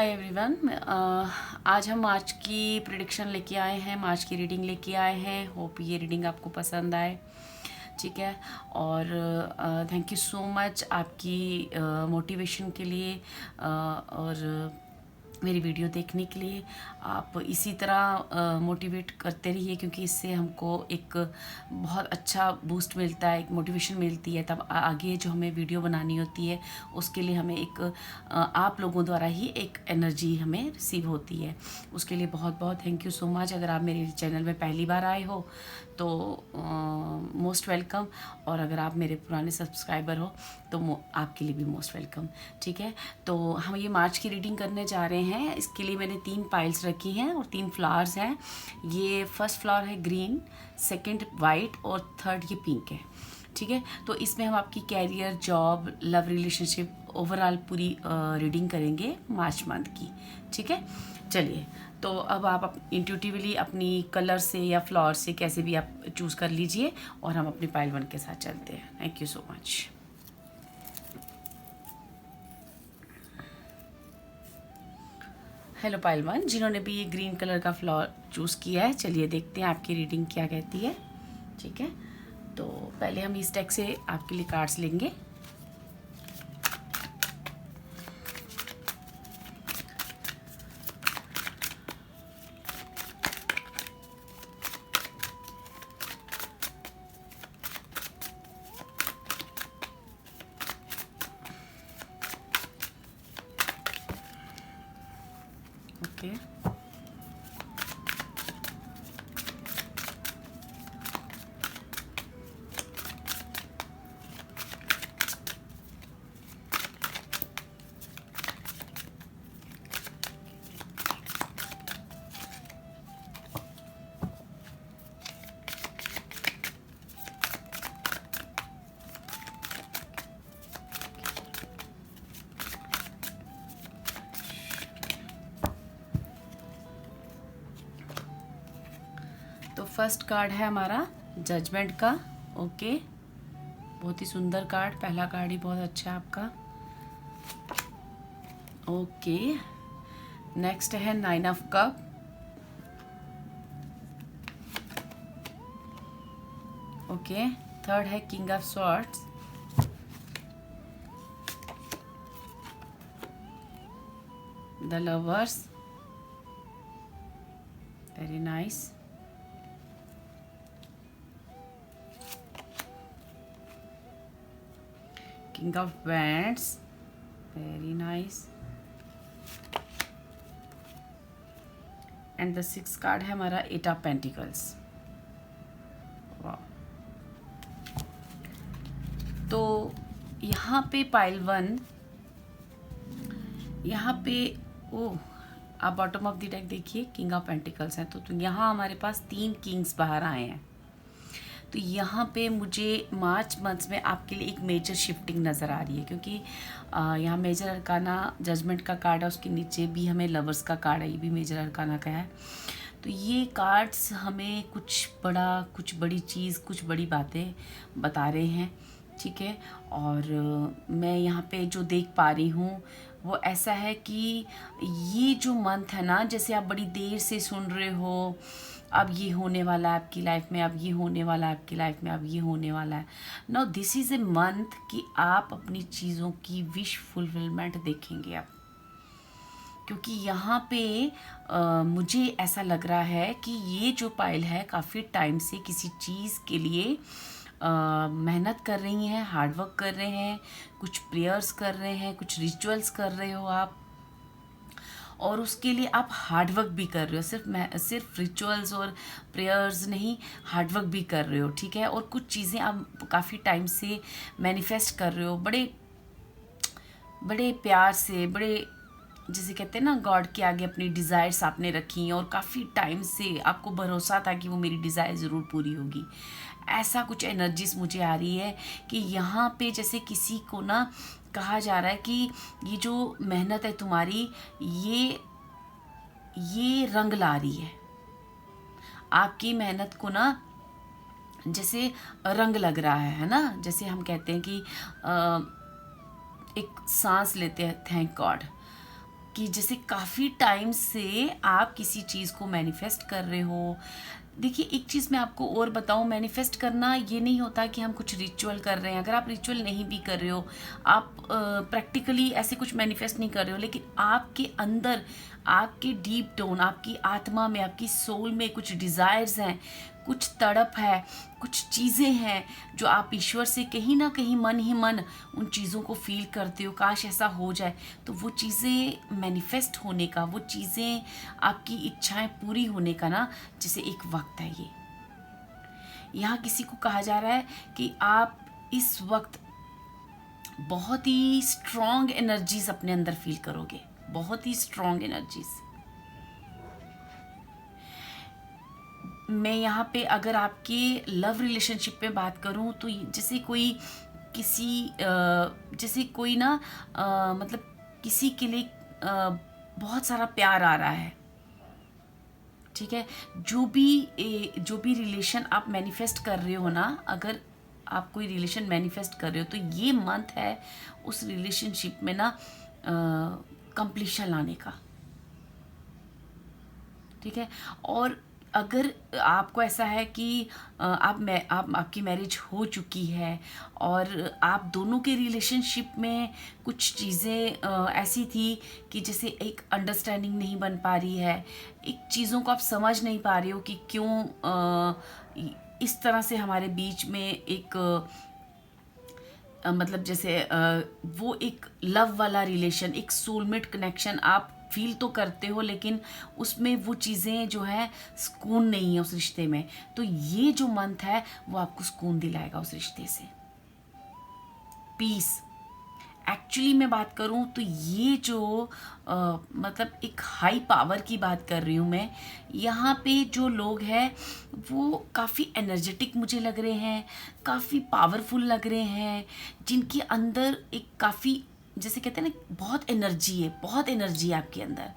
Hi everyone. आज हम मार्च की प्रिडिक्शन लेके आए हैं, मार्च की रीडिंग लेके आए हैं। होप ये रीडिंग आपको पसंद आए, ठीक है। और थैंक यू सो मच आपकी मोटिवेशन के लिए और मेरी वीडियो देखने के लिए। आप इसी तरह मोटिवेट करते रहिए, क्योंकि इससे हमको एक बहुत अच्छा बूस्ट मिलता है, एक मोटिवेशन मिलती है। तब आगे जो हमें वीडियो बनानी होती है उसके लिए हमें एक आप लोगों द्वारा ही एक एनर्जी हमें रिसीव होती है। उसके लिए बहुत बहुत थैंक यू सो मच। अगर आप मेरे चैनल में पहली बार आए हो तो मोस्ट वेलकम, और अगर आप मेरे पुराने सब्सक्राइबर हो तो आपके लिए भी मोस्ट वेलकम, ठीक है। तो हम ये मार्च की रीडिंग करने जा रहे हैं। इसके लिए मैंने 3 पाइल्स रखी हैं और 3 फ्लावर्स हैं। ये फर्स्ट फ्लावर है ग्रीन, सेकंड वाइट और थर्ड ये पिंक है, ठीक है। तो इसमें हम आपकी career, job, love, relationship, overall पूरी रीडिंग करेंगे मार्च मंथ की, ठीक है। चलिए, तो अब आप इंट्यूटिवली अपनी कलर से या फ्लावर से कैसे भी आप चूज़ कर लीजिए, और हम अपनी पाइल 1 के साथ चलते हैं। Thank you so much. Hello pile 1, जिन्होंने भी ये ग्रीन कलर का फ्लावर चूज़ किया है, चलिए देखते हैं आपकी रीडिंग क्या कहती है, ठीक है। तो पहले हम इस डेक से आपके लिए कार्ड्स लेंगे। ओके, तो फर्स्ट कार्ड है हमारा जजमेंट का। ओके, बहुत ही सुंदर कार्ड, पहला कार्ड ही बहुत अच्छा है आपका। ओके, नेक्स्ट है 9 ऑफ कप। ओके, थर्ड है king of swords. The lovers, very nice. King of Wands, very nice. And the 6th card है हमारा 8 of Pentacles. वाह, तो यहाँ पे पाइल 1, यहाँ पे ओह, आप बॉटम ऑफ द डेक देखिए, किंग ऑफ पेंटिकल्स है। तो यहाँ हमारे पास 3 किंग्स बाहर आए हैं। तो यहाँ पे मुझे मार्च मंथ में आपके लिए एक मेजर शिफ्टिंग नज़र आ रही है, क्योंकि यहाँ मेजर अरकाना जजमेंट का कार्ड है, उसके नीचे भी हमें लवर्स का कार्ड है, ये भी मेजर अरकाना का है। तो ये कार्ड्स हमें कुछ बड़ा, कुछ बड़ी चीज़, कुछ बड़ी बातें बता रहे हैं, ठीक है। और मैं यहाँ पे जो देख पा रही हूँ वो ऐसा है कि ये जो मंथ है ना, जैसे आप बड़ी देर से सुन रहे हो, अब ये होने वाला है आपकी लाइफ में, अब ये होने वाला है आपकी लाइफ में, अब ये होने वाला है। Now this is a month कि आप अपनी चीज़ों की विश फुलफिलमेंट देखेंगे अब, क्योंकि यहाँ पे मुझे ऐसा लग रहा है कि ये जो पाइल है काफ़ी टाइम से किसी चीज़ के लिए मेहनत कर रही हैं, हार्डवर्क कर रहे हैं, कुछ प्रेयर्स कर रहे हैं, कुछ रिचुअल्स कर रहे हो आप, और उसके लिए आप हार्डवर्क भी कर रहे हो। सिर्फ रिचुअल्स और प्रेयर्स नहीं, हार्डवर्क भी कर रहे हो, ठीक है। और कुछ चीज़ें आप काफ़ी टाइम से मैनिफेस्ट कर रहे हो, बड़े बड़े प्यार से, बड़े जिसे कहते हैं ना, गॉड के आगे अपनी डिज़ायर्स आपने रखी, और काफ़ी टाइम से आपको भरोसा था कि वो मेरी डिज़ायर ज़रूर पूरी होगी। ऐसा कुछ एनर्जीज मुझे आ रही है कि यहाँ पे जैसे किसी को ना कहा जा रहा है कि ये जो मेहनत है तुम्हारी, ये रंग ला रही है। आपकी मेहनत को ना जैसे रंग लग रहा है ना। जैसे हम कहते हैं कि एक सांस लेते हैं, थैंक गॉड, कि जैसे काफ़ी टाइम से आप किसी चीज़ को मैनिफेस्ट कर रहे हो। देखिए, एक चीज़ मैं आपको और बताऊँ, मैनिफेस्ट करना ये नहीं होता कि हम कुछ रिचुअल कर रहे हैं। अगर आप रिचुअल नहीं भी कर रहे हो, आप प्रैक्टिकली ऐसे कुछ मैनिफेस्ट नहीं कर रहे हो, लेकिन आपके अंदर, आपके डीप डाउन, आपकी आत्मा में, आपकी सोल में कुछ डिज़ायर्स हैं, कुछ तड़प है, कुछ चीज़ें हैं जो आप ईश्वर से कहीं ना कहीं मन ही मन उन चीज़ों को फील करते हो, काश ऐसा हो जाए। तो वो चीज़ें मैनिफेस्ट होने का, वो चीज़ें आपकी इच्छाएं पूरी होने का ना, जैसे एक वक्त है ये। यहाँ किसी को कहा जा रहा है कि आप इस वक्त बहुत ही स्ट्रॉन्ग एनर्जीज अपने अंदर फील करोगे, बहुत ही स्ट्रॉन्ग एनर्जीज। मैं यहाँ पे अगर आपके लव रिलेशनशिप पे बात करूँ तो जैसे कोई किसी जैसे कोई ना मतलब किसी के लिए बहुत सारा प्यार आ रहा है, ठीक है। जो भी रिलेशन आप मैनिफेस्ट कर रहे हो ना, अगर आप कोई रिलेशन मैनिफेस्ट कर रहे हो तो ये मंथ है उस रिलेशनशिप में ना कंप्लीशन लाने का, ठीक है। और अगर आपको ऐसा है कि आपकी मैरिज हो चुकी है और आप दोनों के रिलेशनशिप में कुछ चीज़ें ऐसी थी कि जैसे एक अंडरस्टैंडिंग नहीं बन पा रही है, एक चीज़ों को आप समझ नहीं पा रहे हो कि क्यों इस तरह से हमारे बीच में एक मतलब जैसे वो एक लव वाला रिलेशन, एक सोलमेट कनेक्शन आप फील तो करते हो, लेकिन उसमें वो चीज़ें जो है सुकून नहीं है उस रिश्ते में। तो ये जो मंथ है वो आपको सुकून दिलाएगा उस रिश्ते से, पीस। एक्चुअली मैं बात करूं तो ये जो मतलब एक हाई पावर की बात कर रही हूँ मैं। यहाँ पे जो लोग हैं वो काफ़ी एनर्जेटिक मुझे लग रहे हैं, काफ़ी पावरफुल लग रहे हैं, जिनके अंदर एक काफ़ी, जैसे कहते हैं ना, बहुत एनर्जी है, बहुत एनर्जी है आपके अंदर।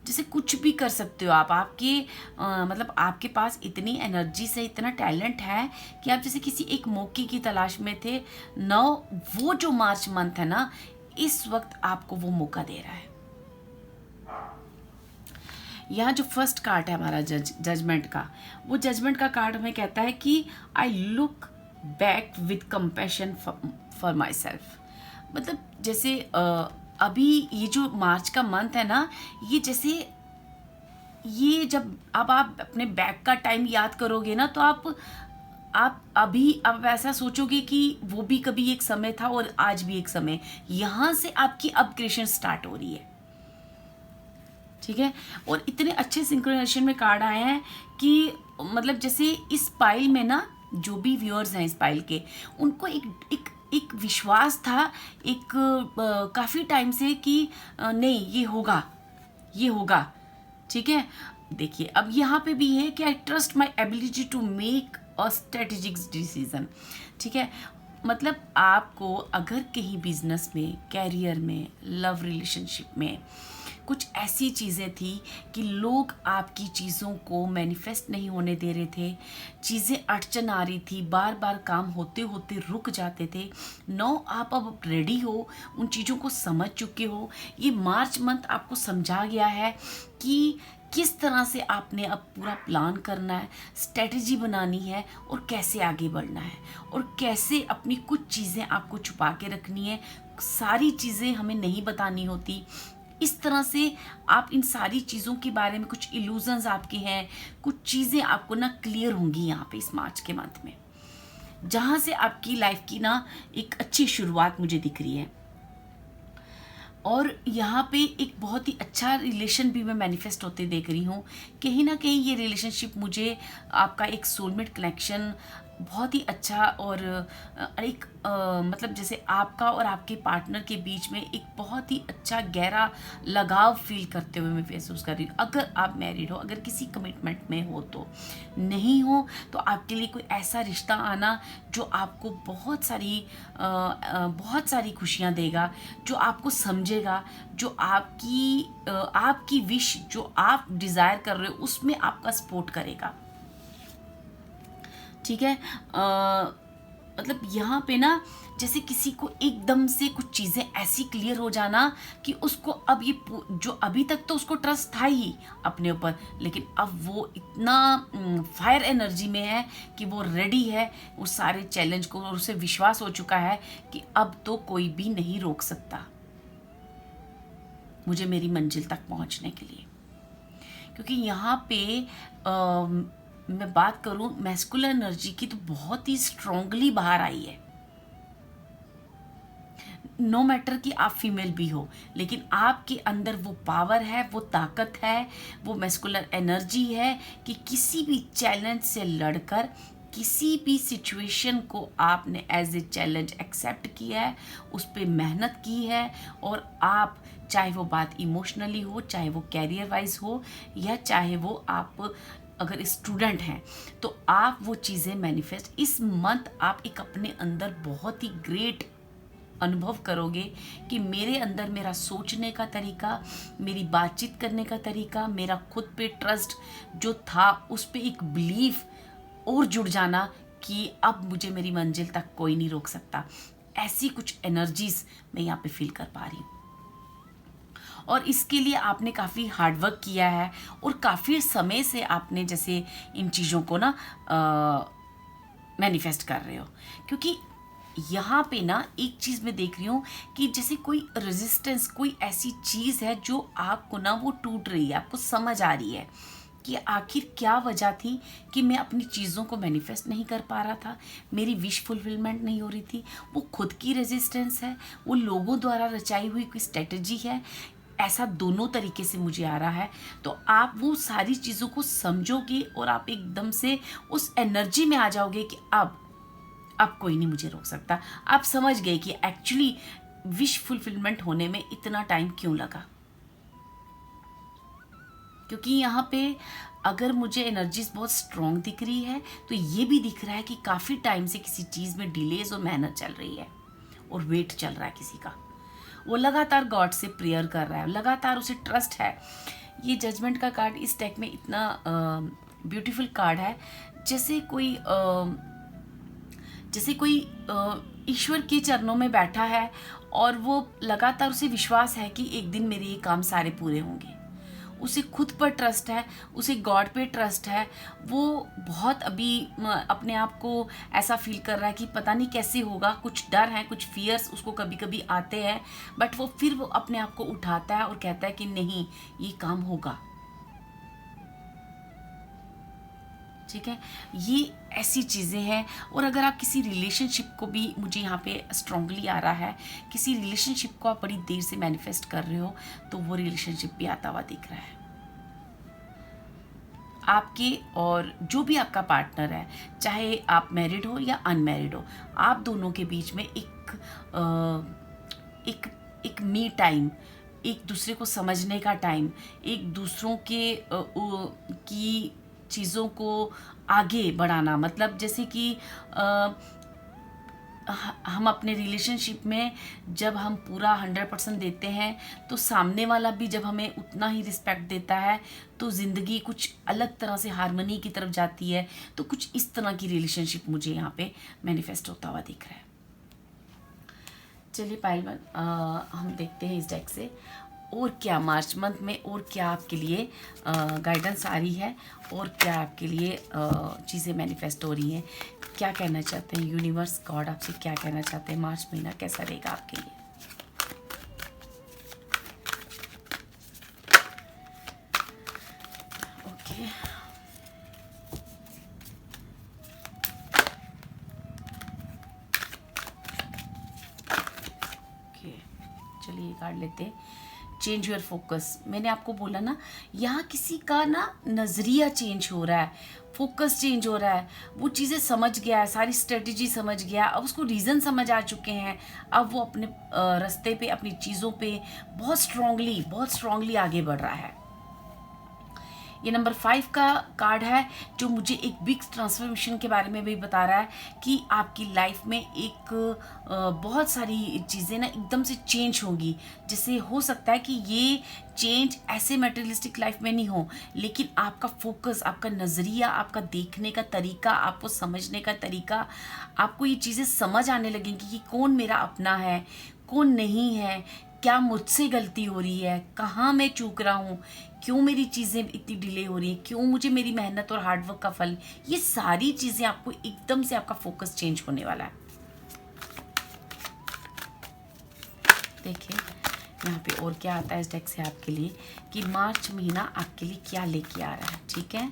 जैसे कुछ भी कर सकते हो आप, आपके मतलब आपके पास इतनी एनर्जी से, इतना टैलेंट है कि आप जैसे किसी एक मौके की तलाश में थे। नौ वो जो मार्च मंथ है ना, इस वक्त आपको वो मौका दे रहा है। यहाँ जो फर्स्ट कार्ड है हमारा जजमेंट का, वो जजमेंट का कार्ड हमें कहता है कि I look back with compassion for my self. मतलब जैसे अभी ये जो मार्च का मंथ है ना, ये जैसे ये जब अब आप अपने बैक का टाइम याद करोगे ना, तो आप अभी अब ऐसा सोचोगे कि वो भी कभी एक समय था और आज भी एक समय। यहाँ से आपकी अपग्रेडेशन स्टार्ट हो रही है, ठीक है। और इतने अच्छे सिंक्रोनाइजेशन में कार्ड आए हैं कि मतलब जैसे इस पाइल में ना, जो भी व्यूअर्स हैं इस पाइल के, उनको एक विश्वास था, एक काफ़ी टाइम से कि नहीं ये होगा, ये होगा, ठीक है। देखिए अब यहाँ पे भी है कि I trust my ability to make a strategic decision, ठीक है। मतलब आपको अगर कहीं बिजनेस में, कैरियर में, लव रिलेशनशिप में कुछ ऐसी चीज़ें थी कि लोग आपकी चीज़ों को मैनिफेस्ट नहीं होने दे रहे थे, चीज़ें अड़चन आ रही थी, बार बार काम होते होते रुक जाते थे। नो, आप अब रेडी हो, उन चीज़ों को समझ चुके हो। ये मार्च मंथ आपको समझा गया है कि किस तरह से आपने अब पूरा प्लान करना है, स्ट्रेटजी बनानी है और कैसे आगे बढ़ना है, और कैसे अपनी कुछ चीज़ें आपको छुपा के रखनी है। सारी चीज़ें हमें नहीं बतानी होती। इस तरह से आप इन सारी चीज़ों के बारे में, कुछ इल्यूजन्स आपके हैं, कुछ चीज़ें आपको ना क्लियर होंगी यहाँ पे इस मार्च के मंथ में, जहाँ से आपकी लाइफ की ना एक अच्छी शुरुआत मुझे दिख रही है। और यहाँ पे एक बहुत ही अच्छा रिलेशन भी मैं मैनिफेस्ट होते देख रही हूँ। कहीं ना कहीं ये रिलेशनशिप मुझे, आपका एक सोलमेट कनेक्शन बहुत ही अच्छा, और एक मतलब जैसे आपका और आपके पार्टनर के बीच में एक बहुत ही अच्छा गहरा लगाव फील करते हुए मैं महसूस कर रही हूँ। अगर आप मैरिड हो, अगर किसी कमिटमेंट में हो, तो नहीं हो तो आपके लिए कोई ऐसा रिश्ता आना जो आपको बहुत सारी खुशियाँ देगा, जो आपको समझेगा, जो आपकी विश, जो आप डिज़ायर कर रहे हो उसमें आपका सपोर्ट करेगा, ठीक है। मतलब यहाँ पे ना जैसे किसी को एकदम से कुछ चीज़ें ऐसी क्लियर हो जाना कि उसको अब ये जो अभी तक तो उसको ट्रस्ट था ही अपने ऊपर, लेकिन अब वो इतना फायर एनर्जी में है कि वो रेडी है उस सारे चैलेंज को, और उसे विश्वास हो चुका है कि अब तो कोई भी नहीं रोक सकता मुझे मेरी मंजिल तक पहुंचने के लिए। क्योंकि यहाँ पे मैं बात करूं मैस्कुलर एनर्जी की तो बहुत ही स्ट्रांगली बाहर आई है। नो मैटर कि आप फीमेल भी हो, लेकिन आपके अंदर वो पावर है, वो ताकत है, वो मैस्कुलर एनर्जी है कि किसी भी चैलेंज से लड़कर किसी भी सिचुएशन को आपने एज ए चैलेंज एक्सेप्ट किया है, उस पर मेहनत की है, और आप चाहे वो बात इमोशनली हो, चाहे वो कैरियर वाइज हो, या चाहे वो आप अगर स्टूडेंट हैं, तो आप वो चीज़ें मैनिफेस्ट इस मंथ आप एक अपने अंदर बहुत ही ग्रेट अनुभव करोगे कि मेरे अंदर मेरा सोचने का तरीका, मेरी बातचीत करने का तरीका, मेरा खुद पे ट्रस्ट जो था उस पे एक बिलीफ और जुड़ जाना कि अब मुझे मेरी मंजिल तक कोई नहीं रोक सकता। ऐसी कुछ एनर्जीज मैं यहाँ पे फील कर पा रही हूँ, और इसके लिए आपने काफ़ी हार्डवर्क किया है और काफ़ी समय से आपने जैसे इन चीज़ों को ना मैनिफेस्ट कर रहे हो। क्योंकि यहाँ पे ना एक चीज़ मैं देख रही हूँ कि जैसे कोई रेजिस्टेंस, कोई ऐसी चीज़ है जो आपको ना वो टूट रही है, आपको समझ आ रही है कि आखिर क्या वजह थी कि मैं अपनी चीज़ों को मैनिफेस्ट नहीं कर पा रहा था, मेरी विश फुलफिलमेंट नहीं हो रही थी। वो खुद की रेजिस्टेंस है, वो लोगों द्वारा रचाई हुई कोई स्ट्रेटजी है, ऐसा दोनों तरीके से मुझे आ रहा है। तो आप वो सारी चीज़ों को समझोगे और आप एकदम से उस एनर्जी में आ जाओगे कि अब कोई नहीं मुझे रोक सकता। आप समझ गए कि एक्चुअली विश फुलफिलमेंट होने में इतना टाइम क्यों लगा। क्योंकि यहाँ पे अगर मुझे एनर्जीज बहुत स्ट्रॉन्ग दिख रही है, तो ये भी दिख रहा है कि काफ़ी टाइम से किसी चीज़ में डिलेज और मेहनत चल रही है और वेट चल रहा है किसी का। वो लगातार गॉड से प्रेयर कर रहा है, लगातार उसे ट्रस्ट है। ये जजमेंट का कार्ड इस डेक में इतना ब्यूटीफुल कार्ड है, जैसे कोई ईश्वर के चरणों में बैठा है और वो लगातार उसे विश्वास है कि एक दिन मेरे ये काम सारे पूरे होंगे। उसे खुद पर ट्रस्ट है, उसे गॉड पे ट्रस्ट है। वो बहुत अभी अपने आप को ऐसा फील कर रहा है कि पता नहीं कैसे होगा, कुछ डर है, कुछ फियर्स उसको कभी कभी आते हैं, बट वो अपने आप को उठाता है और कहता है कि नहीं, ये काम होगा। ठीक है, ये ऐसी चीज़ें हैं। और अगर आप किसी रिलेशनशिप को भी, मुझे यहाँ पे स्ट्रांगली आ रहा है, किसी रिलेशनशिप को आप बड़ी देर से मैनिफेस्ट कर रहे हो, तो वो रिलेशनशिप भी आता हुआ दिख रहा है आपके। और जो भी आपका पार्टनर है, चाहे आप मैरिड हो या अनमैरिड हो, आप दोनों के बीच में एक मी टाइम, एक दूसरे को समझने का टाइम, एक दूसरों की चीज़ों को आगे बढ़ाना। मतलब जैसे कि हम अपने रिलेशनशिप में जब हम पूरा 100% देते हैं, तो सामने वाला भी जब हमें उतना ही रिस्पेक्ट देता है, तो ज़िंदगी कुछ अलग तरह से हार्मनी की तरफ जाती है। तो कुछ इस तरह की रिलेशनशिप मुझे यहाँ पे मैनिफेस्ट होता हुआ दिख रहा है। चलिए पायल, हम देखते हैं इस डेक से और क्या मार्च मंथ में और क्या आपके लिए गाइडेंस आ रही है, और क्या आपके लिए चीज़ें मैनिफेस्ट हो रही हैं। क्या कहना चाहते हैं यूनिवर्स, गॉड आपसे क्या कहना चाहते हैं, मार्च महीना कैसा रहेगा आपके लिए। ओके, चलिए कार्ड लेते हैं। Change your focus. मैंने आपको बोला ना, यहाँ किसी का ना नज़रिया चेंज हो रहा है, फोकस चेंज हो रहा है। वो चीज़ें समझ गया है, सारी स्ट्रेटजी समझ गया, अब उसको रीज़न समझ आ चुके हैं। अब वो अपने रास्ते पे, अपनी चीज़ों पे बहुत स्ट्रांगली आगे बढ़ रहा है। ये नंबर 5 का कार्ड है जो मुझे एक बिग ट्रांसफॉर्मेशन के बारे में भी बता रहा है कि आपकी लाइफ में एक बहुत सारी चीज़ें ना एकदम से चेंज होगी, जिससे हो सकता है कि ये चेंज ऐसे मटेरियलिस्टिक लाइफ में नहीं हो, लेकिन आपका फोकस, आपका नज़रिया, आपका देखने का तरीका, आपको समझने का तरीका, आपको ये चीज़ें समझ आने लगेंगी कि कौन मेरा अपना है, कौन नहीं है, क्या मुझसे गलती हो रही है, कहाँ मैं चूक रहा हूँ, क्यों मेरी चीज़ें इतनी डिले हो रही हैं, क्यों मुझे मेरी मेहनत और हार्डवर्क का फल, ये सारी चीज़ें आपको एकदम से आपका फोकस चेंज होने वाला है। देखिए यहाँ पे और क्या आता है इस डेक से आपके लिए कि मार्च महीना आपके लिए क्या लेके आ रहा है। ठीक है,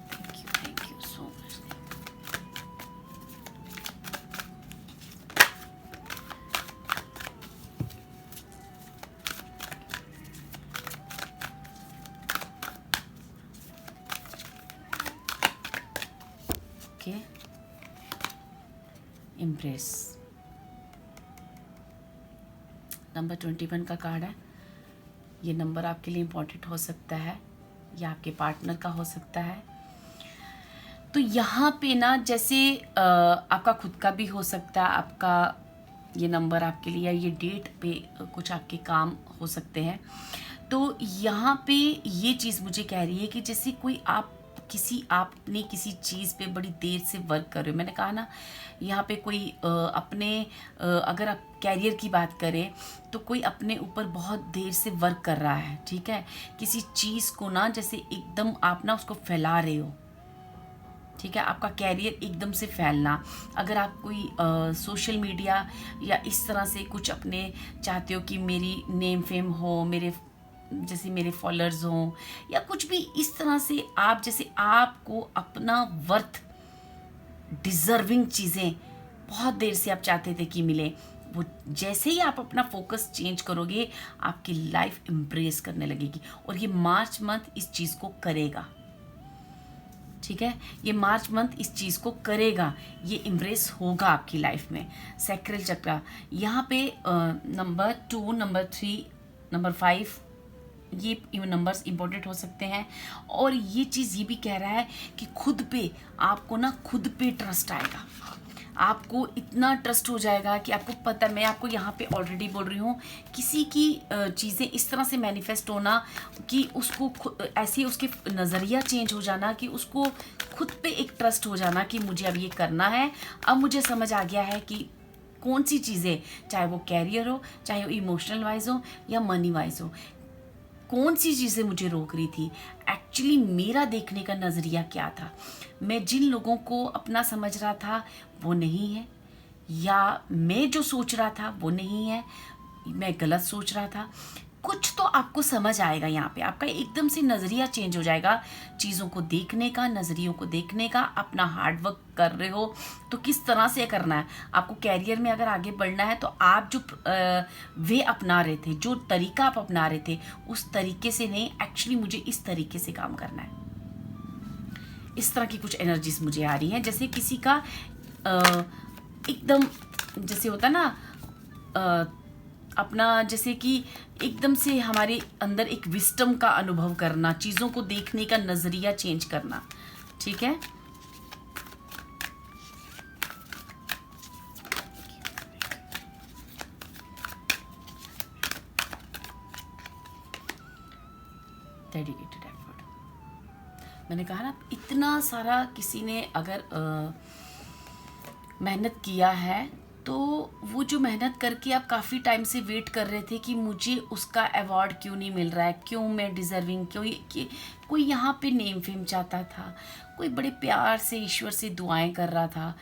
thank you so much. Okay, impress number 21 का कार्ड है। ये नंबर आपके लिए इम्पोर्टेंट हो सकता है या आपके पार्टनर का हो सकता है। तो यहाँ पे ना जैसे आपका खुद का भी हो सकता है, आपका ये नंबर आपके लिए या ये डेट पे कुछ आपके काम हो सकते हैं। तो यहाँ पे ये चीज़ मुझे कह रही है कि जैसे कोई आपने किसी चीज़ पे बड़ी देर से वर्क कर रहे हो। मैंने कहा ना यहाँ पे कोई अगर आप कैरियर की बात करें तो कोई अपने ऊपर बहुत देर से वर्क कर रहा है। ठीक है, किसी चीज़ को ना जैसे एकदम आप ना उसको फैला रहे हो। ठीक है, आपका कैरियर एकदम से फैलना, अगर आप कोई सोशल मीडिया या इस तरह से कुछ अपने चाहते हो कि मेरी नेम फेम हो, मेरे फॉलोअर्स हों, या कुछ भी इस तरह से आप जैसे आपको अपना वर्थ, डिज़र्विंग चीज़ें बहुत देर से आप चाहते थे कि मिले, वो जैसे ही आप अपना फोकस चेंज करोगे आपकी लाइफ एम्ब्रेस करने लगेगी। और ये मार्च मंथ इस चीज़ को करेगा। ठीक है, ये मार्च मंथ इस चीज़ को करेगा, ये एम्ब्रेस होगा आपकी लाइफ में। सैक्रल चक्र यहाँ पे नंबर 2, नंबर 3, नंबर 5, ये नंबर्स इंपॉर्टेंट हो सकते हैं। और ये चीज़ ये भी कह रहा है कि खुद पे आपको ना खुद पे ट्रस्ट आएगा, आपको इतना ट्रस्ट हो जाएगा कि आपको पता, मैं आपको यहाँ पे ऑलरेडी बोल रही हूँ, किसी की चीज़ें इस तरह से मैनिफेस्ट होना कि उसको ऐसे उसके नज़रिया चेंज हो जाना कि उसको खुद पे एक ट्रस्ट हो जाना कि मुझे अब ये करना है। अब मुझे समझ आ गया है कि कौन सी चीज़ें, चाहे वो कैरियर हो, चाहे वो इमोशनल वाइज हो या मनी वाइज हो, कौन सी चीज़ें मुझे रोक रही थी। एक्चुअली मेरा देखने का नज़रिया क्या था, मैं जिन लोगों को अपना समझ रहा था वो नहीं है, या मैं जो सोच रहा था वो नहीं है, मैं गलत सोच रहा था। कुछ तो आपको समझ आएगा यहाँ पे, आपका एकदम से नज़रिया चेंज हो जाएगा चीज़ों को देखने का, नज़रियों को देखने का। अपना हार्डवर्क कर रहे हो तो किस तरह से करना है, आपको कैरियर में अगर आगे बढ़ना है तो आप जो वे अपना रहे थे, जो तरीका आप अपना रहे थे, उस तरीके से नहीं, एक्चुअली मुझे इस तरीके से काम करना है। इस तरह की कुछ एनर्जीज मुझे आ रही हैं, जैसे किसी का एकदम जैसे होता ना अपना, जैसे कि एकदम से हमारे अंदर एक विस्डम का अनुभव करना, चीज़ों को देखने का नज़रिया चेंज करना। ठीक है, डेडिकेटेड एफर्ट। मैंने कहा ना इतना सारा किसी ने अगर मेहनत किया है तो वो जो मेहनत करके आप काफ़ी टाइम से वेट कर रहे थे कि मुझे उसका अवार्ड क्यों नहीं मिल रहा है, क्यों मैं डिज़र्विंग, क्यों कि कोई यहाँ पे नेम फेम चाहता था, कोई बड़े प्यार से ईश्वर से दुआएं कर रहा था,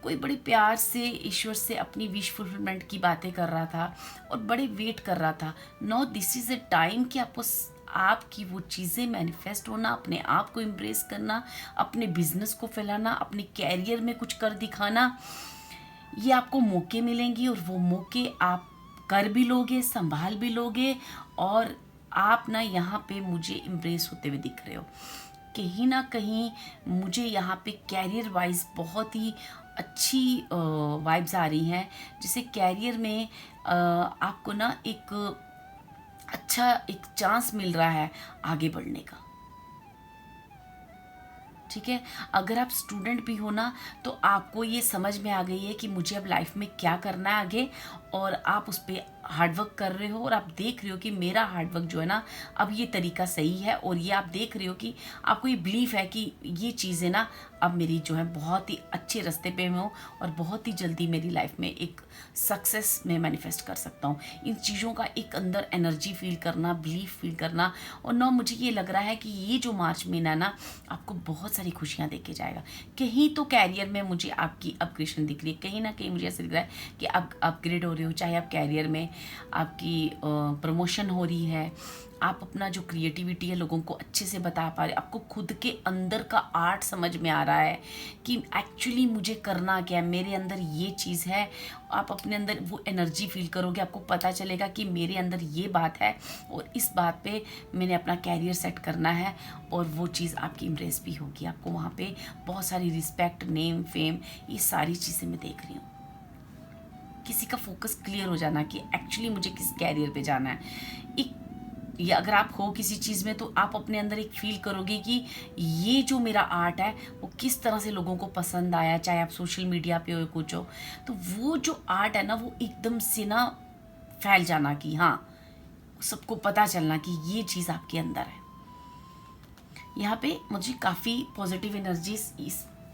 कोई बड़े प्यार से ईश्वर से अपनी विश फुलफिलमेंट की बातें कर रहा था और बड़े वेट कर रहा था। No, this is a time कि आपकी वो चीज़ें मैनिफेस्ट होना, अपने आप को एम्ब्रेस करना, अपने बिजनेस को फैलाना, अपने कैरियर में कुछ कर दिखाना, ये आपको मौके मिलेंगे और वो मौके आप कर भी लोगे, संभाल भी लोगे। और आप ना यहाँ पे मुझे एम्ब्रेस होते हुए दिख रहे हो। कहीं ना कहीं मुझे यहाँ पे कैरियर वाइज बहुत ही अच्छी वाइब्स आ रही हैं, जिसे कैरियर में आपको ना एक अच्छा एक चांस मिल रहा है आगे बढ़ने का। ठीक है। अगर आप स्टूडेंट भी हो ना, तो आपको ये समझ में आ गई है कि मुझे अब लाइफ में क्या करना है आगे, और आप उस पर हार्डवर्क कर रहे हो, और आप देख रहे हो कि मेरा हार्डवर्क जो है ना, अब ये तरीका सही है, और ये आप देख रहे हो कि आपको ये बिलीफ है कि ये चीज़ें ना अब मेरी जो है बहुत ही अच्छे रास्ते पे मैं हूँ, और बहुत ही जल्दी मेरी लाइफ में एक सक्सेस में मैनिफेस्ट कर सकता हूँ। इन चीज़ों का एक अंदर एनर्जी फील करना, बिलीफ फील करना, और ना मुझे ये लग रहा है कि ये जो मार्च महीना है ना, आपको बहुत सारी खुशियाँ दे के जाएगा। कहीं तो कैरियर में मुझे आपकी अपग्रेडेशन दिख रही है, कहीं ना कहीं मुझे ऐसा लग रहा है कि आप अपग्रेड हो रहे हो, चाहे आप कैरियर में आपकी प्रमोशन हो रही है, आप अपना जो क्रिएटिविटी है लोगों को अच्छे से बता पा रहे, आपको खुद के अंदर का आर्ट समझ में आ रहा है कि एक्चुअली मुझे करना क्या है, मेरे अंदर ये चीज़ है। आप अपने अंदर वो एनर्जी फील करोगे, आपको पता चलेगा कि मेरे अंदर ये बात है, और इस बात पे मैंने अपना कैरियर सेट करना है, और वो चीज़ आपकी इम्प्रेस भी होगी। आपको वहाँ पे बहुत सारी रिस्पेक्ट, नेम, फेम, ये सारी चीज़ें मैं देख रही हूँ। किसी का फोकस क्लियर हो जाना कि एक्चुअली मुझे किस कैरियर पे जाना है। एक, या अगर आप हो किसी चीज़ में, तो आप अपने अंदर एक फील करोगे कि ये जो मेरा आर्ट है वो किस तरह से लोगों को पसंद आया, चाहे आप सोशल मीडिया पे हो कुछ हो, तो वो जो आर्ट है ना, वो एकदम से ना फैल जाना कि हाँ, सबको पता चलना कि ये चीज़ आपके अंदर है। यहाँ पे मुझे काफ़ी पॉजिटिव एनर्जीज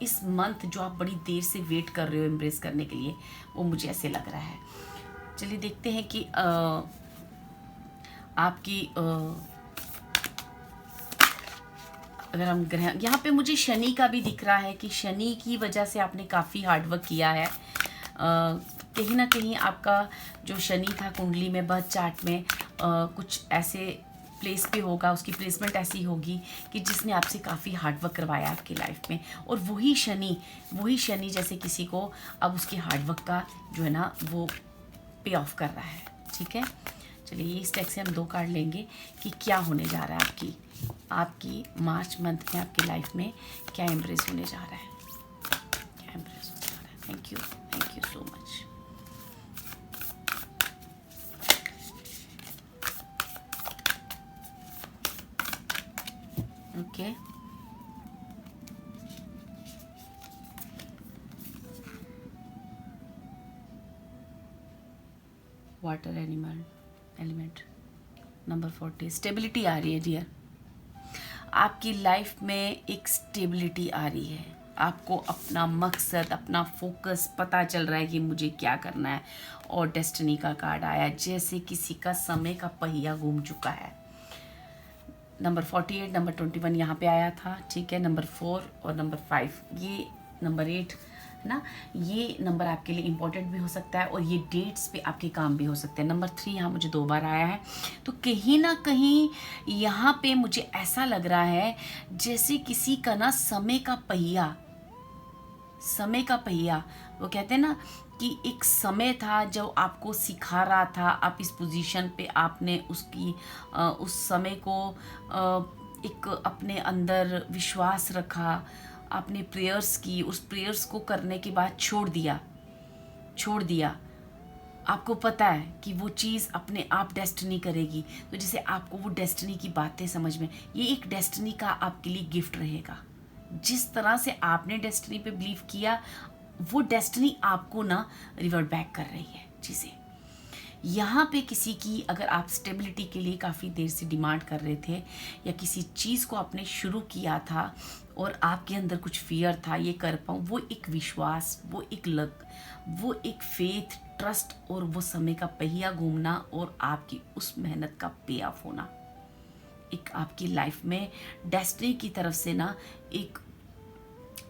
इस मंथ जो आप बड़ी देर से वेट कर रहे हो एम्ब्रेस करने के लिए, वो मुझे ऐसे लग रहा है। चलिए देखते हैं कि आपकी अगर हम ग्रह, यहाँ पे मुझे शनि का भी दिख रहा है कि शनि की वजह से आपने काफ़ी हार्डवर्क किया है। कहीं ना कहीं आपका जो शनि था कुंडली में, बर्थ चार्ट में कुछ ऐसे प्लेस पे होगा, उसकी प्लेसमेंट ऐसी होगी कि जिसने आपसे काफ़ी हार्डवर्क करवाया आपकी लाइफ में, और वही शनि जैसे किसी को अब उसके हार्डवर्क का जो है ना वो पे ऑफ कर रहा है। ठीक है, चलिए इस डेक से हम 2 कार्ड लेंगे कि क्या होने जा रहा है आपकी मार्च मंथ में, आपकी लाइफ में क्या एम्ब्रेस होने जा रहा है, क्या एम्ब्रेस होने जा रहा है। Thank you so much. Okay, water element number 40, stability आ रही है डियर। आपकी लाइफ में एक स्टेबिलिटी आ रही है, आपको अपना मकसद, अपना फोकस पता चल रहा है कि मुझे क्या करना है, और डेस्टिनी का कार्ड आया, जैसे किसी का समय का पहिया घूम चुका है। नंबर 48, नंबर 21 यहाँ पे आया था, ठीक है, नंबर 4 और नंबर 5, ये नंबर 8 ना, ये नंबर आपके लिए इम्पोर्टेंट भी हो सकता है, और ये डेट्स पे आपके काम भी हो सकते हैं। नंबर 3 यहाँ मुझे 2 बार आया है, तो कहीं ना कहीं यहाँ पे मुझे ऐसा लग रहा है जैसे किसी का ना समय का पहिया, वो कहते हैं ना कि एक समय था जो आपको सिखा रहा था, आप इस पोजीशन पे आपने उस समय को एक अपने अंदर विश्वास रखा, आपने प्रेयर्स की, उस प्रेयर्स को करने के बाद छोड़ दिया। आपको पता है कि वो चीज़ अपने आप डेस्टिनी करेगी, तो जैसे आपको वो डेस्टिनी की बातें समझ में, ये एक डेस्टिनी का आपके लिए गिफ्ट रहेगा। जिस तरह से आपने डेस्टिनी पे बिलीव किया, वो डेस्टिनी आपको ना रिवर्ट बैक कर रही है चीज़ें। यहाँ पे किसी की, अगर आप स्टेबिलिटी के लिए काफ़ी देर से डिमांड कर रहे थे, या किसी चीज़ को आपने शुरू किया था और आपके अंदर कुछ फियर था ये कर पाऊँ, वो एक विश्वास, वो एक फेथ, ट्रस्ट, और वो समय का पहिया घूमना, और आपकी उस मेहनत का पे ऑफ होना, एक आपकी लाइफ में डेस्टिनी की तरफ से ना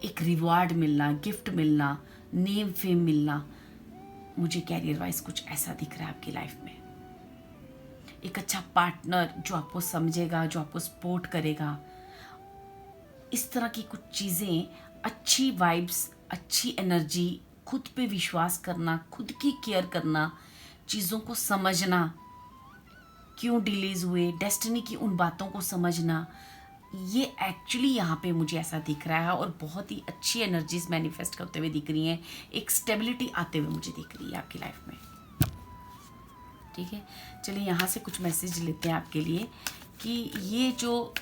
एक रिवॉर्ड मिलना, गिफ्ट मिलना, नेम फेम मिलना। मुझे कैरियर वाइज कुछ ऐसा दिख रहा है आपकी लाइफ में। एक अच्छा पार्टनर जो आपको समझेगा, जो आपको सपोर्ट करेगा, इस तरह की कुछ चीज़ें, अच्छी वाइब्स, अच्छी एनर्जी, खुद पे विश्वास करना, खुद की केयर करना, चीज़ों को समझना, क्यों डिलेज हुए, डेस्टिनी की उन बातों को समझना, ये एक्चुअली यहाँ पे मुझे ऐसा दिख रहा है, और बहुत ही अच्छी एनर्जीज मैनिफेस्ट करते हुए दिख रही हैं, एक स्टेबिलिटी आते हुए मुझे दिख रही है आपकी लाइफ में। ठीक है, चलिए यहाँ से कुछ मैसेज लेते हैं आपके लिए कि ये जो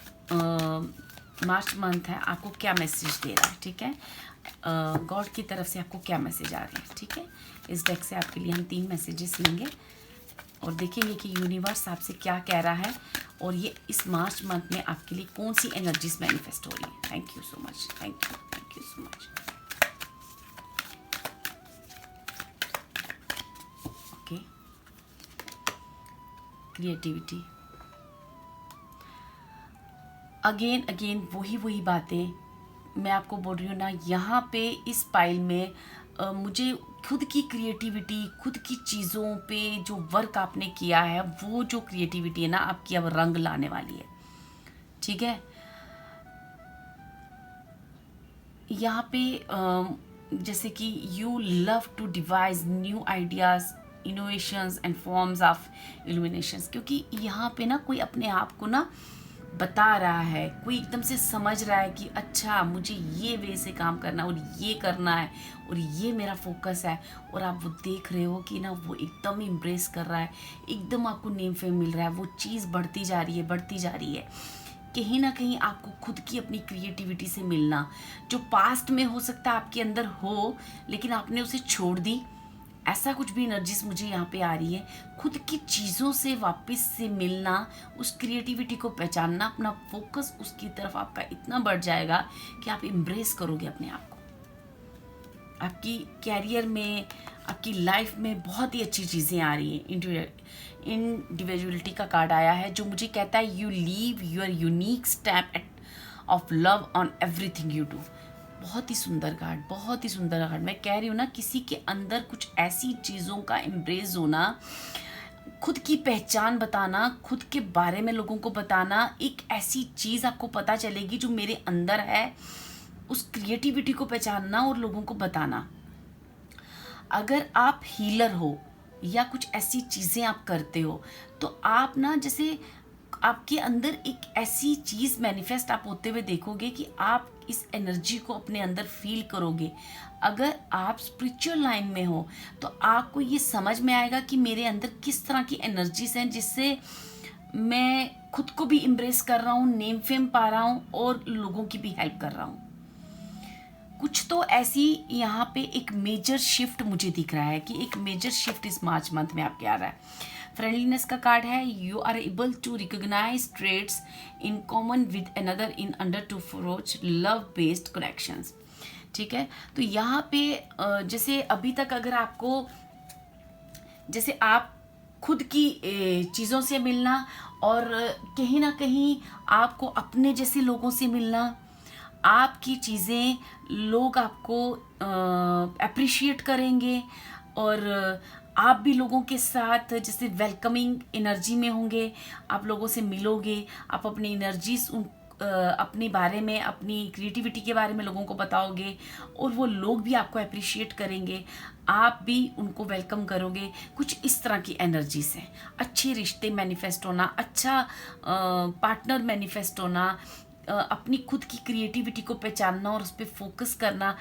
मार्च मंथ है, आपको क्या मैसेज दे रहा है, ठीक है। गॉड की तरफ से आपको क्या मैसेज आ रहे हैं, ठीक है। इस डेक से आपके लिए हम 3 मैसेजेस लेंगे और देखेंगे कि यूनिवर्स आपसे क्या कह रहा है और ये इस मार्च मंथ में आपके लिए कौन सी एनर्जीज मैनिफेस्ट हो रही है। Thank you so much, thank you so much. Okay, creativity, again वही बातें मैं आपको बोल रही हूँ ना, यहाँ पे इस पाइल में मुझे खुद की क्रिएटिविटी, खुद की चीज़ों पे जो वर्क आपने किया है, वो जो क्रिएटिविटी है ना आपकी अब रंग लाने वाली है, ठीक है। यहाँ पे जैसे कि you love to devise new ideas, innovations and forms of illuminations, क्योंकि यहाँ पे ना कोई अपने आप को ना बता रहा है, कोई एकदम से समझ रहा है कि अच्छा मुझे ये वे से काम करना और ये करना है और ये मेरा फोकस है, और आप वो देख रहे हो कि ना वो एकदम इम्प्रेस कर रहा है, एकदम आपको नेम फेम मिल रहा है, वो चीज़ बढ़ती जा रही है, बढ़ती जा रही है। कहीं ना कहीं आपको खुद की अपनी क्रिएटिविटी से मिलना, जो पास्ट में हो सकता है आपके अंदर हो लेकिन आपने उसे छोड़ दी, ऐसा कुछ भी एनर्जीज मुझे यहाँ पे आ रही है। खुद की चीज़ों से वापस से मिलना, उस क्रिएटिविटी को पहचानना, अपना फोकस उसकी तरफ आपका इतना बढ़ जाएगा कि आप एम्ब्रेस करोगे अपने आप को। आपकी कैरियर में, आपकी लाइफ में बहुत ही अच्छी चीज़ें आ रही हैं। इंडिविजुअलिटी का कार्ड आया है जो मुझे कहता है you leave your unique stamp of love on everything you do. बहुत ही सुंदर कार्ड, बहुत ही सुंदर कार्ड। मैं कह रही हूँ ना, किसी के अंदर कुछ ऐसी चीज़ों का एम्ब्रेस होना, खुद की पहचान बताना, खुद के बारे में लोगों को बताना, एक ऐसी चीज़ आपको पता चलेगी जो मेरे अंदर है, उस क्रिएटिविटी को पहचानना और लोगों को बताना। अगर आप हीलर हो या कुछ ऐसी चीज़ें आप करते हो तो आप ना, जैसे आपके अंदर एक ऐसी चीज़ मैनिफेस्ट आप होते हुए देखोगे कि आप इस एनर्जी को अपने अंदर फील करोगे। अगर आप स्पिरिचुअल लाइन में हो तो आपको ये समझ में आएगा कि मेरे अंदर किस तरह की एनर्जीज हैं जिससे मैं खुद को भी इम्प्रेस कर रहा हूँ, नेम फेम पा रहा हूँ और लोगों की भी हेल्प कर रहा हूँ। कुछ तो ऐसी यहाँ पे एक मेजर शिफ्ट मुझे दिख रहा है कि एक मेजर शिफ्ट इस मार्च मंथ में आपके आ रहा है। फ्रेंडलीनेस का कार्ड है, you are able to recognise traits in common with another in order to forge love based connections, ठीक है। तो यहाँ पे जैसे अभी तक अगर आपको, जैसे आप खुद की चीज़ों से मिलना और कहीं ना कहीं आपको अपने जैसे लोगों से मिलना, आपकी चीज़ें लोग आपको अप्रिशिएट करेंगे और आप भी लोगों के साथ जैसे वेलकमिंग एनर्जी में होंगे, आप लोगों से मिलोगे, आप अपनी एनर्जीज अपने बारे में, अपनी क्रिएटिविटी के बारे में लोगों को बताओगे और वो लोग भी आपको अप्रिशिएट करेंगे, आप भी उनको वेलकम करोगे। कुछ इस तरह की एनर्जीज हैं। अच्छे रिश्ते मैनिफेस्ट होना, अच्छा पार्टनर मैनिफेस्ट होना, अपनी खुद की क्रिएटिविटी को पहचानना और उस पर फोकस करना।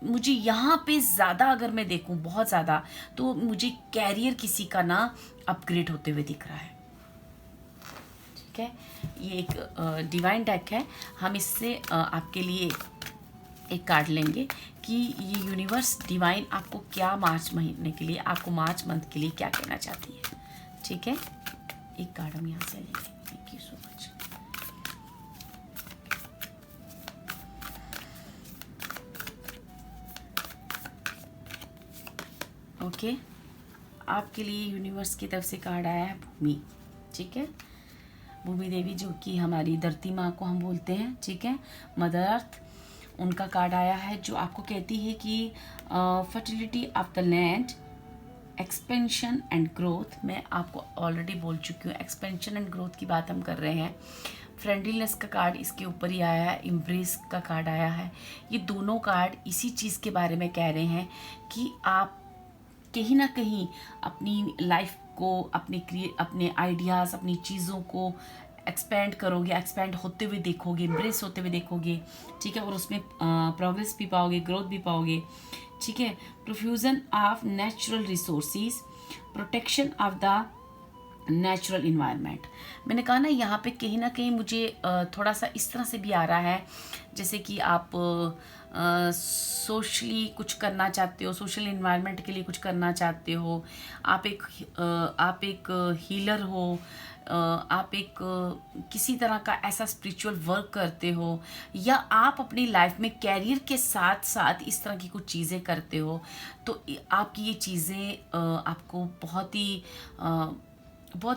मुझे यहाँ पे ज़्यादा अगर मैं देखूँ, बहुत ज़्यादा, तो मुझे कैरियर किसी का ना अपग्रेड होते हुए दिख रहा है, ठीक है। ये एक डिवाइन डेक है, हम इससे आपके लिए एक कार्ड लेंगे कि ये यूनिवर्स डिवाइन आपको क्या मार्च महीने के लिए, आपको मार्च मंथ के लिए क्या कहना चाहती है, ठीक है। एक कार्ड हम यहाँ से लेंगे। Thank you so much. Okay, आपके लिए यूनिवर्स की तरफ से कार्ड आया है भूमि, ठीक है। भूमि देवी जो कि हमारी धरती माँ को हम बोलते हैं, ठीक है, मदर अर्थ, उनका कार्ड आया है जो आपको कहती है कि fertility of the land, expansion and growth. मैं आपको ऑलरेडी बोल चुकी हूँ, एक्सपेंशन एंड ग्रोथ की बात हम कर रहे हैं। फ्रेंडलीनेस का कार्ड इसके ऊपर ही आया है, इम्प्रेस का कार्ड आया है। ये दोनों कार्ड इसी चीज़ के बारे में कह रहे हैं कि आप कहीं ना कहीं अपनी लाइफ को, अपने आइडियाज़, अपनी चीज़ों को एक्सपेंड करोगे, एक्सपेंड होते हुए देखोगे, एम्ब्रेस होते हुए देखोगे, ठीक है, और उसमें प्रोग्रेस भी पाओगे, ग्रोथ भी पाओगे, ठीक है। Profusion of natural resources, protection of the natural environment. मैंने कहा ना यहाँ पे कहीं ना कहीं मुझे थोड़ा सा इस तरह से भी आ रहा है, जैसे कि आप सोशली कुछ करना चाहते हो, सोशल इन्वायरमेंट के लिए कुछ करना चाहते हो, आप एक हीलर हो, आप एक किसी तरह का ऐसा स्पिरिचुअल वर्क करते हो, या आप अपनी लाइफ में कैरियर के साथ साथ इस तरह की कुछ चीज़ें करते हो, तो आपकी ये चीज़ें आपको बहुत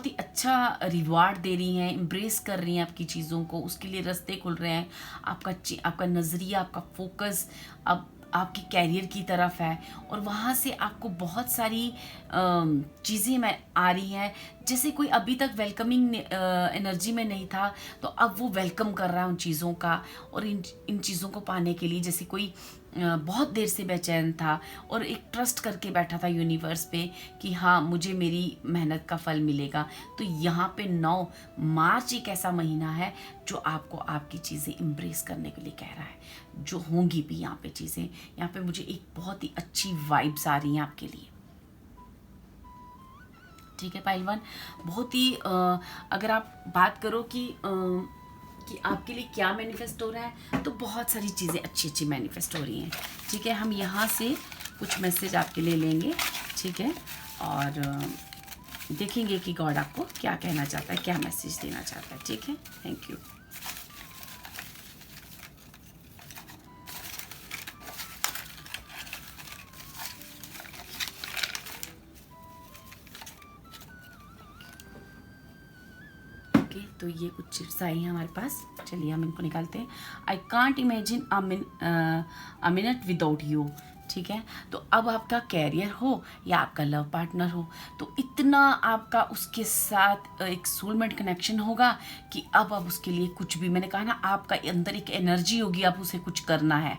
ही अच्छा रिवार्ड दे रही हैं, एम्ब्रेस कर रही हैं आपकी चीज़ों को, उसके लिए रास्ते खुल रहे हैं। आपका नज़रिया, आपका फोकस अब आपके कैरियर की तरफ है, और वहाँ से आपको बहुत सारी चीज़ें में आ रही हैं। जैसे कोई अभी तक वेलकमिंग एनर्जी में नहीं था, तो अब वो वेलकम कर रहा है उन चीज़ों का, और इन चीज़ों को पाने के लिए, जैसे कोई बहुत देर से बेचैन था और एक ट्रस्ट करके बैठा था यूनिवर्स पे कि हाँ मुझे मेरी मेहनत का फल मिलेगा। तो यहाँ पे 9 मार्च एक ऐसा महीना है जो आपको आपकी चीज़ें इम्ब्रेस करने के लिए कह रहा है, जो होंगी भी यहाँ पे चीज़ें। यहाँ पे मुझे एक बहुत ही अच्छी वाइब्स आ रही हैं आपके लिए। ठीक है पहलवान, बहुत ही अगर आप बात करो कि आपके लिए क्या मैनिफेस्ट हो रहा है, तो बहुत सारी चीज़ें अच्छी अच्छी मैनिफेस्ट हो रही हैं। ठीक है, हम यहाँ से कुछ मैसेज आपके लिए लेंगे। ठीक है, और देखेंगे कि गॉड आपको क्या कहना चाहता है, क्या मैसेज देना चाहता है। ठीक है, थैंक यू। तो ये कुछ चिट्स आई हैं हमारे पास, चलिए हम इनको निकालते हैं। I can't imagine a minute without you. ठीक है, तो अब आपका कैरियर हो या आपका लव पार्टनर हो, तो इतना आपका उसके साथ एक सोलमेट कनेक्शन होगा कि अब उसके लिए कुछ भी, मैंने कहा ना आपका अंदर एक एनर्जी होगी, अब उसे कुछ करना है।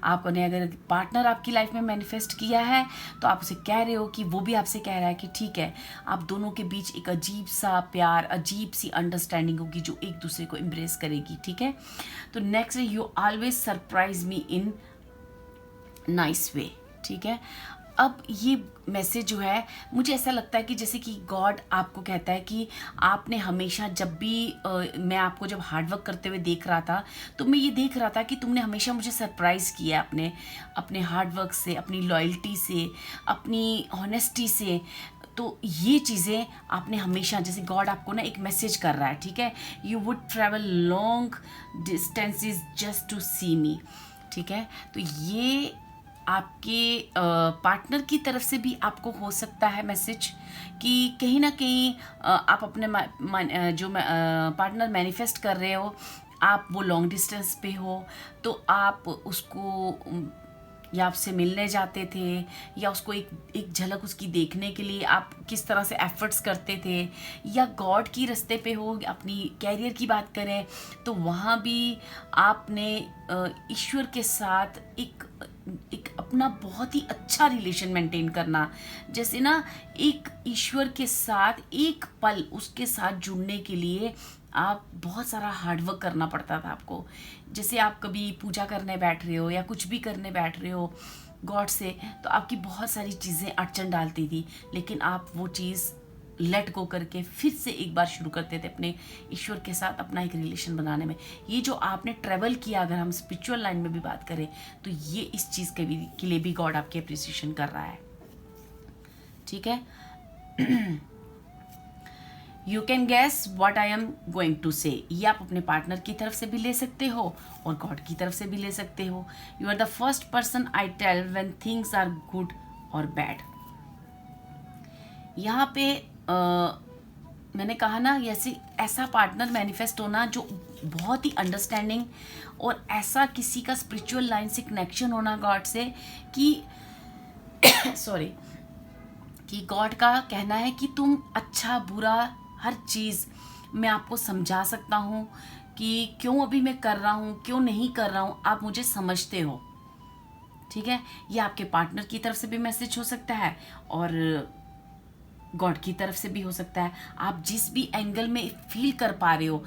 आपने अगर पार्टनर आपकी लाइफ में मैनिफेस्ट किया है, तो आप उसे कह रहे हो कि वो भी आपसे कह रहा है कि ठीक है, आप दोनों के बीच एक अजीब सा प्यार, अजीब सी अंडरस्टैंडिंग होगी जो एक दूसरे को एम्ब्रेस करेगी। ठीक है, तो next, you always surprise me in nice way. ठीक है, अब ये मैसेज जो है, मुझे ऐसा लगता है कि जैसे कि गॉड आपको कहता है कि आपने हमेशा, जब भी मैं आपको जब हार्डवर्क करते हुए देख रहा था, तो मैं ये देख रहा था कि तुमने हमेशा मुझे सरप्राइज़ किया अपने हार्डवर्क से, अपनी लॉयल्टी से, अपनी ऑनेस्टी से। तो ये चीज़ें आपने हमेशा, जैसे गॉड आपको ना एक मैसेज कर रहा है। ठीक है, you would travel long distances just to see me. ठीक है, तो ये आपके पार्टनर की तरफ से भी आपको हो सकता है मैसेज कि कहीं ना कहीं आप अपने जो पार्टनर मैनिफेस्ट कर रहे हो, आप वो लॉन्ग डिस्टेंस पे हो, तो आप उसको या आपसे मिलने जाते थे, या उसको एक झलक उसकी देखने के लिए आप किस तरह से एफर्ट्स करते थे, या गॉड की रास्ते पे हो, अपनी कैरियर की बात करें तो वहाँ भी आपने ईश्वर के साथ एक अपना बहुत ही अच्छा रिलेशन मेंटेन करना। जैसे ना एक ईश्वर के साथ एक पल उसके साथ जुड़ने के लिए आप बहुत सारा हार्डवर्क करना पड़ता था आपको। जैसे आप कभी पूजा करने बैठ रहे हो या कुछ भी करने बैठ रहे हो गॉड से, तो आपकी बहुत सारी चीज़ें अड़चन डालती थी, लेकिन आप वो चीज़ लेट गो करके फिर से एक बार शुरू करते थे अपने ईश्वर के साथ अपना एक रिलेशन बनाने में। ये जो आपने ट्रैवल किया, अगर हम स्पिरिचुअल लाइन में भी बात करें, तो ये इस चीज़ के लिए भी गॉड आपकी अप्रिसिएशन कर रहा है। ठीक है, you can guess what I am going to say. ये आप अपने पार्टनर की तरफ से भी ले सकते हो और गॉड की तरफ से भी ले सकते हो। You are the first person I tell when things are good और बैड। यहाँ पे मैंने कहा ना, ऐसा पार्टनर मैनिफेस्ट होना जो बहुत ही अंडरस्टैंडिंग, और ऐसा किसी का स्पिरिचुअल लाइन से कनेक्शन होना गॉड से कि सॉरी, कि गॉड का कहना है कि तुम अच्छा बुरा हर चीज़ मैं आपको समझा सकता हूँ कि क्यों अभी मैं कर रहा हूँ, क्यों नहीं कर रहा हूँ, आप मुझे समझते हो। ठीक है, ये आपके पार्टनर की तरफ से भी मैसेज हो सकता है और गॉड की तरफ से भी हो सकता है। आप जिस भी एंगल में फील कर पा रहे हो,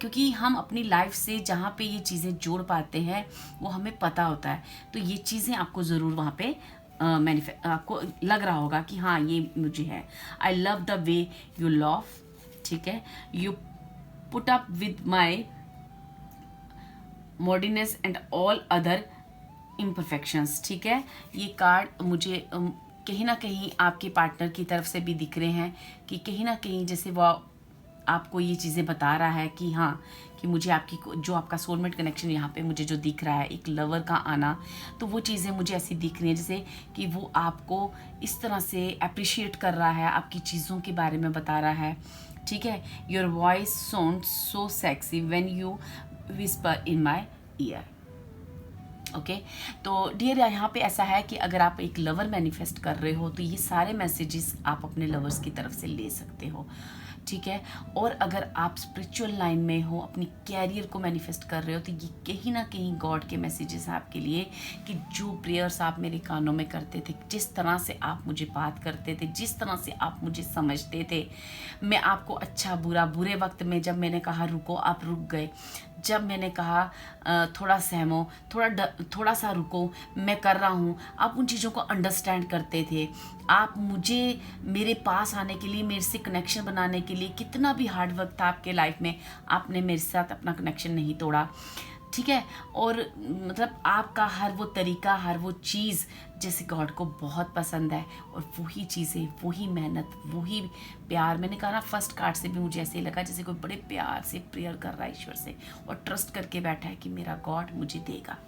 क्योंकि हम अपनी लाइफ से जहाँ पे ये चीज़ें जोड़ पाते हैं वो हमें पता होता है, तो ये चीज़ें आपको ज़रूर वहाँ पे आपको लग रहा होगा कि हाँ ये मुझे है। I love the way you love, ठीक है, you put up with my modernness and all other imperfections, ठीक है। ये कार्ड मुझे कहीं ना कहीं आपके पार्टनर की तरफ से भी दिख रहे हैं कि कहीं ना कहीं जैसे वो आपको ये चीज़ें बता रहा है कि हाँ, कि मुझे आपकी जो आपका सोलमेट कनेक्शन यहाँ पे मुझे जो दिख रहा है, एक लवर का आना, तो वो चीज़ें मुझे ऐसी दिख रही हैं जैसे कि वो आपको इस तरह से अप्रिशिएट कर रहा है, आपकी चीज़ों के बारे में बता रहा है, ठीक है। Your voice sound so sexy when you whisper in my year. Okay, तो डियर यहाँ पे ऐसा है कि अगर आप एक लवर मैनिफेस्ट कर रहे हो तो ये सारे मैसेजेस आप अपने लवर्स की तरफ से ले सकते हो, ठीक है। और अगर आप स्पिरिचुअल लाइन में हो, अपनी कैरियर को मैनिफेस्ट कर रहे हो, तो ये कहीं ना कहीं गॉड के मैसेजेस हैं आपके लिए कि जो प्रेयर्स आप मेरे कानों में करते थे, जिस तरह से आप मुझे बात करते थे, जिस तरह से आप मुझे समझते थे, मैं आपको अच्छा बुरा, बुरे वक्त में जब मैंने कहा रुको आप रुक गए, जब मैंने कहा थोड़ा सहमो, थोड़ा सा रुको, मैं कर रहा हूँ, आप उन चीज़ों को अंडरस्टैंड करते थे। आप मुझे मेरे पास आने के लिए, मेरे से कनेक्शन बनाने के लिए, कितना भी हार्ड वर्क था आपके लाइफ में, आपने मेरे साथ अपना कनेक्शन नहीं तोड़ा, ठीक है। और मतलब आपका हर वो तरीका, हर वो चीज़ जैसे गॉड को बहुत पसंद है, और वही चीज़ें, वही मेहनत, वही प्यार, मैंने कहा ना फर्स्ट कार्ड से भी मुझे ऐसे ही लगा जैसे कोई बड़े प्यार से प्रेयर कर रहा है ईश्वर से, और ट्रस्ट करके बैठा है कि मेरा गॉड मुझे देगा।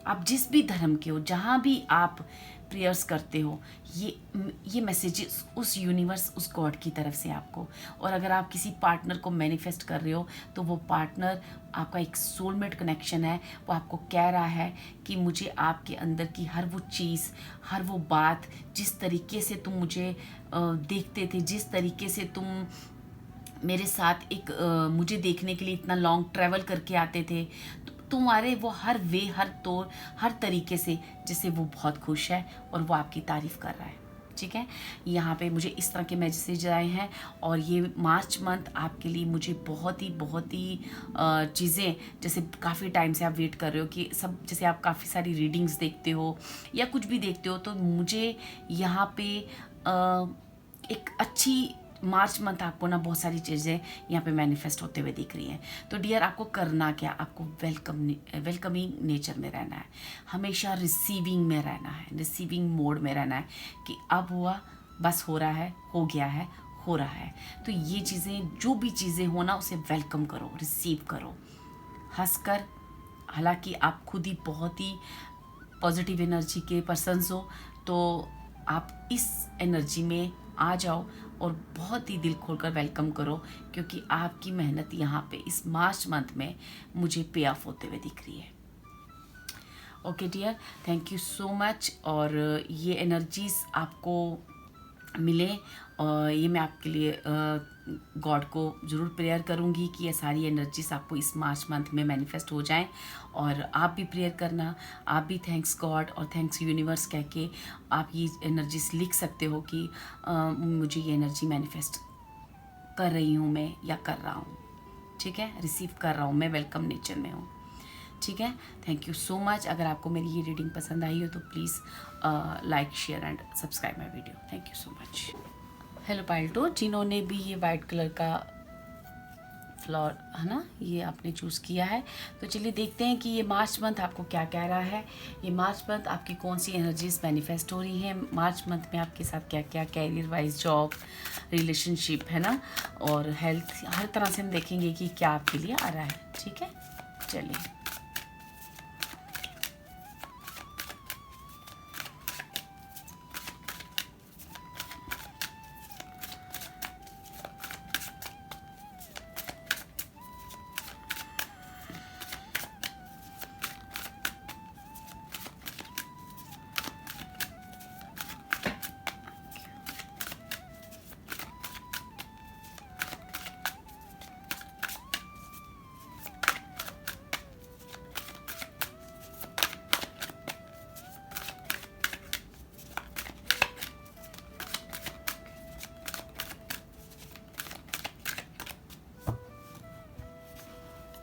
आप जिस भी धर्म के हो, जहाँ भी आप प्रेयर्स करते हो, ये मैसेजेस उस यूनिवर्स, उस गॉड की तरफ से आपको। और अगर आप किसी पार्टनर को मैनिफेस्ट कर रहे हो तो वो पार्टनर आपका एक सोलमेट कनेक्शन है, वो आपको कह रहा है कि मुझे आपके अंदर की हर वो चीज़, हर वो बात, जिस तरीके से तुम मुझे देखते थे, जिस तरीके से तुम मेरे साथ एक मुझे देखने के लिए इतना लॉन्ग ट्रैवल करके आते थे, तुम्हारे वो हर वे, हर तौर, हर तरीके से जैसे वो बहुत खुश है और वो आपकी तारीफ़ कर रहा है, ठीक है। यहाँ पे मुझे इस तरह के मैसेज आए हैं, और ये मार्च मंथ आपके लिए मुझे बहुत ही चीज़ें, जैसे काफ़ी टाइम से आप वेट कर रहे हो कि सब, जैसे आप काफ़ी सारी रीडिंग्स देखते हो या कुछ भी देखते हो, तो मुझे यहाँ पे एक अच्छी मार्च मंथ आपको ना बहुत सारी चीज़ें यहाँ पे मैनिफेस्ट होते हुए दिख रही हैं। तो डियर आपको करना क्या, आपको वेलकमिंग नेचर में रहना है, हमेशा रिसीविंग में रहना है, रिसीविंग मोड में रहना है कि अब हुआ, बस हो रहा है, हो गया है, हो रहा है। तो ये चीज़ें, जो भी चीज़ें हो ना, उसे वेलकम करो, रिसीव करो हंसकर। हालांकि आप खुद ही बहुत ही पॉजिटिव एनर्जी के पर्सन्स हो, तो आप इस एनर्जी में आ जाओ और बहुत ही दिल खोलकर वेलकम करो, क्योंकि आपकी मेहनत यहाँ पे इस मार्च मंथ में मुझे पे ऑफ होते हुए दिख रही है। Okay dear, thank you so much. और ये एनर्जीज आपको मिले, और ये मैं आपके लिए गॉड को ज़रूर प्रेयर करूँगी कि ये सारी एनर्जीज आपको इस मार्च मंथ में मैनिफेस्ट हो जाएं। और आप भी प्रेयर करना, आप भी थैंक्स गॉड और थैंक्स यूनिवर्स कह के आप ये एनर्जीज लिख सकते हो कि मुझे ये एनर्जी मैनिफेस्ट कर रही हूँ मैं, या कर रहा हूँ, ठीक है, रिसीव कर रहा हूँ, मैं वेलकम नेचर में हूँ, ठीक है। Thank you so much. अगर आपको मेरी ये रीडिंग पसंद आई हो तो please like, share and subscribe my video. Thank you so much. Hello पाल्टो, जिन्होंने भी ये वाइट कलर का फ्लावर है ना, ये आपने चूज़ किया है, तो चलिए देखते हैं कि ये मार्च मंथ आपको क्या कह रहा है। ये मार्च मंथ आपकी कौन सी एनर्जीज मैनिफेस्ट हो रही हैं, मार्च मंथ में आपके साथ क्या क्या, कैरियर वाइज, जॉब, रिलेशनशिप है ना, और हेल्थ, हर तरह से हम देखेंगे कि क्या आपके लिए आ रहा है, ठीक है। चलिए,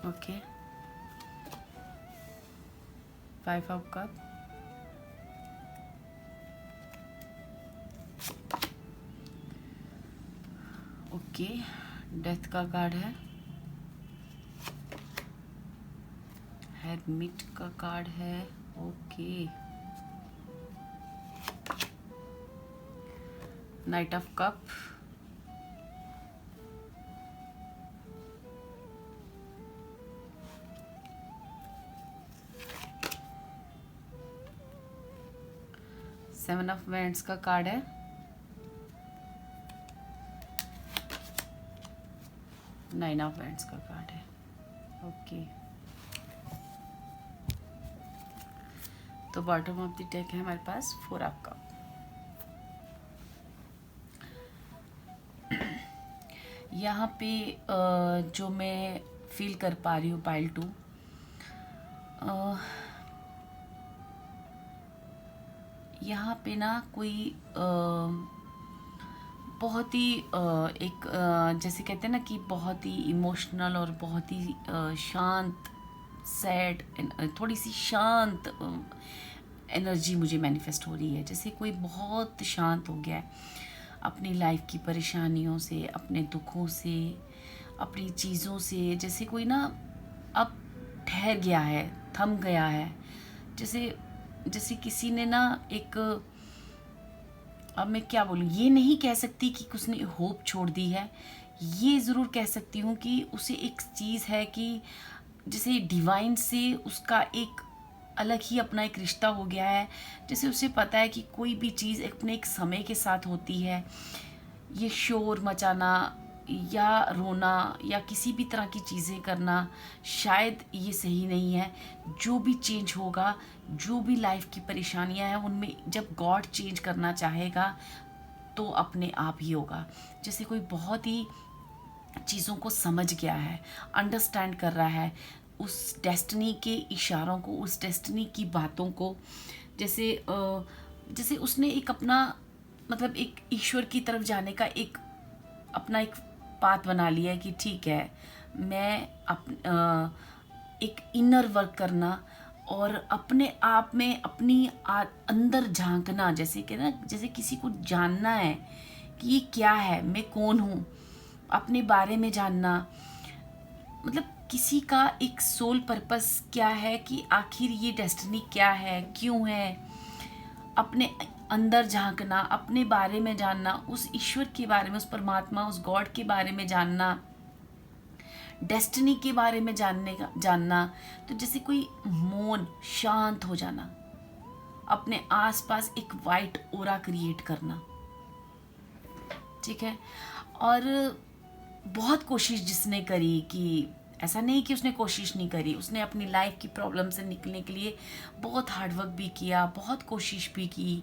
okay, 5 of cup, okay, death का कार्ड है, हेरमिट का कार्ड है, okay, night of cup, seven of wands का कार्ड है, नाइन ऑफ वैंड्स का कार्ड है, ओके। तो बॉटम ऑफ द डेक है हमारे पास फोर ऑफ कप। यहाँ पे जो मैं फील कर पा रही हूँ पाइल 2, यहाँ पे ना कोई बहुत ही एक जैसे कहते हैं ना कि बहुत ही इमोशनल और बहुत ही शांत, सैड, थोड़ी सी शांत एनर्जी मुझे मैनिफेस्ट हो रही है। जैसे कोई बहुत शांत हो गया है अपनी लाइफ की परेशानियों से, अपने दुखों से, अपनी चीज़ों से। जैसे कोई ना अब ठहर गया है, थम गया है। जैसे किसी ने ना एक, अब मैं क्या बोलूँ, ये नहीं कह सकती कि उसने होप छोड़ दी है। ये ज़रूर कह सकती हूँ कि उसे एक चीज़ है कि जैसे डिवाइन से उसका एक अलग ही अपना एक रिश्ता हो गया है। जैसे उसे पता है कि कोई भी चीज़ अपने एक समय के साथ होती है। ये शोर मचाना या रोना या किसी भी तरह की चीज़ें करना शायद ये सही नहीं है। जो भी चेंज होगा, जो भी लाइफ की परेशानियां हैं, उनमें जब गॉड चेंज करना चाहेगा तो अपने आप ही होगा। जैसे कोई बहुत ही चीज़ों को समझ गया है, अंडरस्टैंड कर रहा है उस डेस्टिनी के इशारों को, उस डेस्टिनी की बातों को। जैसे उसने एक अपना मतलब एक ईश्वर की तरफ जाने का एक अपना एक पाथ बना लिया है कि ठीक है, मैं एक इनर वर्क करना और अपने आप में अपनी अंदर झांकना। जैसे कि ना, जैसे किसी को जानना है कि ये क्या है, मैं कौन हूँ, अपने बारे में जानना। मतलब किसी का एक सोल पर्पस क्या है, कि आखिर ये डेस्टिनी क्या है, क्यों है। अपने अंदर झांकना, अपने बारे में जानना, उस ईश्वर के बारे में, उस परमात्मा, उस गॉड के बारे में जानना, डेस्टिनी के बारे में जानना। तो जैसे कोई मौन, शांत हो जाना, अपने आसपास एक वाइट ओरा क्रिएट करना, ठीक है। और बहुत कोशिश जिसने करी, कि ऐसा नहीं कि उसने कोशिश नहीं करी, उसने अपनी लाइफ की प्रॉब्लम से निकलने के लिए बहुत हार्डवर्क भी किया, बहुत कोशिश भी की।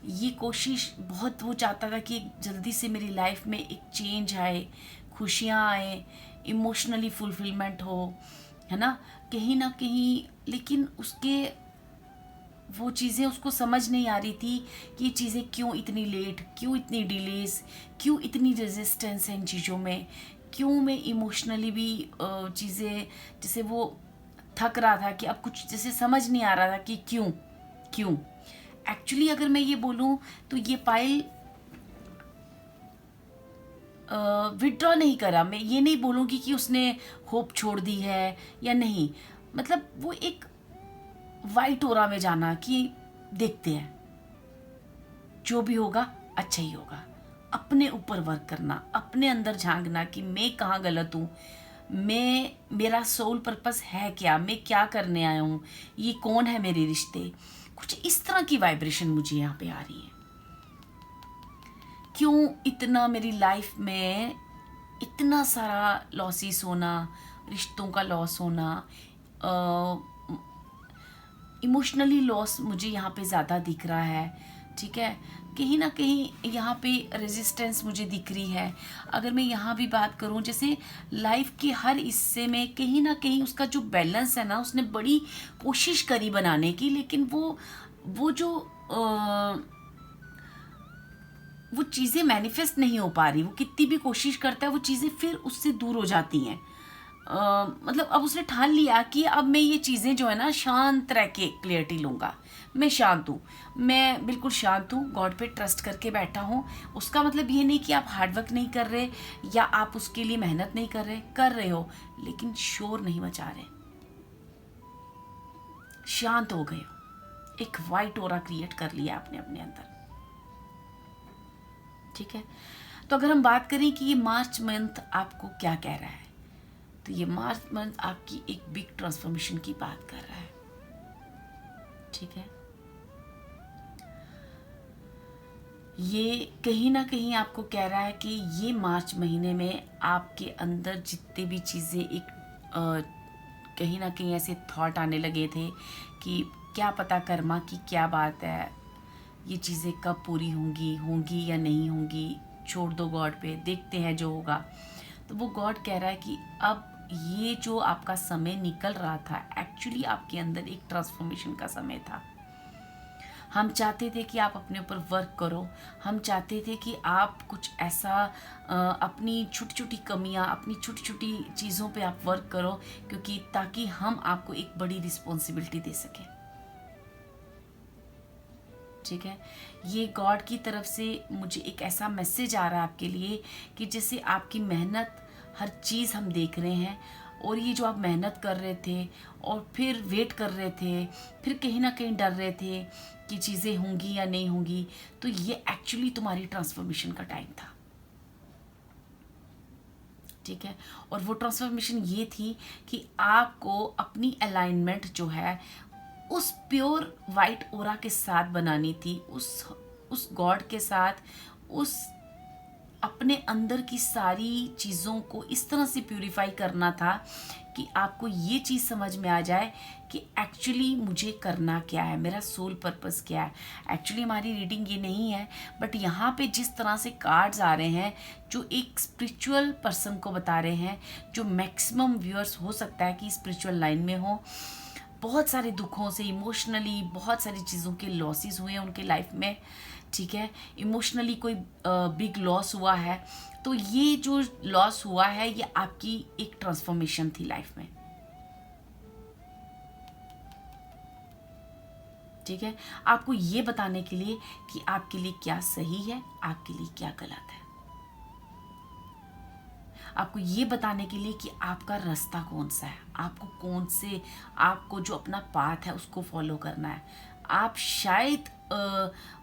ये कोशिश बहुत, वो चाहता था कि जल्दी से मेरी लाइफ में एक चेंज आए, खुशियाँ आए, इमोशनली फुलफिलमेंट हो, है ना, कहीं ना कहीं। लेकिन उसके वो चीज़ें उसको समझ नहीं आ रही थी कि ये चीज़ें क्यों इतनी लेट, क्यों इतनी डिलेस, क्यों इतनी रेजिस्टेंस है इन चीज़ों में, क्यों मैं इमोशनली भी चीज़ें, जैसे वो थक रहा था कि अब कुछ जैसे समझ नहीं आ रहा था कि क्यों क्यों। एक्चुअली अगर मैं ये बोलूँ तो ये पाइल विड्रॉ नहीं करा। मैं ये नहीं बोलूँगी कि उसने होप छोड़ दी है या नहीं। मतलब वो एक वाइट ओरा में जाना कि देखते हैं, जो भी होगा अच्छा ही होगा। अपने ऊपर वर्क करना, अपने अंदर झांकना कि मैं कहाँ गलत हूँ, मेरा सोल पर्पस है क्या, मैं क्या करने आया हूँ, ये कौन है मेरे रिश्ते। कुछ इस तरह की वाइब्रेशन मुझे यहाँ पे आ रही है। क्यों इतना मेरी लाइफ में इतना सारा लॉसेस होना, रिश्तों का लॉस होना, इमोशनली लॉस मुझे यहाँ पे ज़्यादा दिख रहा है, ठीक है। कहीं ना कहीं यहाँ पे रेजिस्टेंस मुझे दिख रही है। अगर मैं यहाँ भी बात करूँ, जैसे लाइफ के हर हिस्से में कहीं ना कहीं उसका जो बैलेंस है ना, उसने बड़ी कोशिश करी बनाने की, लेकिन वो जो वो चीज़ें मैनिफेस्ट नहीं हो पा रही। वो कितनी भी कोशिश करता है, वो चीज़ें फिर उससे दूर हो जाती हैं। मतलब अब उसने ठान लिया कि अब मैं ये चीज़ें जो है ना शांत रह के क्लियरिटी लूँगा। मैं शांत हूँ, मैं बिल्कुल शांत हूँ, गॉड पे ट्रस्ट करके बैठा हूँ। उसका मतलब ये नहीं कि आप हार्डवर्क नहीं कर रहे या आप उसके लिए मेहनत नहीं कर रहे हो, लेकिन शोर नहीं मचा रहे, शांत हो गए हो, एक वाइट ओरा क्रिएट कर लिया आपने अपने अंदर। ठीक है, तो अगर हम बात करें कि ये मार्च मंथ आपको क्या कह रहा है, तो ये मार्च मंथ आपकी एक बिग ट्रांसफॉर्मेशन की बात कर रहा है। ठीक है, ये कहीं ना कहीं आपको कह रहा है कि ये मार्च महीने में आपके अंदर जितने भी चीज़ें एक कहीं ना कहीं ऐसे थॉट आने लगे थे कि क्या पता कर्मा की क्या बात है, ये चीज़ें कब पूरी होंगी या नहीं होंगी, छोड़ दो गॉड पे, देखते हैं जो होगा। तो वो गॉड कह रहा है कि अब ये जो आपका समय निकल रहा था, एक्चुअली आपके अंदर एक ट्रांसफॉर्मेशन का समय था। हम चाहते थे कि आप अपने ऊपर वर्क करो, हम चाहते थे कि आप कुछ ऐसा अपनी छोटी छोटी कमियां, अपनी छोटी छोटी चीज़ों पे आप वर्क करो, क्योंकि ताकि हम आपको एक बड़ी रिस्पॉन्सिबिलिटी दे सकें। ठीक है, ये गॉड की तरफ से मुझे एक ऐसा मैसेज आ रहा है आपके लिए कि जैसे आपकी मेहनत, हर चीज़ हम देख रहे हैं, और ये जो आप मेहनत कर रहे थे और फिर वेट कर रहे थे, फिर कहीं ना कहीं डर रहे थे कि चीज़ें होंगी या नहीं होंगी, तो ये एक्चुअली तुम्हारी ट्रांसफॉर्मेशन का टाइम था। ठीक है, और वो ट्रांसफॉर्मेशन ये थी कि आपको अपनी अलाइनमेंट जो है उस प्योर वाइट ओरा के साथ बनानी थी, उस गॉड के साथ, उस अपने अंदर की सारी चीज़ों को इस तरह से प्यूरिफाई करना था कि आपको ये चीज़ समझ में आ जाए कि एक्चुअली मुझे करना क्या है, मेरा सोल पर्पस क्या है। एक्चुअली हमारी रीडिंग ये नहीं है, बट यहाँ पे जिस तरह से कार्ड्स आ रहे हैं जो एक स्पिरिचुअल पर्सन को बता रहे हैं, जो मैक्सिमम व्यूअर्स हो सकता है कि स्पिरिचुअल लाइन में हो, बहुत सारे दुखों से इमोशनली बहुत सारी चीज़ों के लॉसेस हुए हैं उनके लाइफ में। ठीक है, इमोशनली कोई बिग लॉस हुआ है, तो ये जो लॉस हुआ है ये आपकी एक ट्रांसफॉर्मेशन थी लाइफ में। ठीक है, आपको ये बताने के लिए कि आपके लिए क्या सही है, आपके लिए क्या गलत है, आपको ये बताने के लिए कि आपका रास्ता कौन सा है, आपको कौन से, आपको जो अपना पाथ है उसको फॉलो करना है। आप शायद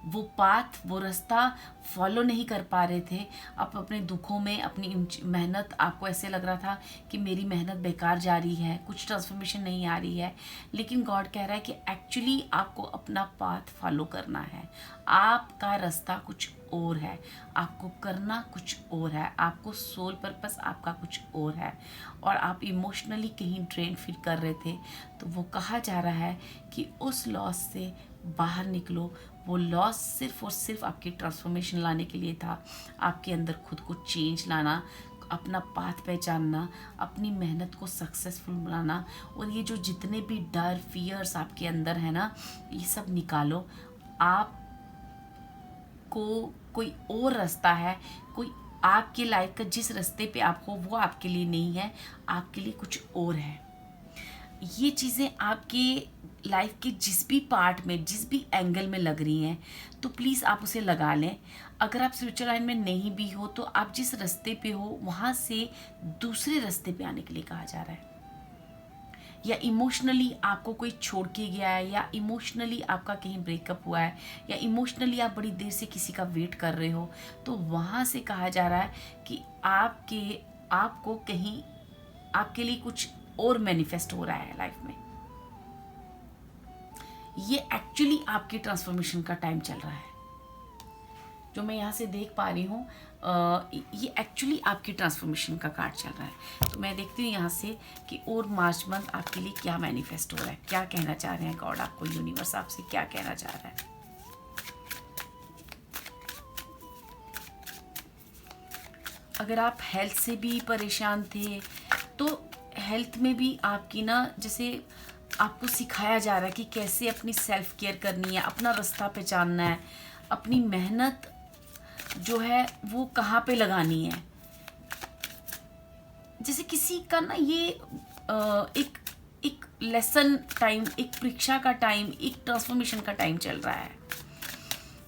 वो पाथ, वो रास्ता फॉलो नहीं कर पा रहे थे, आप अपने दुखों में अपनी मेहनत, आपको ऐसे लग रहा था कि मेरी मेहनत बेकार जा रही है, कुछ ट्रांसफॉर्मेशन नहीं आ रही है, लेकिन गॉड कह रहा है कि एक्चुअली आपको अपना पाथ फॉलो करना है, आपका रास्ता कुछ और है, आपको करना कुछ और है, आपको सोल पर्पस आपका कुछ और है, और आप इमोशनली कहीं ड्रेन फील कर रहे थे, तो वो कहा जा रहा है कि उस लॉस से बाहर निकलो। वो लॉस सिर्फ और सिर्फ आपकी ट्रांसफॉर्मेशन लाने के लिए था, आपके अंदर खुद को चेंज लाना, अपना पाथ पहचानना, अपनी मेहनत को सक्सेसफुल बनाना, और ये जो जितने भी डर, फियर्स आपके अंदर है ना, ये सब निकालो। आप को कोई और रास्ता है, कोई आपके लाइफ का जिस रास्ते पे आप हो वो आपके लिए नहीं है, आपके लिए कुछ और है। ये चीज़ें आपके लाइफ के जिस भी पार्ट में, जिस भी एंगल में लग रही हैं, तो प्लीज़ आप उसे लगा लें। अगर आप स्पिरिचुअल लाइन में नहीं भी हो, तो आप जिस रास्ते पे हो वहाँ से दूसरे रास्ते पे आने के लिए कहा जा रहा है। या इमोशनली आपको कोई छोड़ के गया है, या इमोशनली आपका कहीं ब्रेकअप हुआ है, या इमोशनली आप बड़ी देर से किसी का वेट कर रहे हो, तो वहाँ से कहा जा रहा है कि आपको कहीं आपके लिए कुछ और मैनिफेस्ट हो रहा है लाइफ में। ये एक्चुअली आपकी ट्रांसफॉर्मेशन का टाइम चल रहा है, जो मैं यहाँ से देख पा रही हूँ। ये एक्चुअली आपकी ट्रांसफॉर्मेशन का कार्ड चल रहा है। तो मैं देखती हूँ यहाँ से कि और मार्च मंथ आपके लिए क्या मैनिफेस्ट हो रहा है, क्या कहना चाह रहे हैं गॉड, आपको यूनिवर्स आपसे क्या कहना चाह रहा है। अगर आप हेल्थ से भी परेशान थे, तो हेल्थ में भी आपकी ना, जैसे आपको सिखाया जा रहा है कि कैसे अपनी सेल्फ केयर करनी है, अपना रास्ता पहचानना है, अपनी मेहनत जो है वो कहाँ पे लगानी है। जैसे किसी का ना ये एक एक लेसन टाइम, एक परीक्षा का टाइम, एक ट्रांसफॉर्मेशन का टाइम चल रहा है।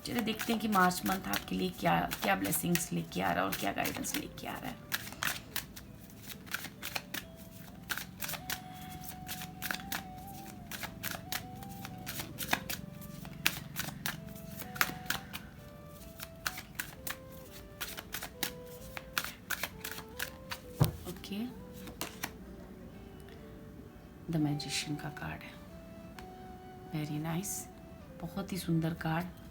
चलिए देखते हैं कि मार्च मंथ आपके लिए क्या क्या ब्लेसिंग्स लेके आ रहा है और क्या गाइडेंस लेके आ रहा है। ओके, द मैजिशियन का कार्ड है, वेरी नाइस, बहुत ही सुंदर कार्ड।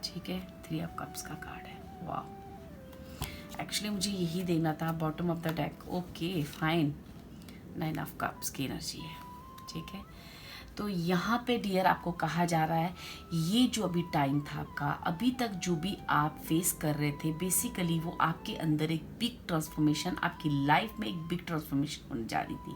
ठीक है, 3 ऑफ कप्स का कार्ड है, वाह। एक्चुअली मुझे यही देना था, bottom of the deck. Okay fine, 9 of cups की एनर्जी है। ठीक है, तो यहाँ पे डियर आपको कहा जा रहा है, ये जो अभी टाइम था आपका, अभी तक जो भी आप फेस कर रहे थे, बेसिकली वो आपके अंदर एक बिग ट्रांसफॉर्मेशन, आपकी लाइफ में एक बिग ट्रांसफॉर्मेशन होने जा रही थी।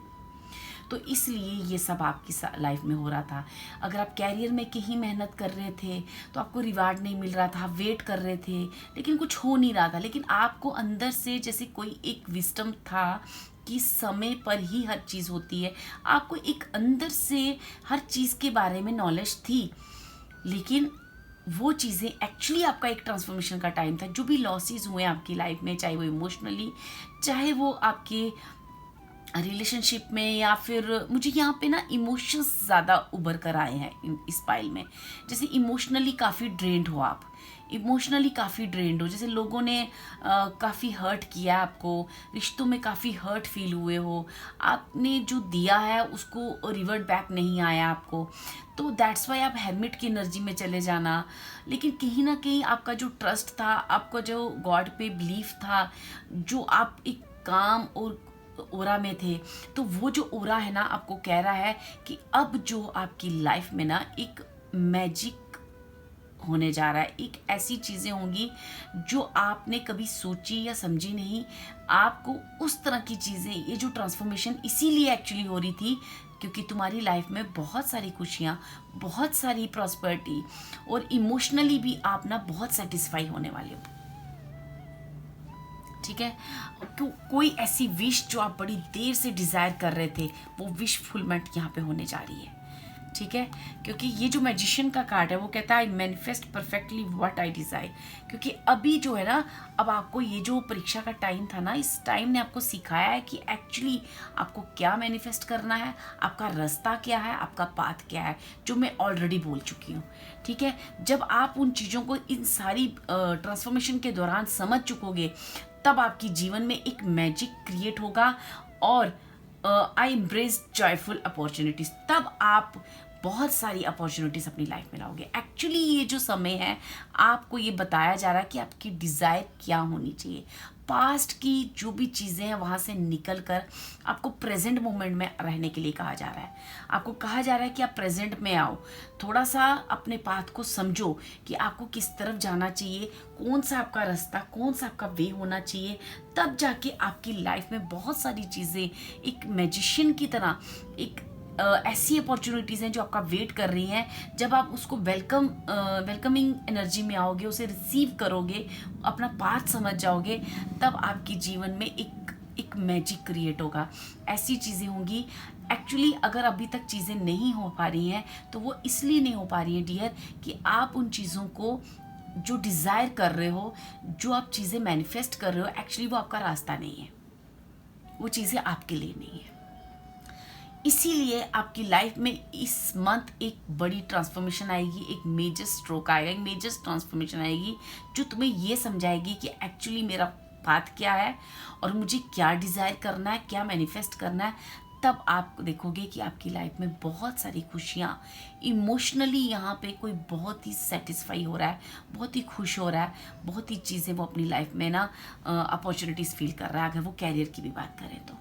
तो इसलिए ये सब आपकी लाइफ में हो रहा था। अगर आप कैरियर में कहीं मेहनत कर रहे थे तो आपको रिवार्ड नहीं मिल रहा था, आप वेट कर रहे थे लेकिन कुछ हो नहीं रहा था, लेकिन आपको अंदर से जैसे कोई एक विस्डम था कि समय पर ही हर चीज़ होती है। आपको एक अंदर से हर चीज़ के बारे में नॉलेज थी, लेकिन वो चीज़ें एक्चुअली आपका एक ट्रांसफॉर्मेशन का टाइम था। जो भी लॉसेस हुए आपकी लाइफ में, चाहे वो इमोशनली, चाहे वो आपके रिलेशनशिप में, या फिर मुझे यहाँ पे ना इमोशंस ज़्यादा उभर कर आए हैं इस पाइल में। जैसे इमोशनली काफ़ी ड्रेन्ड हो आप, इमोशनली काफ़ी ड्रेन्ड हो, जैसे लोगों ने काफ़ी हर्ट किया आपको, रिश्तों में काफ़ी हर्ट फील हुए हो, आपने जो दिया है उसको रिवर्ट बैक नहीं आया आपको, तो दैट्स वाई आप हेरमिट की एनर्जी में चले जाना। लेकिन कहीं ना कहीं आपका जो ट्रस्ट था, आपका जो गॉड पे बिलीफ था, जो आप एक काम और ओरा में थे, तो वो जो ओरा है ना आपको कह रहा है कि अब जो आपकी लाइफ में ना एक मैजिक होने जा रहा है, एक ऐसी चीज़ें होंगी जो आपने कभी सोची या समझी नहीं। आपको उस तरह की चीज़ें, ये जो ट्रांसफॉर्मेशन इसीलिए एक्चुअली हो रही थी क्योंकि तुम्हारी लाइफ में बहुत सारी खुशियाँ, बहुत सारी प्रॉस्पेरिटी, और इमोशनली भी आप ना बहुत सेटिस्फाई होने वाले हो। ठीक है, कोई ऐसी विश जो आप बड़ी देर से डिज़ायर कर रहे थे, वो विश फुलमेंट यहाँ पे होने जा रही है। ठीक है, क्योंकि ये जो मैजिशियन का कार्ड है वो कहता है I manifest perfectly what I desire. क्योंकि अभी जो है ना, अब आपको ये जो परीक्षा का टाइम था ना, इस टाइम ने आपको सिखाया है कि एक्चुअली आपको क्या मैनिफेस्ट करना है, आपका रास्ता क्या है, आपका पाथ क्या है, जो मैं ऑलरेडी बोल चुकी हूँ। ठीक है, जब आप उन चीज़ों को इन सारी ट्रांसफॉर्मेशन के दौरान समझ चुकोगे, तब आपकी जीवन में एक मैजिक क्रिएट होगा और आई एम्ब्रेस जॉयफुल अपॉर्चुनिटीज, तब आप बहुत सारी अपॉर्चुनिटीज अपनी लाइफ में लाओगे। एक्चुअली ये जो समय है, आपको ये बताया जा रहा है कि आपकी डिज़ायर क्या होनी चाहिए। पास्ट की जो भी चीज़ें हैं वहाँ से निकल कर आपको प्रेजेंट मोमेंट में रहने के लिए कहा जा रहा है। आपको कहा जा रहा है कि आप प्रेजेंट में आओ, थोड़ा सा अपने पाथ को समझो कि आपको किस तरफ जाना चाहिए, कौन सा आपका रास्ता, कौन सा आपका वे होना चाहिए। तब जाके आपकी लाइफ में बहुत सारी चीज़ें एक मैजिशियन की तरह, एक ऐसी अपॉर्चुनिटीज़ हैं जो आपका वेट कर रही हैं। जब आप उसको वेलकमिंग एनर्जी में आओगे, उसे रिसीव करोगे, अपना पाथ समझ जाओगे, तब आपके जीवन में एक मैजिक क्रिएट होगा। ऐसी चीज़ें होंगी। एक्चुअली अगर अभी तक चीज़ें नहीं हो पा रही हैं तो वो इसलिए नहीं हो पा रही हैं डियर कि आप उन चीज़ों को जो डिज़ायर कर रहे हो, जो आप चीज़ें मैनिफेस्ट कर रहे हो, एक्चुअली वो आपका रास्ता नहीं है, वो चीज़ें आपके लिए नहीं है। इसीलिए आपकी लाइफ में इस मंथ एक बड़ी ट्रांसफॉर्मेशन आएगी, एक मेजर स्ट्रोक आएगा, एक मेजर ट्रांसफॉर्मेशन आएगी जो तुम्हें ये समझाएगी कि एक्चुअली मेरा पाथ क्या है और मुझे क्या डिज़ायर करना है, क्या मैनिफेस्ट करना है। तब आप देखोगे कि आपकी लाइफ में बहुत सारी खुशियाँ, इमोशनली यहाँ पे कोई बहुत ही सेटिस्फाई हो रहा है, बहुत ही खुश हो रहा है, बहुत ही चीज़ें वो अपनी लाइफ में ना अपॉर्चुनिटीज़ फील कर रहा है, अगर वो कैरियर की भी बात करें तो।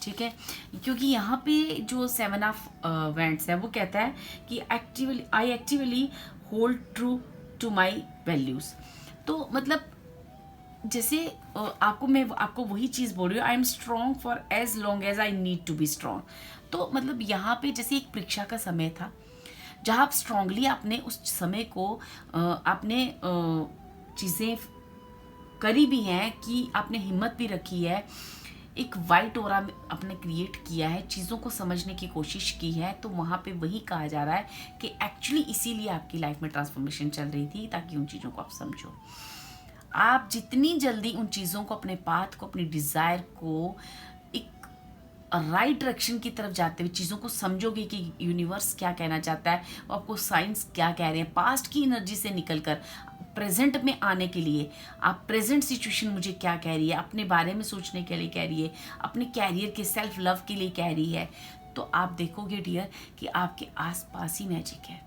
ठीक है, क्योंकि यहाँ पे जो 7 ऑफ वैंड्स है वो कहता है कि I actively hold true to my values. तो मतलब जैसे मैं आपको वही चीज़ बोल रही हूँ, I am strong for as long as I need to be strong. तो मतलब यहाँ पे जैसे एक परीक्षा का समय था जहाँ आप स्ट्रांगली आपने उस समय को आपने चीज़ें करी भी हैं कि आपने हिम्मत भी रखी है एक वाइट ऑरा आपने क्रिएट किया है, चीज़ों को समझने की कोशिश की है, तो वहाँ पे वही कहा जा रहा है कि एक्चुअली इसीलिए आपकी लाइफ में ट्रांसफॉर्मेशन चल रही थी, ताकि उन चीज़ों को आप समझो। आप जितनी जल्दी उन चीज़ों को, अपने पाथ को, अपनी डिज़ायर को एक राइट डायरेक्शन की तरफ जाते हुए चीज़ों को समझोगे कि यूनिवर्स क्या कहना चाहता है, और आपको साइंस क्या कह रहे हैं, पास्ट की एनर्जी से निकलकर प्रेजेंट में आने के लिए आप प्रेजेंट सिचुएशन मुझे क्या कह रही है, अपने बारे में सोचने के लिए कह रही है, अपने कैरियर के सेल्फ लव के लिए कह रही है, तो आप देखोगे डियर कि आपके आसपास ही मैजिक है।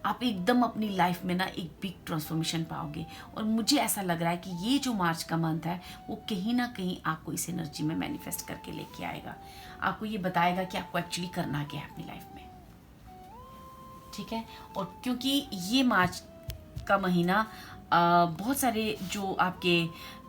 आप एकदम अपनी लाइफ में ना एक बिग ट्रांसफॉर्मेशन पाओगे। और मुझे ऐसा लग रहा है कि ये जो मार्च का मंथ है वो कहीं ना कहीं आपको इस एनर्जी में मैनिफेस्ट करके लेके आएगा, आपको ये बताएगा कि आपको एक्चुअली करना क्या है अपनी लाइफ में, ठीक है। और क्योंकि ये मार्च का महीना बहुत सारे जो आपके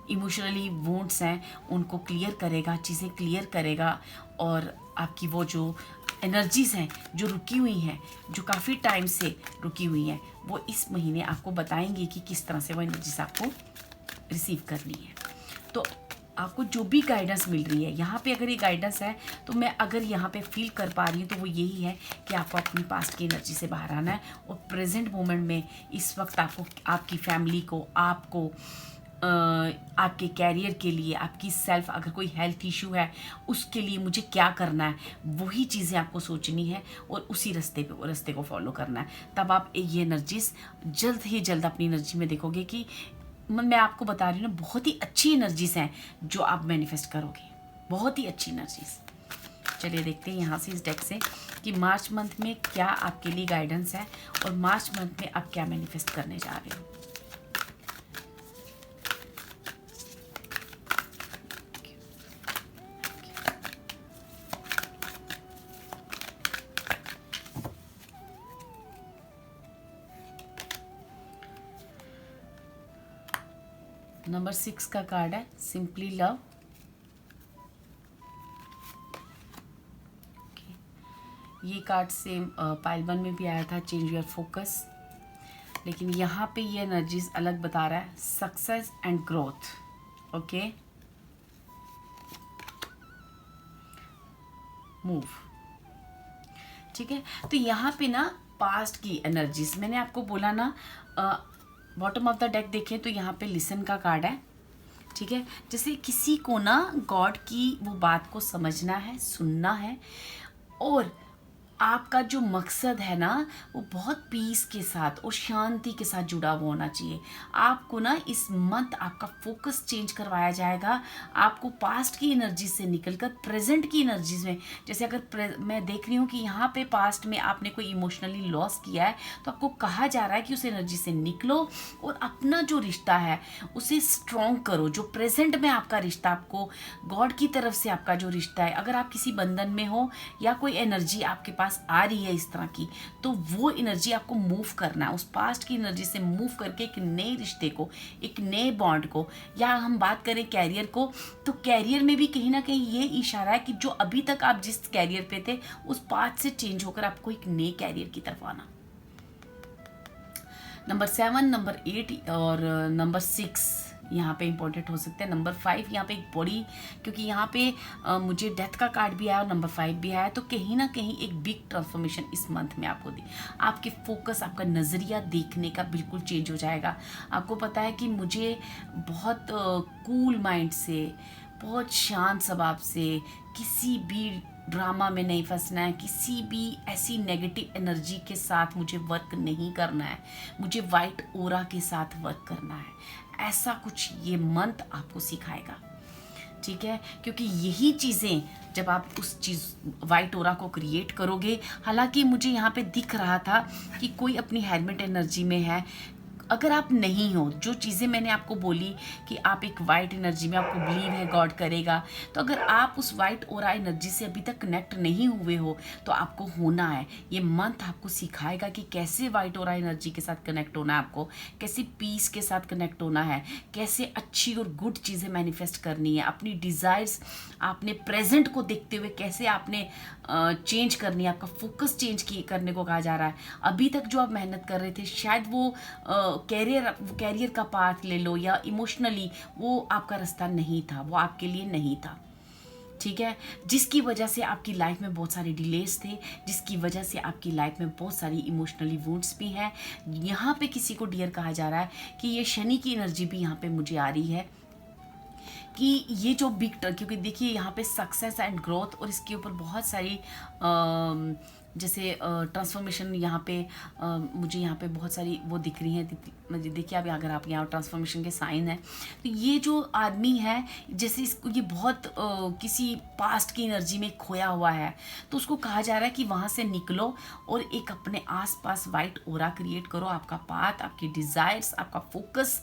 इमोशनली वुंड्स हैं उनको क्लियर करेगा, चीज़ें क्लियर करेगा, और आपकी वो जो एनर्जीज़ हैं जो रुकी हुई हैं, जो काफ़ी टाइम से रुकी हुई हैं, वो इस महीने आपको बताएंगे कि किस तरह से वो एनर्जीज आपको रिसीव करनी है। तो आपको जो भी गाइडेंस मिल रही है यहाँ पे, अगर ये गाइडेंस है तो मैं अगर यहाँ पे फील कर पा रही हूँ तो वो यही है कि आपको अपनी पास्ट की एनर्जी से बाहर आना है, और प्रेजेंट मोमेंट में इस वक्त आपको, आपकी फैमिली को, आपको, आपके कैरियर के लिए, आपकी सेल्फ, अगर कोई हेल्थ इशू है उसके लिए मुझे क्या करना है, वही चीज़ें आपको सोचनी है और उसी रास्ते को फॉलो करना है। तब आप ये एनर्जीज जल्द ही जल्द अपनी एनर्जी में देखोगे कि मैं आपको बता रही हूँ ना, बहुत ही अच्छी एनर्जीज हैं जो आप मैनिफेस्ट करोगे, बहुत ही अच्छी एनर्जीज। चलिए देखते हैं यहाँ से इस डेक से कि मार्च मंथ में क्या आपके लिए गाइडेंस है और मार्च मंथ में आप क्या मैनिफेस्ट करने जा रहे हो। नंबर 6 का कार्ड है सिंपली लव। ये कार्ड सेम पाइल 1 में भी आया था, चेंज योर फोकस, लेकिन यहाँ पे ये एनर्जीज अलग बता रहा है, success and growth. Okay, move, ठीक है। तो यहाँ पे ना पास्ट की एनर्जीज, मैंने आपको बोला ना, बॉटम ऑफ द डेक देखें तो यहाँ पे लिसन का कार्ड है, ठीक है। जैसे किसी को ना गॉड की वो बात को समझना है, सुनना है, और आपका जो मकसद है ना वो बहुत पीस के साथ और शांति के साथ जुड़ा हुआ होना चाहिए। आपको ना इस मंथ आपका फोकस चेंज करवाया जाएगा, आपको पास्ट की एनर्जी से निकलकर प्रेजेंट की एनर्जीज में, जैसे अगर मैं देख रही हूँ कि यहाँ पे पास्ट में आपने कोई इमोशनली लॉस किया है, तो आपको कहा जा रहा है कि उस एनर्जी से निकलो और अपना जो रिश्ता है उसे स्ट्रॉन्ग करो। जो प्रेजेंट में आपका रिश्ता, आपको गॉड की तरफ से आपका जो रिश्ता है, अगर आप किसी बंधन में हो या कोई एनर्जी आपके पास आ रही है इस तरह की, तो वो एनर्जी आपको मूव करना है, उस पास्ट की एनर्जी से मूव करके एक नए रिश्ते को, एक नए बॉन्ड को, या हम बात करें कैरियर को, तो कैरियर में भी कहीं ना कहीं ये इशारा है कि जो अभी तक आप जिस कैरियर पे थे उस पाथ से चेंज होकर आपको एक नए कैरियर की तरफ आना। नंबर 7, नंबर 8 और नंबर 6 यहाँ पे इंपॉर्टेंट हो सकते हैं। नंबर 5 यहाँ पे एक बॉडी, क्योंकि यहाँ पे मुझे डेथ का कार्ड भी आया और नंबर 5 भी आया, तो कहीं ना कहीं एक बिग ट्रांसफॉर्मेशन इस मंथ में आपको दी। आपके फोकस, आपका नज़रिया देखने का बिल्कुल चेंज हो जाएगा। आपको पता है कि मुझे बहुत कूल माइंड से, बहुत शांत स्वभाव से, किसी भी ड्रामा में नहीं फंसना है, किसी भी ऐसी नेगेटिव एनर्जी के साथ मुझे वर्क नहीं करना है, मुझे वाइट ओरा के साथ वर्क करना है, ऐसा कुछ ये मंथ आपको सिखाएगा, ठीक है। क्योंकि यही चीज़ें जब आप उस चीज़ वाइट ओरा को क्रिएट करोगे, हालांकि मुझे यहाँ पे दिख रहा था कि कोई अपनी हेलमेट एनर्जी में है, अगर आप नहीं हो, जो चीज़ें मैंने आपको बोली कि आप एक वाइट एनर्जी में, आपको बिलीव है गॉड करेगा, तो अगर आप उस वाइट ओरा एनर्जी से अभी तक कनेक्ट नहीं हुए हो तो आपको होना है। ये मंथ आपको सिखाएगा कि कैसे वाइट ओरा एनर्जी के साथ कनेक्ट होना है, आपको कैसे पीस के साथ कनेक्ट होना है, कैसे अच्छी और गुड चीज़ें मैनिफेस्ट करनी है, अपनी डिज़ायर्स आपने प्रेजेंट को देखते हुए कैसे आपने चेंज करनी है, आपका फोकस चेंज करने को कहा जा रहा है। अभी तक जो आप मेहनत कर रहे थे, शायद वो कैरियर का पाथ ले लो, या इमोशनली वो आपका रास्ता नहीं था, वो आपके लिए नहीं था, ठीक है। जिसकी वजह से आपकी लाइफ में बहुत सारे डिलेज थे, जिसकी वजह से आपकी लाइफ में बहुत सारी इमोशनली वुंड्स भी हैं। यहाँ पे किसी को डियर कहा जा रहा है कि ये शनि की एनर्जी भी यहाँ पे मुझे आ रही है कि ये जो क्योंकि देखिए यहाँ पे सक्सेस एंड ग्रोथ, और इसके ऊपर बहुत सारी जैसे ट्रांसफॉर्मेशन यहाँ पे मुझे यहाँ पे बहुत सारी वो दिख रही हैं। देखिए अभी अगर आप यहाँ ट्रांसफॉर्मेशन के साइन है, तो ये जो आदमी है जैसे इसको ये बहुत किसी पास्ट की एनर्जी में खोया हुआ है, तो उसको कहा जा रहा है कि वहाँ से निकलो और एक अपने आसपास वाइट ऑरा क्रिएट करो। आपका पाथ, आपकी डिज़ायर्स, आपका फोकस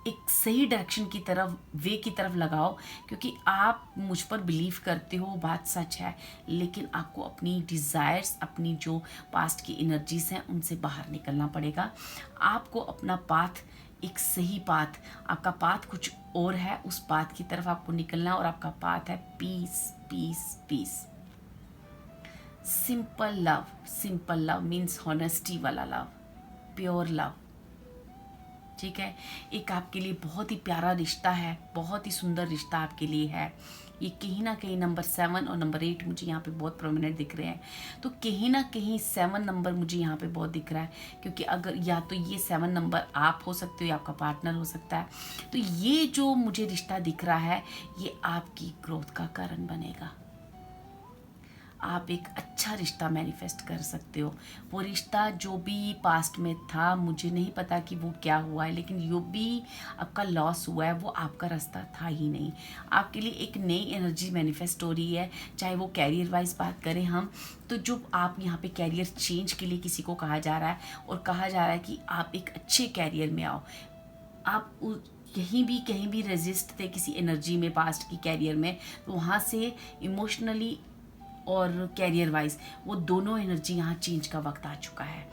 एक सही डायरेक्शन की तरफ, वे की तरफ लगाओ, क्योंकि आप मुझ पर बिलीव करते हो, बात सच है, लेकिन आपको अपनी डिज़ायर्स, अपनी जो पास्ट की एनर्जीज हैं उनसे बाहर निकलना पड़ेगा। आपको अपना पाथ, एक सही पाथ, आपका पाथ कुछ और है, उस पाथ की तरफ आपको निकलना, और आपका पाथ है peace peace peace. Simple love, simple love means honesty वाला लव, प्योर लव, ठीक है। एक आपके लिए बहुत ही प्यारा रिश्ता है, बहुत ही सुंदर रिश्ता आपके लिए है। ये कहीं ना कहीं नंबर 7 और नंबर 8 मुझे यहाँ पे बहुत प्रोमिनेंट दिख रहे हैं, तो कहीं ना कहीं 7 नंबर मुझे यहाँ पे बहुत दिख रहा है, क्योंकि अगर या तो ये 7 नंबर आप हो सकते हो या आपका पार्टनर हो सकता है। तो ये जो मुझे रिश्ता दिख रहा है, ये आपकी ग्रोथ का कारण बनेगा। आप एक अच्छा रिश्ता मैनिफेस्ट कर सकते हो। वो रिश्ता जो भी पास्ट में था, मुझे नहीं पता कि वो क्या हुआ है, लेकिन जो भी आपका लॉस हुआ है वो आपका रास्ता था ही नहीं। आपके लिए एक नई एनर्जी मैनिफेस्ट हो रही है, चाहे वो कैरियर वाइज बात करें हम, तो जो आप यहाँ पे कैरियर चेंज के लिए किसी को कहा जा रहा है, और कहा जा रहा है कि आप एक अच्छे कैरियर में आओ। आप कहीं भी रेजिस्ट थे किसी एनर्जी में पास्ट की कैरियर में, तो वहाँ से इमोशनली और कैरियर वाइज वो दोनों एनर्जी यहाँ चेंज का वक्त आ चुका है,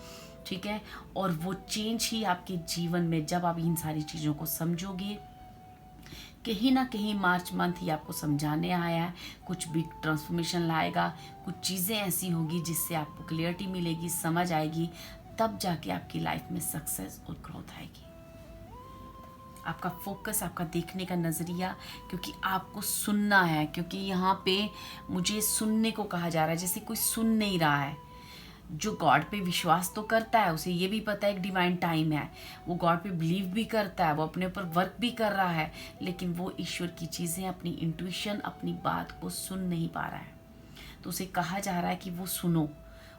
ठीक है। और वो चेंज ही आपके जीवन में, जब आप इन सारी चीज़ों को समझोगे, कहीं ना कहीं मार्च मंथ ही आपको समझाने आया है, कुछ बिग ट्रांसफॉर्मेशन लाएगा, कुछ चीज़ें ऐसी होगी जिससे आपको क्लियरिटी मिलेगी, समझ आएगी, तब जाके आपकी लाइफ में सक्सेस और ग्रोथ आएगी। आपका फोकस, आपका देखने का नज़रिया, क्योंकि आपको सुनना है, क्योंकि यहाँ पे मुझे सुनने को कहा जा रहा है, जैसे कोई सुन नहीं रहा है। जो गॉड पे विश्वास तो करता है, उसे ये भी पता है एक डिवाइन टाइम है, वो गॉड पे बिलीव भी करता है, वो अपने ऊपर वर्क भी कर रहा है, लेकिन वो ईश्वर की चीज़ें, अपनी इंट्यूशन, अपनी बात को सुन नहीं पा रहा है। तो उसे कहा जा रहा है कि वो सुनो,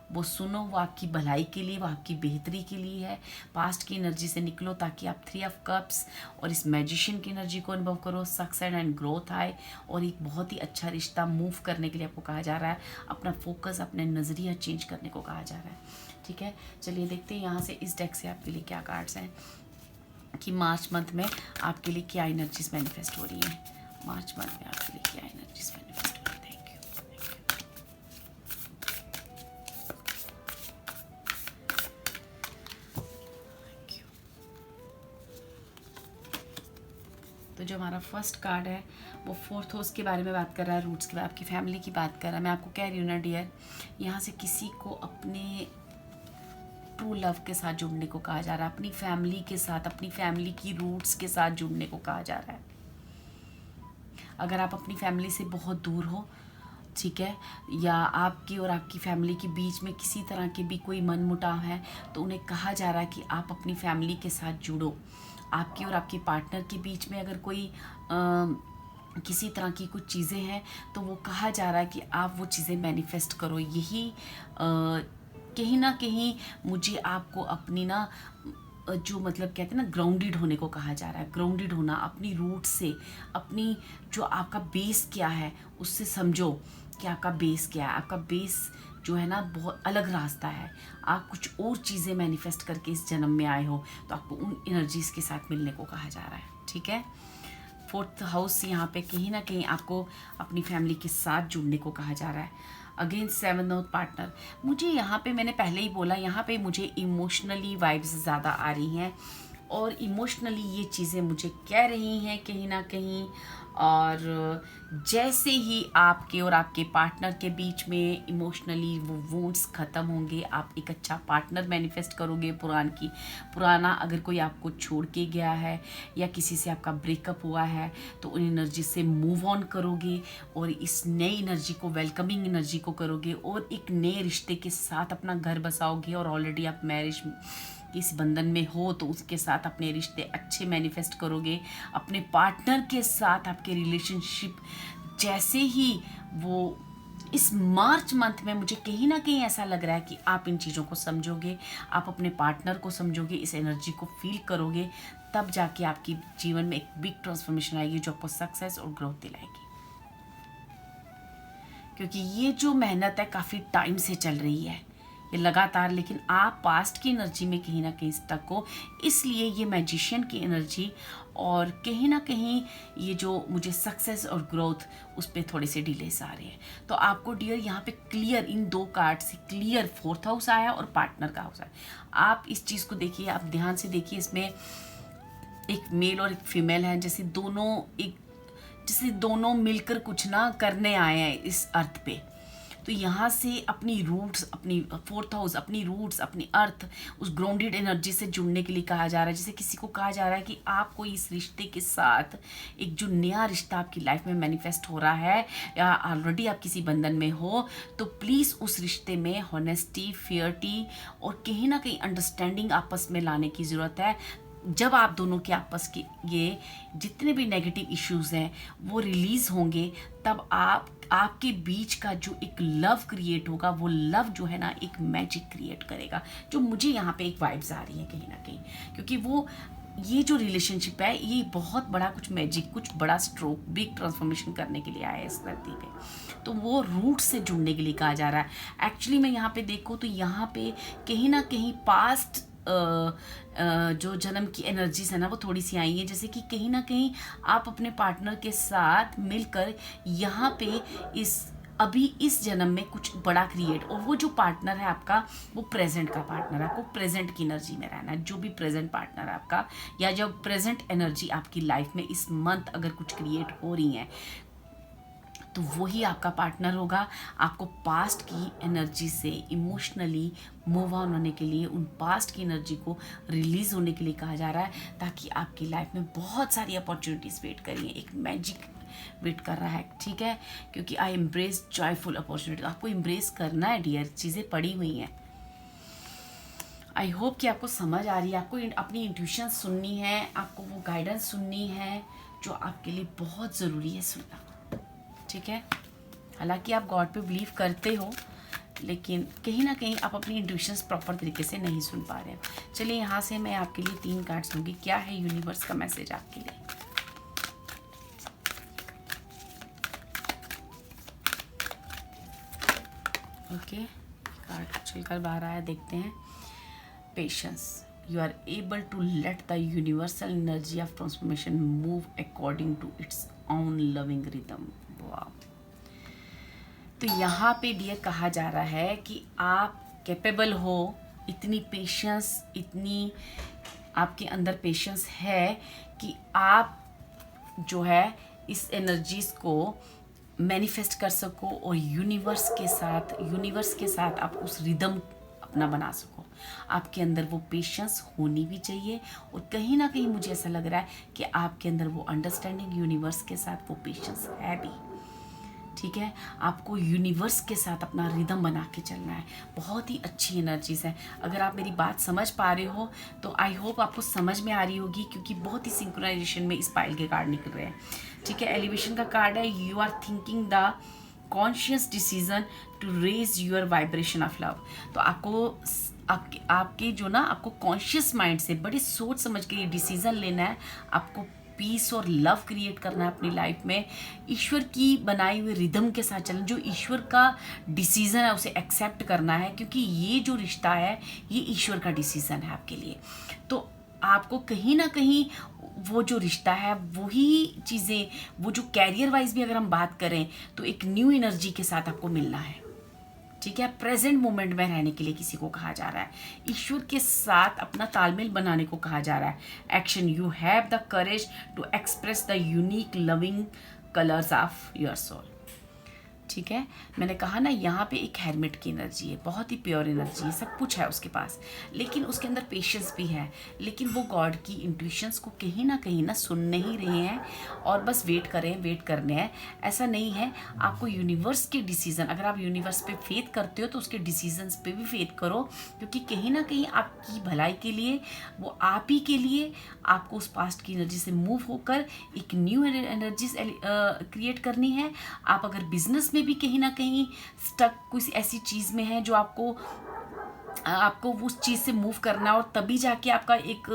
वो सुनो, वो आपकी भलाई के लिए, वो आपकी बेहतरी के लिए है। पास्ट की एनर्जी से निकलो ताकि आप 3 ऑफ कप्स और इस मैजिशियन की एनर्जी को अनुभव करो, सक्सेस एंड ग्रोथ आए, और एक बहुत ही अच्छा रिश्ता मूव करने के लिए आपको कहा जा रहा है। अपना फोकस, अपने नज़रिया चेंज करने को कहा जा रहा है, ठीक है। चलिए देखते हैं यहाँ से इस डेक से आपके लिए क्या कार्ड्स हैं, कि मार्च मंथ में आपके लिए क्या एनर्जीज मैनिफेस्ट हो रही हैं। मार्च मंथ में आपके लिए क्या एनर्जीज मैनिफेस्ट हो रही है। तो जो हमारा फर्स्ट कार्ड है वो 4th हाउस के बारे में बात कर रहा है, रूट्स के, आपकी फैमिली की बात कर रहा है। मैं आपको कह रही हूँ ना डियर, यहाँ से किसी को अपने ट्रू लव के साथ जुड़ने को कहा जा रहा है, अपनी फैमिली के साथ, अपनी फैमिली की रूट्स के साथ जुड़ने को कहा जा रहा है। अगर आप अपनी फैमिली से बहुत दूर हो, ठीक है, या आपकी और आपकी फैमिली के बीच में किसी तरह के भी कोई मनमुटाव है, तो उन्हें कहा जा रहा है कि आप अपनी फैमिली के साथ जुड़ो। आपकी और आपके पार्टनर के बीच में अगर कोई किसी तरह की कुछ चीज़ें हैं, तो वो कहा जा रहा है कि आप वो चीज़ें मैनिफेस्ट करो। यही कहीं ना कहीं मुझे आपको अपनी ना जो मतलब कहते हैं ना, ग्राउंडेड होने को कहा जा रहा है। ग्राउंडेड होना, अपनी रूट से, अपनी जो आपका बेस क्या है उससे समझो कि आपका बेस क्या है। आपका बेस जो है ना बहुत अलग रास्ता है। आप कुछ और चीज़ें मैनिफेस्ट करके इस जन्म में आए हो, तो आपको उन एनर्जीज़ के साथ मिलने को कहा जा रहा है, ठीक है। 4th हाउस यहाँ पे कहीं ना कहीं आपको अपनी फैमिली के साथ जुड़ने को कहा जा रहा है। अगेन 7th हाउस पार्टनर, मुझे यहाँ पे, मैंने पहले ही बोला, यहाँ पे मुझे इमोशनली वाइब्स ज़्यादा आ रही हैं। और इमोशनली ये चीज़ें मुझे कह रही हैं कहीं ना कहीं। और जैसे ही आपके और आपके पार्टनर के बीच में इमोशनली वो वुंड्स ख़त्म होंगे, आप एक अच्छा पार्टनर मैनिफेस्ट करोगे। पुराना अगर कोई आपको छोड़ के गया है या किसी से आपका ब्रेकअप हुआ है तो उन एनर्जी से मूव ऑन करोगे और इस नई एनर्जी को, वेलकमिंग एनर्जी को करोगे और एक नए रिश्ते के साथ अपना घर बसाओगे। और ऑलरेडी आप मैरिज इस बंधन में हो तो उसके साथ अपने रिश्ते अच्छे मैनिफेस्ट करोगे। अपने पार्टनर के साथ आपके रिलेशनशिप जैसे ही वो इस मार्च मंथ में, मुझे कहीं ना कहीं ऐसा लग रहा है कि आप इन चीज़ों को समझोगे, आप अपने पार्टनर को समझोगे, इस एनर्जी को फील करोगे, तब जाके आपकी जीवन में एक बिग ट्रांसफॉर्मेशन आएगी जो आपको सक्सेस और ग्रोथ दिलाएगी। क्योंकि ये जो मेहनत है काफ़ी टाइम से चल रही है, ये लगातार, लेकिन आप पास्ट की एनर्जी में कहीं ना कहीं स्टक हो, इसलिए ये मैजिशियन की एनर्जी और कहीं ना कहीं ये जो मुझे सक्सेस और ग्रोथ उस पर थोड़े से डिलेस आ रहे हैं। तो आपको डियर यहाँ पे क्लियर, इन 2 कार्ड से क्लियर 4th हाउस आया और पार्टनर का हाउस आया। आप इस चीज़ को देखिए, आप ध्यान से देखिए, इसमें एक मेल और एक फीमेल है, जैसे दोनों मिलकर कुछ ना करने आए हैं इस अर्थ पे। तो यहाँ से अपनी रूट्स, अपनी 4th हाउस, अपनी रूट्स, अपनी अर्थ, उस ग्राउंडेड एनर्जी से जुड़ने के लिए कहा जा रहा है। जैसे किसी को कहा जा रहा है कि आपको इस रिश्ते के साथ एक जो नया रिश्ता आपकी लाइफ में मैनिफेस्ट हो रहा है या ऑलरेडी आप किसी बंधन में हो, तो प्लीज़ उस रिश्ते में हॉनेस्टी, फेयरिटी और कहीं ना कहीं अंडरस्टैंडिंग आपस में लाने की ज़रूरत है। जब आप दोनों के आपस के ये जितने भी नेगेटिव इश्यूज़ हैं वो रिलीज़ होंगे, तब आपके बीच का जो एक लव क्रिएट होगा, वो लव जो है ना एक मैजिक क्रिएट करेगा, जो मुझे यहाँ पे एक वाइब्स आ रही है कहीं ना कहीं। क्योंकि वो ये जो रिलेशनशिप है ये बहुत बड़ा कुछ मैजिक, कुछ बड़ा स्ट्रोक, बिग ट्रांसफॉर्मेशन करने के लिए आया है इस धरती पे। तो वो रूट से जुड़ने के लिए कहा जा रहा है। एक्चुअली मैं यहाँ पे देखूँ तो यहाँ पे कहीं ना कहीं पास्ट जो जन्म की एनर्जीज है ना वो थोड़ी सी आई है। जैसे कि कहीं ना कहीं आप अपने पार्टनर के साथ मिलकर यहाँ पे अभी इस जन्म में कुछ बड़ा क्रिएट, और वो जो पार्टनर है आपका वो प्रेजेंट का पार्टनर है। आपको प्रेजेंट की एनर्जी में रहना है। जो भी प्रेजेंट पार्टनर है आपका या जो प्रेजेंट एनर्जी आपकी लाइफ में इस मंथ अगर कुछ क्रिएट हो रही है तो वही आपका पार्टनर होगा। आपको पास्ट की एनर्जी से इमोशनली मूव ऑन होने के लिए, उन पास्ट की एनर्जी को रिलीज़ होने के लिए कहा जा रहा है, ताकि आपकी लाइफ में बहुत सारी अपॉर्चुनिटीज़ वेट करिए, एक मैजिक वेट कर रहा है। ठीक है, क्योंकि आई एम्ब्रेस जॉयफुल अपॉर्चुनिटी, आपको एम्ब्रेस करना है डियर। चीज़ें पड़ी हुई हैं। आई होप कि आपको समझ आ रही है। आपको अपनी इंट्यूशन सुननी है, आपको वो गाइडेंस सुननी है जो आपके लिए बहुत ज़रूरी है सुनना। ठीक है, हालांकि आप गॉड पे बिलीव करते हो, लेकिन कहीं ना कहीं आप अपनी इंट्यूशंस प्रॉपर तरीके से नहीं सुन पा रहे हैं। चलिए, यहाँ से मैं आपके लिए 3 कार्ड्स लूँगी। क्या है यूनिवर्स का मैसेज आपके लिए? ओके, कार्ड चलकर बाहर आया, देखते हैं। Patience, you are able to let the universal energy of transformation move according to its own loving rhythm. वाह, तो यहाँ पे डियर कहा जा रहा है कि आप कैपेबल हो, इतनी पेशेंस, इतनी आपके अंदर पेशेंस है कि आप जो है इस एनर्जीज को मैनिफेस्ट कर सको और यूनिवर्स के साथ आप उस रिदम अपना बना सको। आपके अंदर वो पेशेंस होनी भी चाहिए, और कहीं ना कहीं मुझे ऐसा लग रहा है कि आपके अंदर वो अंडरस्टैंडिंग यूनिवर्स के साथ वो पेशेंस है भी। ठीक है, आपको यूनिवर्स के साथ अपना रिदम बना के चलना है। बहुत ही अच्छी एनर्जीज है। अगर आप मेरी बात समझ पा रहे हो तो आई होप आपको समझ में आ रही होगी, क्योंकि बहुत ही सिंक्रोनाइजेशन में इस पाइल के कार्ड निकल रहे हैं। ठीक है, एलिवेशन का कार्ड है, you are thinking the conscious decision to raise your vibration of love. तो आपके जो ना, आपको कॉन्शियस माइंड से बड़ी सोच समझ के ये डिसीजन लेना है। आपको पीस और लव क्रिएट करना है अपनी लाइफ में। ईश्वर की बनाई हुई रिदम के साथ चलना, जो ईश्वर का डिसीज़न है उसे एक्सेप्ट करना है, क्योंकि ये जो रिश्ता है ये ईश्वर का डिसीज़न है आपके लिए। तो आपको कहीं ना कहीं वो जो रिश्ता है वही चीज़ें, वो जो कैरियर वाइज भी अगर हम बात करें तो एक न्यू एनर्जी के साथ आपको मिलना है। ठीक है, प्रेजेंट मोमेंट में रहने के लिए किसी को कहा जा रहा है, ईश्वर के साथ अपना तालमेल बनाने को कहा जा रहा है। Action, you have the courage to express the unique loving colours of your soul. ठीक है, मैंने कहा ना यहाँ पे एक हेरमिट की एनर्जी है, बहुत ही प्योर एनर्जी है, सब कुछ है उसके पास, लेकिन उसके अंदर पेशेंस भी है। लेकिन वो गॉड की इंट्यूशंस को कहीं ना सुन नहीं रहे हैं और बस वेट करने हैं। ऐसा नहीं है, आपको यूनिवर्स के डिसीजन, अगर आप यूनिवर्स पे फेथ करते हो तो उसके डिसीजंस पे भी फेथ करो, क्योंकि कहीं ना कहीं आपकी भलाई के लिए, वो आप ही के लिए, आपको उस पास्ट की एनर्जी से मूव होकर एक न्यू एनर्जी क्रिएट करनी है। आप अगर बिजनेस में भी कहीं ना कहीं स्टक किसी ऐसी चीज़ में है जो आपको उस चीज़ से मूव करना है और तभी जाके आपका एक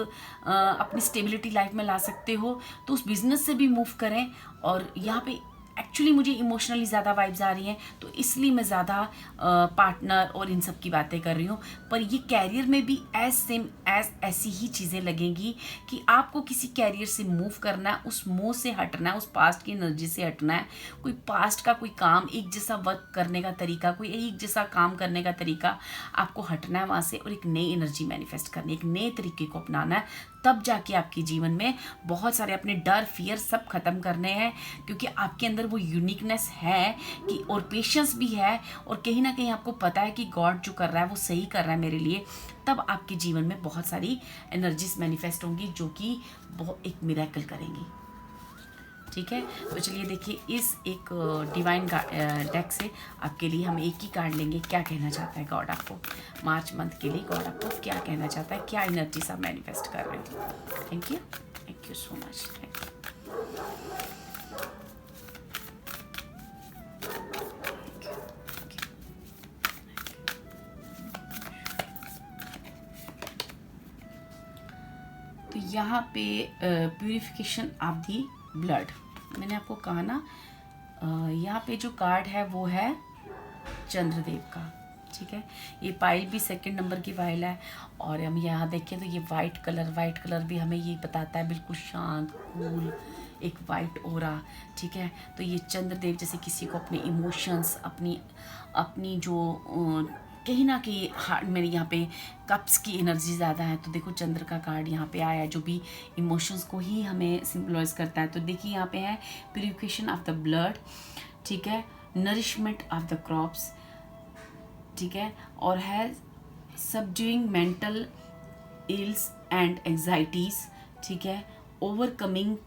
अपनी स्टेबिलिटी लाइफ में ला सकते हो, तो उस बिज़नेस से भी मूव करें। और यहाँ पे एक्चुअली मुझे इमोशनली ज़्यादा वाइब्स आ रही हैं, तो इसलिए मैं ज़्यादा पार्टनर और इन सब की बातें कर रही हूँ। पर ये कैरियर में भी ऐसी ही चीज़ें लगेंगी कि आपको किसी कैरियर से मूव करना है, उस मोह से हटना है, उस पास्ट की एनर्जी से हटना है। कोई पास्ट का कोई काम, एक जैसा वर्क करने का तरीका, कोई एक जैसा काम करने का तरीका, आपको हटना है वहाँ से और एक नई एनर्जी मैनिफेस्ट करनी है, एक नए तरीके को अपनाना है। तब जाके आपके जीवन में बहुत सारे अपने डर, फियर सब खत्म करने हैं, क्योंकि आपके अंदर वो यूनिकनेस है कि और पेशेंस भी है, और कहीं ना कहीं आपको पता है कि गॉड जो कर रहा है वो सही कर रहा है मेरे लिए। तब आपके जीवन में बहुत सारी एनर्जीज मैनिफेस्ट होंगी जो कि बहुत एक मिरेकल करेंगी। ठीक है, तो चलिए देखिए, इस एक डिवाइन डेक से आपके लिए हम एक ही कार्ड लेंगे। क्या कहना चाहता है गॉड आपको मार्च मंथ के लिए? गॉड आपको क्या कहना चाहता है? क्या एनर्जी आप मैनिफेस्ट कर रहे हो? Thank you so much. Thank you. तो यहाँ पे प्यूरिफिकेशन ऑफ दी ब्लड, मैंने आपको कहा ना, यहाँ पे जो कार्ड है वो है चंद्रदेव का। ठीक है, ये पाइल भी 2nd नंबर की पाइल है, और हम यहाँ देखें तो ये वाइट कलर भी हमें ये बताता है बिल्कुल शांत, कूल, एक वाइट ओरा। ठीक है, तो ये चंद्रदेव जैसे किसी को अपने इमोशंस, अपनी जो कहीं ना कहीं हार्ट, मेरे यहाँ पे कप्स की एनर्जी ज़्यादा है, तो देखो चंद्र का कार्ड यहाँ पे आया है जो भी इमोशंस को ही हमें सिंबलाइज करता है। तो देखिए यहाँ पे है प्यूरिफिकेशन ऑफ द ब्लड, ठीक है, नरिशमेंट ऑफ द क्रॉप्स, ठीक है, और है subduing mental ills and anxieties, ठीक है, ओवरकमिंग,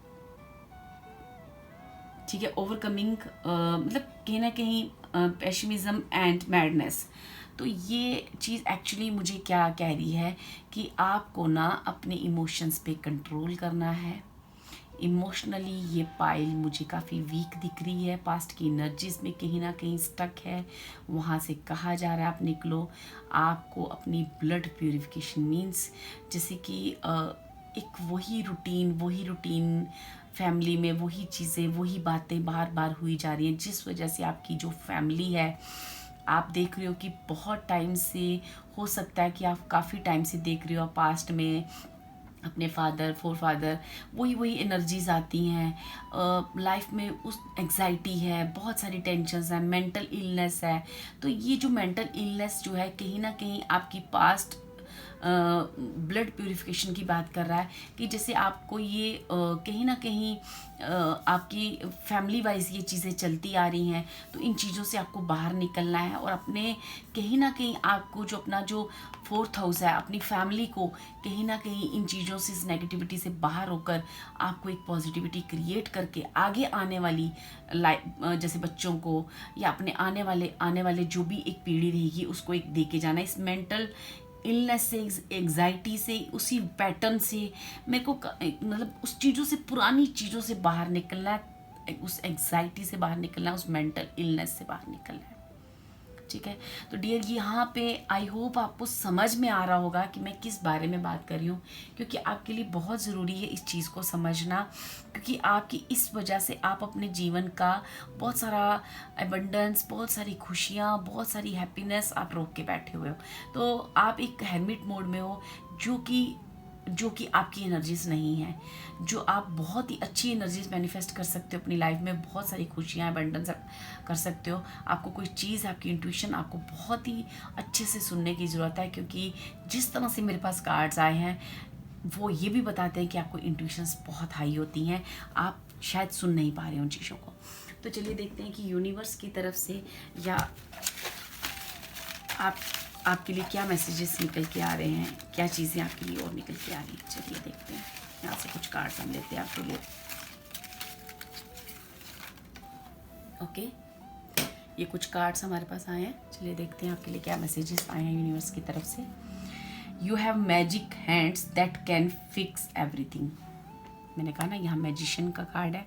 ठीक है, ओवरकमिंग मतलब कहीं ना कहीं पेसिमिज्म एंड मैडनेस। तो ये चीज़ एक्चुअली मुझे क्या कह रही है कि आपको ना अपने इमोशंस पे कंट्रोल करना है। इमोशनली ये पाइल मुझे काफ़ी वीक दिख रही है, पास्ट की एनर्जीज में कहीं ना कहीं स्टक है, वहाँ से कहा जा रहा है आप निकलो। आपको अपनी ब्लड प्यूरिफिकेशन मीन्स जैसे कि एक वही रूटीन फैमिली में वही चीज़ें, वही बातें बार बार हुई जा रही हैं, जिस वजह से आपकी जो फैमिली है, आप देख रहे हो कि बहुत टाइम से, हो सकता है कि आप काफ़ी टाइम से देख रहे हो पास्ट में अपने फोर फादर वही एनर्जीज आती हैं लाइफ में, उस एग्जाइटी है, बहुत सारी टेंशन्स हैं, मेंटल इलनेस है। तो ये जो मेंटल इलनेस जो है कहीं ना कहीं आपकी पास्ट ब्लड प्यूरिफिकेशन की बात कर रहा है, कि जैसे आपको ये कहीं ना कहीं आपकी फैमिली वाइज ये चीज़ें चलती आ रही हैं, तो इन चीज़ों से आपको बाहर निकलना है और अपने कहीं ना कहीं आपको जो अपना जो 4th हाउस है, अपनी फैमिली को कहीं ना कहीं इन चीज़ों से, इस नेगेटिविटी से बाहर होकर आपको एक पॉजिटिविटी क्रिएट करके आगे आने वाली लाइफ, जैसे बच्चों को या अपने आने वाले जो भी एक पीढ़ी रहेगी उसको एक दे के जाना। इस मेंटल इलनेस से, एग्जाइटी से, उसी पैटर्न से मेरे को मतलब उस चीज़ों से, पुरानी चीज़ों से बाहर निकलना है, उस एग्जाइटी से बाहर निकलना है, उस मेंटल इलनेस से बाहर निकलना है। ठीक है, तो डियर यहाँ पे आई होप आपको समझ में आ रहा होगा कि मैं किस बारे में बात कर रही हूँ, क्योंकि आपके लिए बहुत ज़रूरी है इस चीज़ को समझना, क्योंकि आपकी इस वजह से आप अपने जीवन का बहुत सारा एबंडेंस, बहुत सारी खुशियाँ, बहुत सारी हैप्पीनेस आप रोक के बैठे हुए हो। तो आप एक हेरमिट मोड में हो, जो कि जो कि आपकी एनर्जीज नहीं है, जो आप बहुत ही अच्छी एनर्जीज मैनिफेस्ट कर सकते हो अपनी लाइफ में, बहुत सारी खुशियाँ अबंडेंस कर सकते हो। आपको कोई चीज़, आपकी इंट्यूशन आपको बहुत ही अच्छे से सुनने की ज़रूरत है, क्योंकि जिस तरह से मेरे पास कार्ड्स आए हैं वो ये भी बताते हैं कि आपको इंट्यूशंस बहुत हाई होती हैं, आप शायद सुन नहीं पा रहे हो उन चीज़ों को। तो चलिए देखते हैं कि यूनिवर्स की तरफ से या आपके लिए क्या मैसेजेस निकल के आ रहे हैं, क्या चीज़ें आपके लिए और निकल के आ रही हैं। चलिए देखते हैं, यहाँ से कुछ कार्ड्स हम लेते हैं आपके लिए। ओके, ये कुछ कार्ड्स हमारे पास आए हैं। चलिए देखते हैं आपके लिए क्या मैसेजेस आए हैं यूनिवर्स की तरफ से। You have magic hands that can fix everything. मैंने कहा ना, यहाँ मैजिशियन का कार्ड है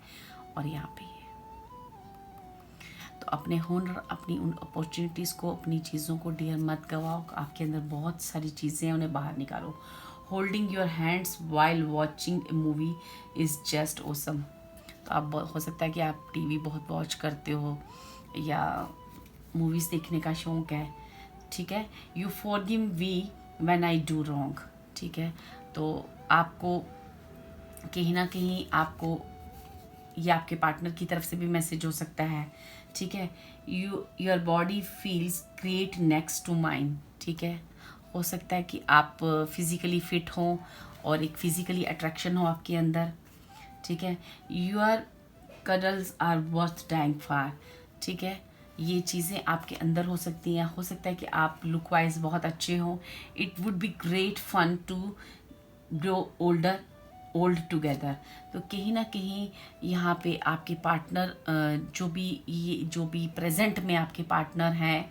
और यहाँ पे तो अपने हुनर, अपनी उन अपॉर्चुनिटीज़ को, अपनी चीज़ों को डियर मत गवाओ। आपके अंदर बहुत सारी चीज़ें हैं, उन्हें बाहर निकालो। Holding your hands while watching A movie is just awesome. तो आप, हो सकता है कि आप टीवी बहुत वॉच करते हो या मूवीज़ देखने का शौक़ है, ठीक है। You forgive me when I do wrong, ठीक है। तो आपको कहीं ना कहीं आपको, ये आपके पार्टनर की तरफ से भी मैसेज हो सकता है, ठीक है। Your body feels great next to mind, ठीक है। हो सकता है कि आप फिज़िकली फिट हों और एक फिज़िकली अट्रैक्शन हो आपके अंदर, ठीक है। Your cuddles are worth dying for, ठीक है। ये चीज़ें आपके अंदर हो सकती हैं। हो सकता है कि आप लुक वाइज बहुत अच्छे हों। It would be great fun to grow old together. तो कहीं ना कहीं यहाँ पे आपके पार्टनर, जो भी प्रेजेंट में आपके पार्टनर हैं,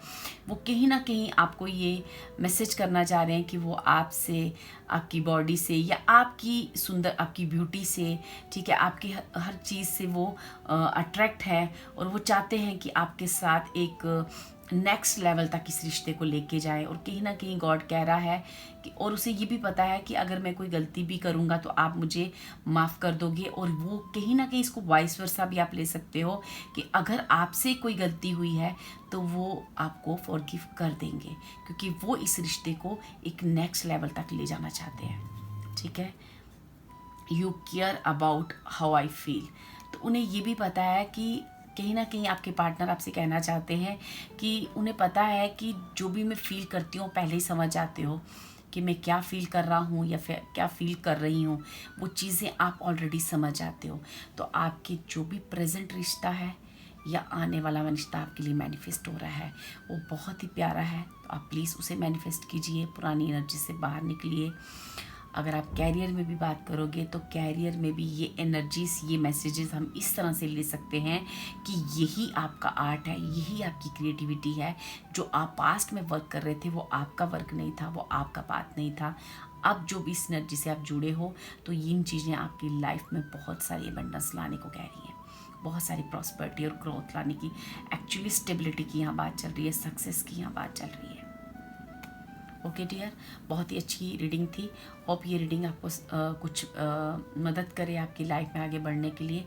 वो कहीं ना कहीं आपको ये मैसेज करना चाह रहे हैं कि वो आपसे, आपकी बॉडी से या आपकी आपकी ब्यूटी से, ठीक है, आपकी हर चीज़ से वो अट्रैक्ट है और वो चाहते हैं कि आपके साथ एक नेक्स्ट लेवल तक इस रिश्ते को लेके जाए। और कहीं ना कहीं गॉड कह रहा है कि, और उसे ये भी पता है कि अगर मैं कोई गलती भी करूँगा तो आप मुझे माफ़ कर दोगे। और वो कहीं ना कहीं इसको वाइस वर्सा भी आप ले सकते हो कि अगर आपसे कोई गलती हुई है तो वो आपको फॉरगिव कर देंगे, क्योंकि वो इस रिश्ते को एक नेक्स्ट लेवल तक ले जाना चाहते हैं, ठीक है। You care about how I feel. तो उन्हें ये भी पता है कि कहीं ना कहीं आपके पार्टनर आपसे कहना चाहते हैं कि उन्हें पता है कि जो भी मैं फ़ील करती हूँ पहले ही समझ जाते हो कि मैं क्या फ़ील कर रहा हूँ या फिर क्या फ़ील कर रही हूँ, वो चीज़ें आप ऑलरेडी समझ जाते हो। तो आपके जो भी प्रेजेंट रिश्ता है या आने वाला रिश्ता आपके लिए मैनिफेस्ट हो रहा है, वो बहुत ही प्यारा है। तो आप प्लीज़ उसे मैनिफेस्ट कीजिए, पुरानी एनर्जी से बाहर निकलिए। अगर आप कैरियर में भी बात करोगे तो कैरियर में भी ये एनर्जीज, ये मैसेजेस हम इस तरह से ले सकते हैं कि यही आपका आर्ट है, यही आपकी क्रिएटिविटी है। जो आप पास्ट में वर्क कर रहे थे वो आपका वर्क नहीं था, वो आपका बात नहीं था। अब जो भी इस एनर्जी से आप जुड़े हो तो इन चीज़ें आपकी लाइफ में बहुत सारी अबंडेंस लाने को कह रही हैं, बहुत सारी प्रॉस्पेरिटी और ग्रोथ लाने की। एक्चुअली स्टेबिलिटी की यहाँ बात चल रही है, सक्सेस की यहाँ बात चल रही है। ओके डियर, बहुत ही अच्छी रीडिंग थी। होप ये रीडिंग आपको कुछ मदद करे आपकी लाइफ में आगे बढ़ने के लिए,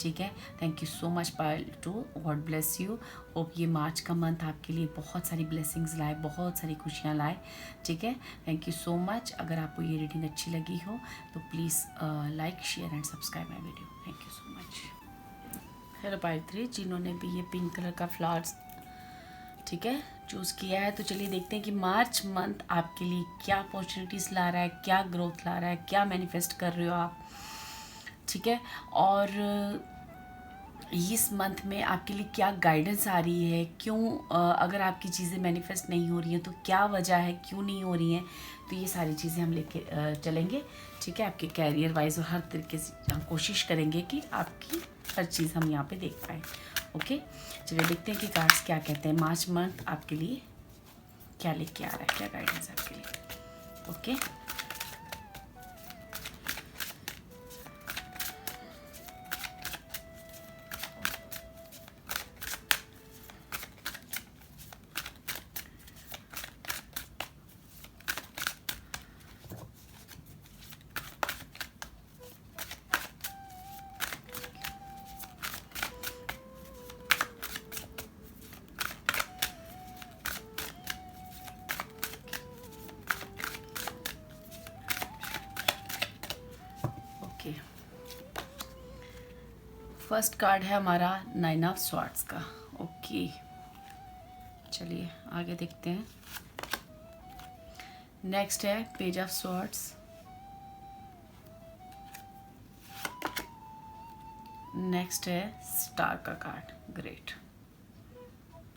ठीक है। Thank you so much Payal too, God bless you. Hope ये मार्च का मंथ आपके लिए बहुत सारी ब्लेसिंग्स लाए, बहुत सारी खुशियाँ लाए, ठीक है। Thank you so much. अगर आपको ये रीडिंग अच्छी लगी हो तो please like, share and subscribe my video. Thank you so much. Hello Payal 3, जिन्होंने भी ये पिंक कलर का फ्लावर्स, ठीक है, चूज़ किया है। तो चलिए देखते हैं कि मार्च मंथ आपके लिए क्या अपॉर्चुनिटीज़ ला रहा है, क्या ग्रोथ ला रहा है, क्या मैनिफेस्ट कर रहे हो आप, ठीक है। और इस मंथ में आपके लिए क्या गाइडेंस आ रही है, क्यों अगर आपकी चीज़ें मैनिफेस्ट नहीं हो रही हैं तो क्या वजह है, क्यों नहीं हो रही हैं। तो ये सारी चीज़ें हम लेके चलेंगे, ठीक है। आपके कैरियर वाइज और हर तरीके से हम कोशिश करेंगे कि आपकी हर चीज़ हम यहाँ पे देख पाएँ। ओके, चलिए देखते हैं कि कार्ड्स क्या कहते हैं। मार्च मंथ आपके लिए क्या लेके आ रहा है, क्या गाइडेंस आपके लिए। ओके, फर्स्ट कार्ड है हमारा 9 ऑफ स्वॉर्ड्स का। ओके, चलिए आगे देखते हैं। नेक्स्ट है पेज ऑफ स्वॉर्ड्स, नेक्स्ट है स्टार का कार्ड। ग्रेट।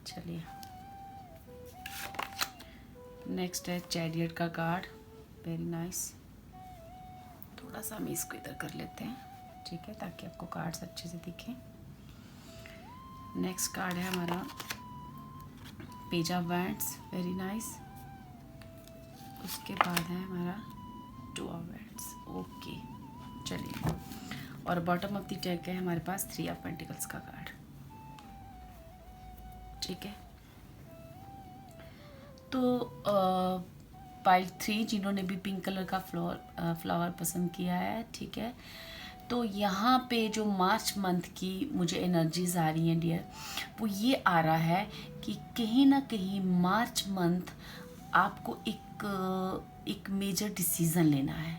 चलिए नेक्स्ट है चैरियट का कार्ड। Very nice. थोड़ा सा हम इसको इधर कर लेते हैं, ठीक है, ताकि आपको कार्ड्स अच्छे से दिखें। नेक्स्ट कार्ड है हमारा page of wands. Very nice. उसके बाद है हमारा 2 ऑफ वैंड्स। ओके, चलिए, और बॉटम ऑफ द डेक है हमारे पास 3 ऑफ पेंटिकल्स का कार्ड। ठीक है, तो पाइल 3 जिन्होंने भी पिंक कलर का फ्लावर पसंद किया है, ठीक है, तो यहाँ पे जो मार्च मंथ की मुझे एनर्जीज आ रही हैं डियर, वो ये आ रहा है कि कहीं ना कहीं मार्च मंथ आपको एक मेजर डिसीज़न लेना है,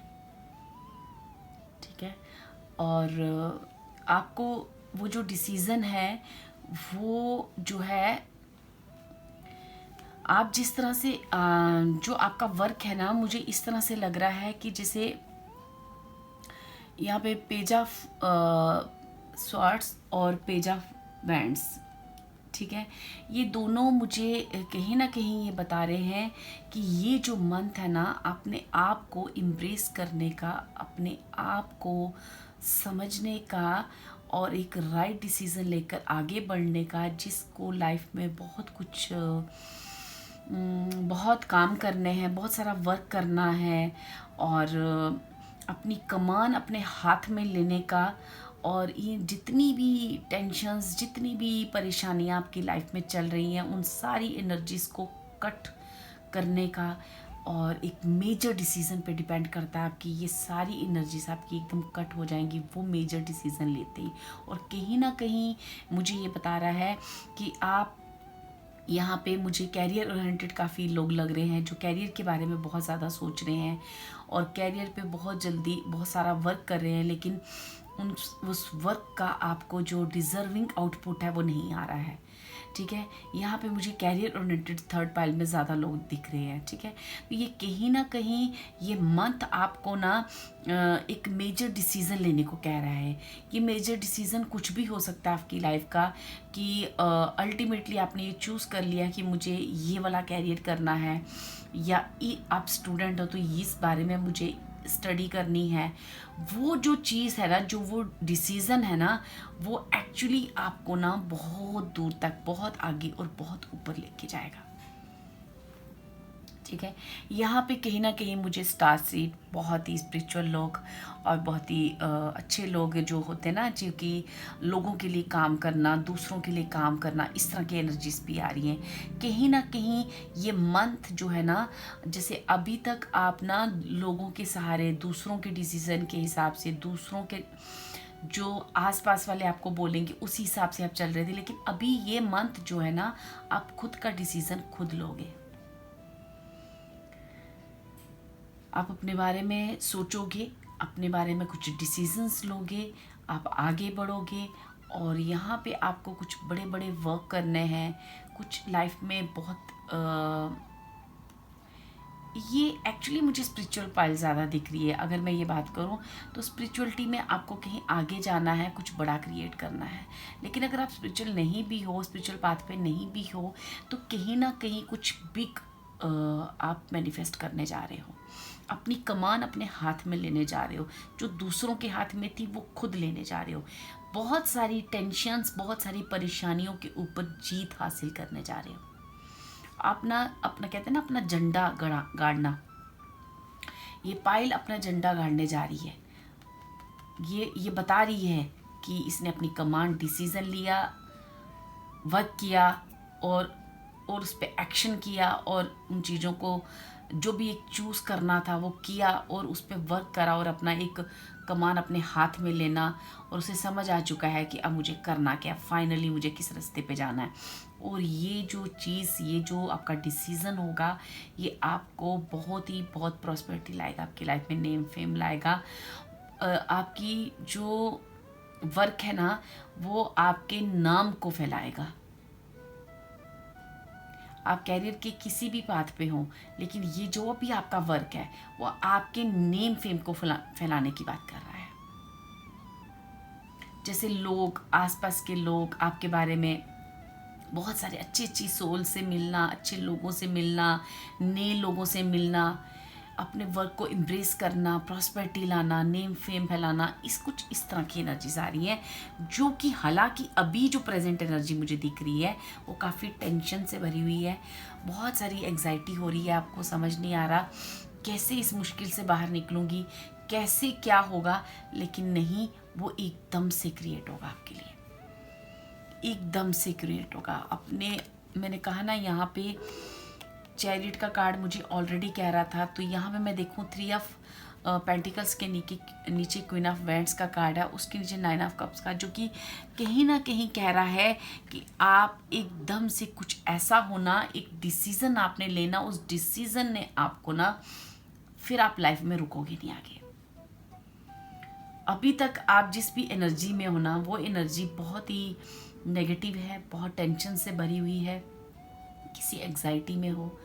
ठीक है, और आपको वो जो डिसीज़न है वो जो है आप जिस तरह से जो आपका वर्क है ना, मुझे इस तरह से लग रहा है कि जैसे यहाँ पे पेज ऑफ स्वॉर्ड्स और पेज ऑफ वैंड्स, ठीक है, ये दोनों मुझे कहीं ना कहीं ये बता रहे हैं कि ये जो मंथ है ना, अपने आप को इम्ब्रेस करने का, अपने आप को समझने का और एक राइट डिसीज़न लेकर आगे बढ़ने का, जिसको लाइफ में बहुत कुछ बहुत काम करने हैं, बहुत सारा वर्क करना है और अपनी कमान अपने हाथ में लेने का, और ये जितनी भी टेंशन्स, जितनी भी परेशानियां आपकी लाइफ में चल रही हैं, उन सारी एनर्जीज़ को कट करने का, और एक मेजर डिसीज़न पे डिपेंड करता है आपकी ये सारी एनर्जीज आपकी एकदम कट हो जाएंगी वो मेजर डिसीज़न लेते ही। और कहीं ना कहीं मुझे ये बता रहा है कि आप यहाँ पे, मुझे कैरियर ओरिएंटेड काफ़ी लोग लग रहे हैं जो कैरियर के बारे में बहुत ज़्यादा सोच रहे हैं और कैरियर पे बहुत जल्दी बहुत सारा वर्क कर रहे हैं, लेकिन उस वर्क का आपको जो डिज़र्विंग आउटपुट है वो नहीं आ रहा है, ठीक है। यहाँ पे मुझे कैरियर ओरिएंटेड थर्ड पाइल में ज़्यादा लोग दिख रहे हैं, ठीक है। तो ये कहीं ना कहीं ये मंथ आपको ना एक मेजर डिसीज़न लेने को कह रहा है। ये मेजर डिसीज़न कुछ भी हो सकता है आपकी लाइफ का, कि अल्टीमेटली आपने ये चूज़ कर लिया कि मुझे ये वाला कैरियर करना है, या आप स्टूडेंट हो तो इस बारे में मुझे स्टडी करनी है। वो जो चीज़ है ना, जो वो डिसीज़न है ना, वो एक्चुअली आपको ना बहुत दूर तक, बहुत आगे और बहुत ऊपर लेके जाएगा, ठीक है। यहाँ पे कहीं ना कहीं मुझे स्टार सीड, बहुत ही स्पिरिचुअल लोग और बहुत ही अच्छे लोग जो होते हैं ना, जो कि लोगों के लिए काम करना, दूसरों के लिए काम करना, इस तरह की एनर्जीज भी आ रही हैं। कहीं ना कहीं ये मंथ जो है ना, जैसे अभी तक आप ना लोगों के सहारे, दूसरों के डिसीज़न के हिसाब से, दूसरों के जो आसपास वाले आपको बोलेंगे उसी हिसाब से आप चल रहे थे, लेकिन अभी ये मंथ जो है ना, आप खुद का डिसीज़न खुद लोगे। आप अपने बारे में सोचोगे, अपने बारे में कुछ डिसीजंस लोगे, आप आगे बढ़ोगे, और यहाँ पे आपको कुछ बड़े बड़े वर्क करने हैं, कुछ लाइफ में बहुत ये एक्चुअली मुझे स्पिरिचुअल पाइल ज़्यादा दिख रही है। अगर मैं ये बात करूँ तो स्पिरिचुअलिटी में आपको कहीं आगे जाना है, कुछ बड़ा क्रिएट करना है। लेकिन अगर आप स्पिरिचुअल नहीं भी हो, स्पिरिचुअल पाथ पे नहीं भी हो, तो कहीं ना कहीं कुछ बिग आप मैनिफेस्ट करने जा रहे हो, अपनी कमान अपने हाथ में लेने जा रहे हो। जो दूसरों के हाथ में थी वो खुद लेने जा रहे हो। बहुत सारी टेंशन्स, बहुत सारी परेशानियों के ऊपर जीत हासिल करने जा रहे हो। अपना कहते हैं ना, अपना झंडा गाड़ना, ये पाइल अपना झंडा गाड़ने जा रही है। ये बता रही है कि इसने अपनी कमांड, डिसीज़न लिया, वर्क किया और उस पर एक्शन किया, और उन चीज़ों को जो भी एक चूज़ करना था वो किया और उस पर वर्क करा, और अपना एक कमान अपने हाथ में लेना, और उसे समझ आ चुका है कि अब मुझे करना क्या, फाइनली मुझे किस रास्ते पे जाना है। और ये जो चीज़, ये जो आपका डिसीज़न होगा, ये आपको बहुत प्रॉस्पेरिटी लाएगा, आपकी लाइफ में नेम फेम लाएगा। आपकी जो वर्क है ना, वो आपके नाम को फैलाएगा। आप कैरियर के किसी भी पाथ पे हो, लेकिन ये जो भी आपका वर्क है वो आपके नेम फेम को फैलाने की बात कर रहा है। जैसे लोग, आसपास के लोग आपके बारे में बहुत सारे अच्छी अच्छी सोल से मिलना, अच्छे लोगों से मिलना, नए लोगों से मिलना, अपने वर्क को एम्ब्रेस करना, प्रॉस्पेरिटी लाना, नेम फेम फैलाना, कुछ इस तरह की एनर्जीज आ रही हैं, जो कि हालांकि अभी जो प्रेजेंट एनर्जी मुझे दिख रही है वो काफ़ी टेंशन से भरी हुई है। बहुत सारी एग्जाइटी हो रही है, आपको समझ नहीं आ रहा कैसे इस मुश्किल से बाहर निकलूँगी, कैसे क्या होगा, लेकिन नहीं, वो एकदम से क्रिएट होगा आपके लिए, एकदम से क्रिएट होगा। मैंने कहा ना, यहाँ पे चैरिट का कार्ड मुझे ऑलरेडी कह रहा था, तो यहाँ पे मैं देखूँ 3 ऑफ पेंटिकल्स के नीचे क्वीन ऑफ वैंड्स का कार्ड है, उसके नीचे 9 ऑफ कप्स का, जो कि कहीं ना कहीं कह रहा है कि आप एकदम से कुछ ऐसा होना, एक डिसीज़न आपने लेना, उस डिसीज़न ने आपको ना, फिर आप लाइफ में रुकोगे नहीं आगे। अभी तक आप जिस भी एनर्जी में हो ना, वो एनर्जी बहुत ही नेगेटिव है, बहुत टेंशन से भरी हुई है, किसी एग्जाइटी में हो।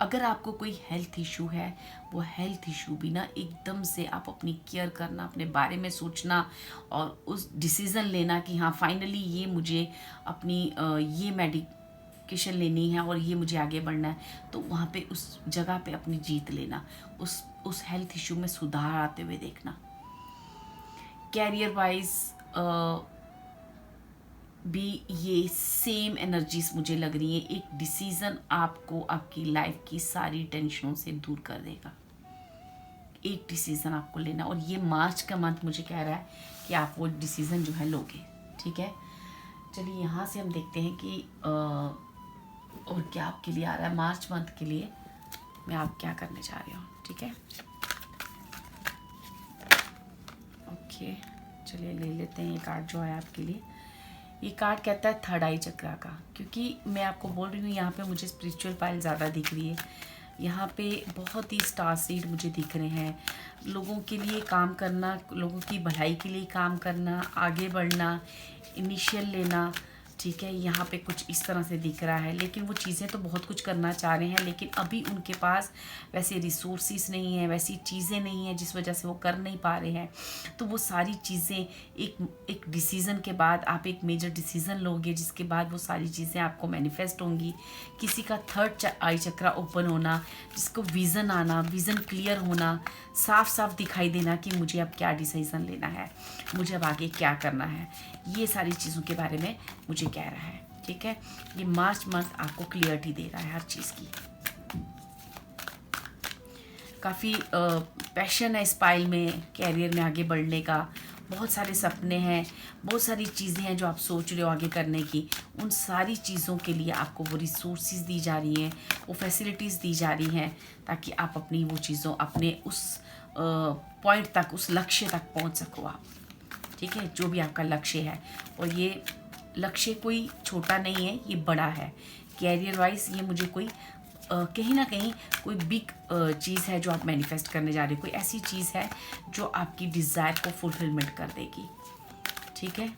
अगर आपको कोई हेल्थ इशू है, वो हेल्थ इशू भी ना एकदम से आप अपनी केयर करना, अपने बारे में सोचना और उस डिसीज़न लेना कि हाँ फाइनली ये मुझे अपनी ये मेडिकेशन लेनी है और ये मुझे आगे बढ़ना है, तो वहाँ पे उस जगह पे अपनी जीत लेना, उस हेल्थ इशू में सुधार आते हुए देखना। कैरियर वाइज भी ये सेम एनर्जीज मुझे लग रही है। एक डिसीज़न आपको आपकी लाइफ की सारी टेंशनों से दूर कर देगा। एक डिसीज़न आपको लेना, और ये मार्च का मंथ मुझे कह रहा है कि आप वो डिसीज़न जो है लोगे। ठीक है, चलिए यहाँ से हम देखते हैं कि और क्या आपके लिए आ रहा है मार्च मंथ के लिए, मैं आप क्या करने जा रही हूँ। ठीक है, ओके, चलिए ले लेते हैं ये कार्ड जो है आपके लिए। ये कार्ड कहता है थर्ड आई चक्रा का, क्योंकि मैं आपको बोल रही हूँ यहाँ पे मुझे स्पिरिचुअल पाइल ज़्यादा दिख रही है। यहाँ पे बहुत ही स्टार सीड मुझे दिख रहे हैं। लोगों के लिए काम करना, लोगों की भलाई के लिए काम करना, आगे बढ़ना, इनिशियल लेना। ठीक है, यहाँ पे कुछ इस तरह से दिख रहा है, लेकिन वो चीज़ें तो बहुत कुछ करना चाह रहे हैं, लेकिन अभी उनके पास वैसे रिसोर्सेज नहीं है, वैसी चीज़ें नहीं हैं जिस वजह से वो कर नहीं पा रहे हैं। तो वो सारी चीज़ें एक डिसीज़न के बाद आप एक मेजर डिसीज़न लोगे, जिसके बाद वो सारी चीज़ें आपको मैनिफेस्ट होंगी। किसी का थर्ड आई चक्रा ओपन होना, जिसको विज़न आना, विज़न क्लियर होना, साफ साफ दिखाई देना कि मुझे अब क्या डिसीज़न लेना है, मुझे अब आगे क्या करना है, ये सारी चीज़ों के बारे में मुझे कह रहा है। ठीक है, ये मार्च मंथ आपको क्लियरिटी दे रहा है हर चीज़ की। काफ़ी पैशन है इस पाइल में, कैरियर में आगे बढ़ने का, बहुत सारे सपने हैं, बहुत सारी चीज़ें हैं जो आप सोच रहे हो आगे करने की। उन सारी चीज़ों के लिए आपको वो रिसोर्सेज दी जा रही हैं, वो फैसिलिटीज़ दी जा रही हैं, ताकि आप अपनी वो चीज़ों, अपने उस पॉइंट तक, उस लक्ष्य तक पहुंच सको आप। ठीक है, जो भी आपका लक्ष्य है, और ये लक्ष्य कोई छोटा नहीं है, ये बड़ा है। कैरियर वाइज ये मुझे कोई कहीं ना कहीं कोई बिग चीज़ है जो आप मैनिफेस्ट करने जा रहे हो, कोई ऐसी चीज़ है जो आपकी डिज़ायर को फुलफिलमेंट कर देगी। ठीक है,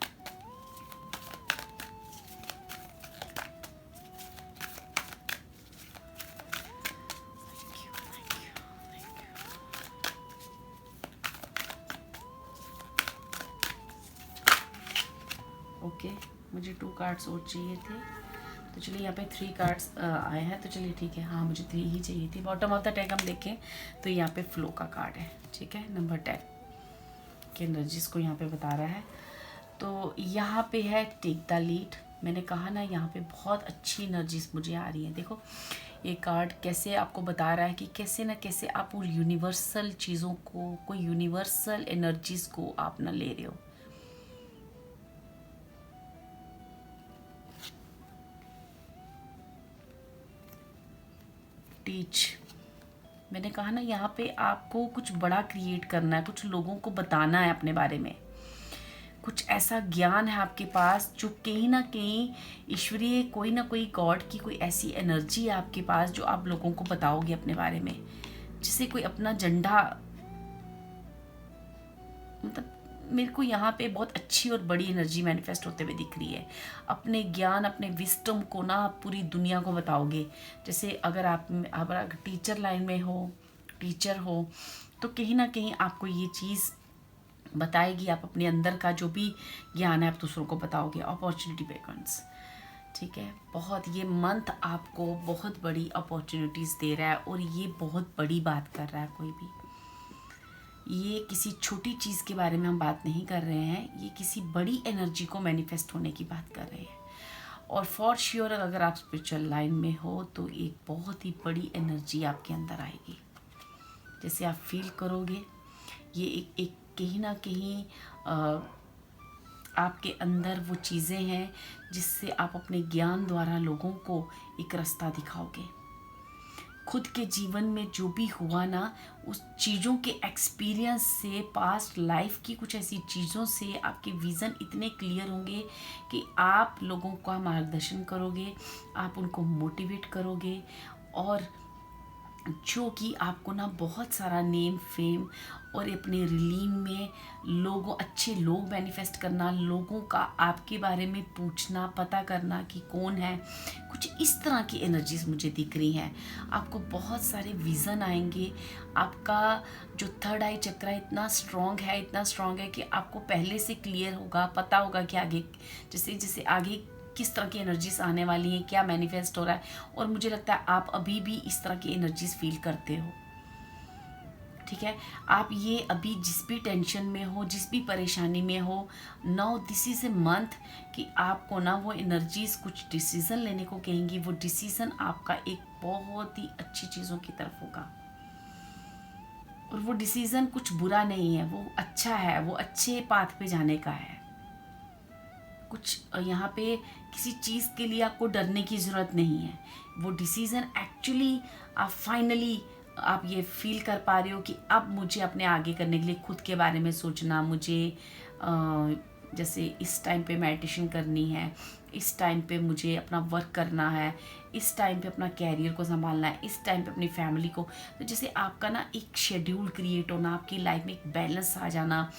ओके, मुझे 2 कार्ड्स और चाहिए थे, तो चलिए यहाँ पे 3 कार्ड्स आए हैं, तो चलिए ठीक है, हाँ मुझे 3 ही चाहिए थी। बॉटम ऑफ द डेक हम देखें तो यहाँ पे फ्लो का कार्ड है। ठीक है, नंबर 10 के एनर्जीज को यहाँ पे बता रहा है। तो यहाँ पे है टेक द लीड। मैंने कहा ना, यहाँ पे बहुत अच्छी एनर्जीज मुझे आ रही हैं। देखो ये कार्ड कैसे आपको बता रहा है कि कैसे ना कैसे आप वो यूनिवर्सल चीज़ों को, कोई यूनिवर्सल एनर्जीज को आप ना ले रहे हो। टीच, मैंने कहा ना, यहाँ पे आपको कुछ बड़ा क्रिएट करना है, कुछ लोगों को बताना है अपने बारे में, कुछ ऐसा ज्ञान है आपके पास जो कहीं ना कहीं ईश्वरीय, कोई ना कोई गॉड की कोई ऐसी एनर्जी है आपके पास जो आप लोगों को बताओगे अपने बारे में। जिसे कोई अपना झंडा, मतलब मेरे को यहाँ पे बहुत अच्छी और बड़ी एनर्जी मैनिफेस्ट होते हुए दिख रही है। अपने ज्ञान, अपने विस्डम को ना आप पूरी दुनिया को बताओगे। जैसे अगर आप अगर टीचर लाइन में हो, टीचर हो, तो कहीं ना कहीं आपको ये चीज़ बताएगी। आप अपने अंदर का जो भी ज्ञान है आप दूसरों को बताओगे। अपॉर्चुनिटी बेकन्स, ठीक है। बहुत ये मंथ आपको बहुत बड़ी अपॉर्चुनिटीज़ दे रहा है और ये बहुत बड़ी बात कर रहा है। कोई भी, ये किसी छोटी चीज़ के बारे में हम बात नहीं कर रहे हैं, ये किसी बड़ी एनर्जी को मैनिफेस्ट होने की बात कर रहे हैं। और फॉर श्योर अगर आप स्पिरिचुअल लाइन में हो तो एक बहुत ही बड़ी एनर्जी आपके अंदर आएगी। जैसे आप फील करोगे ये एक कहीं ना कहीं आपके अंदर वो चीज़ें हैं जिससे आप अपने ज्ञान द्वारा लोगों को एक रास्ता दिखाओगे। खुद के जीवन में जो भी हुआ ना, उस चीज़ों के एक्सपीरियंस से, पास्ट लाइफ की कुछ ऐसी चीज़ों से आपके विज़न इतने क्लियर होंगे कि आप लोगों का मार्गदर्शन करोगे, आप उनको मोटिवेट करोगे और जो कि आपको ना बहुत सारा नेम फेम और अपने रिलीन में लोगों, अच्छे लोग मैनिफेस्ट करना, लोगों का आपके बारे में पूछना, पता करना कि कौन है, कुछ इस तरह की एनर्जीज मुझे दिख रही हैं। आपको बहुत सारे विज़न आएंगे। आपका जो थर्ड आई चक्रा इतना स्ट्रॉन्ग है, इतना स्ट्रॉन्ग है कि आपको पहले से क्लियर होगा, पता होगा कि आगे जैसे जैसे आगे किस तरह की एनर्जीज आने वाली हैं, क्या मैनिफेस्ट हो रहा है। और मुझे लगता है आप अभी भी इस तरह की एनर्जीज फील करते हो, ठीक है। आप ये अभी जिस भी टेंशन में हो, जिस भी परेशानी में हो, now this is a month कि आपको ना वो एनर्जीज कुछ डिसीज़न लेने को कहेंगी। वो डिसीज़न आपका एक बहुत ही अच्छी चीज़ों की तरफ होगा और वो डिसीज़न कुछ बुरा नहीं है, वो अच्छा है, वो अच्छे पाथ पे जाने का है। कुछ यहाँ पे किसी चीज़ के लिए आपको डरने की ज़रूरत नहीं है। वो डिसीज़न एक्चुअली आप फाइनली आप ये फील कर पा रहे हो कि अब मुझे अपने आगे करने के लिए खुद के बारे में सोचना, मुझे जैसे इस टाइम पे मेडिटेशन करनी है, इस टाइम पे मुझे अपना वर्क करना है, इस टाइम पे अपना कैरियर को संभालना है, इस टाइम पे अपनी फैमिली को। तो जैसे आपका ना एक शेड्यूल क्रिएट होना, आपकी लाइफ में एक बैलेंस आ जाना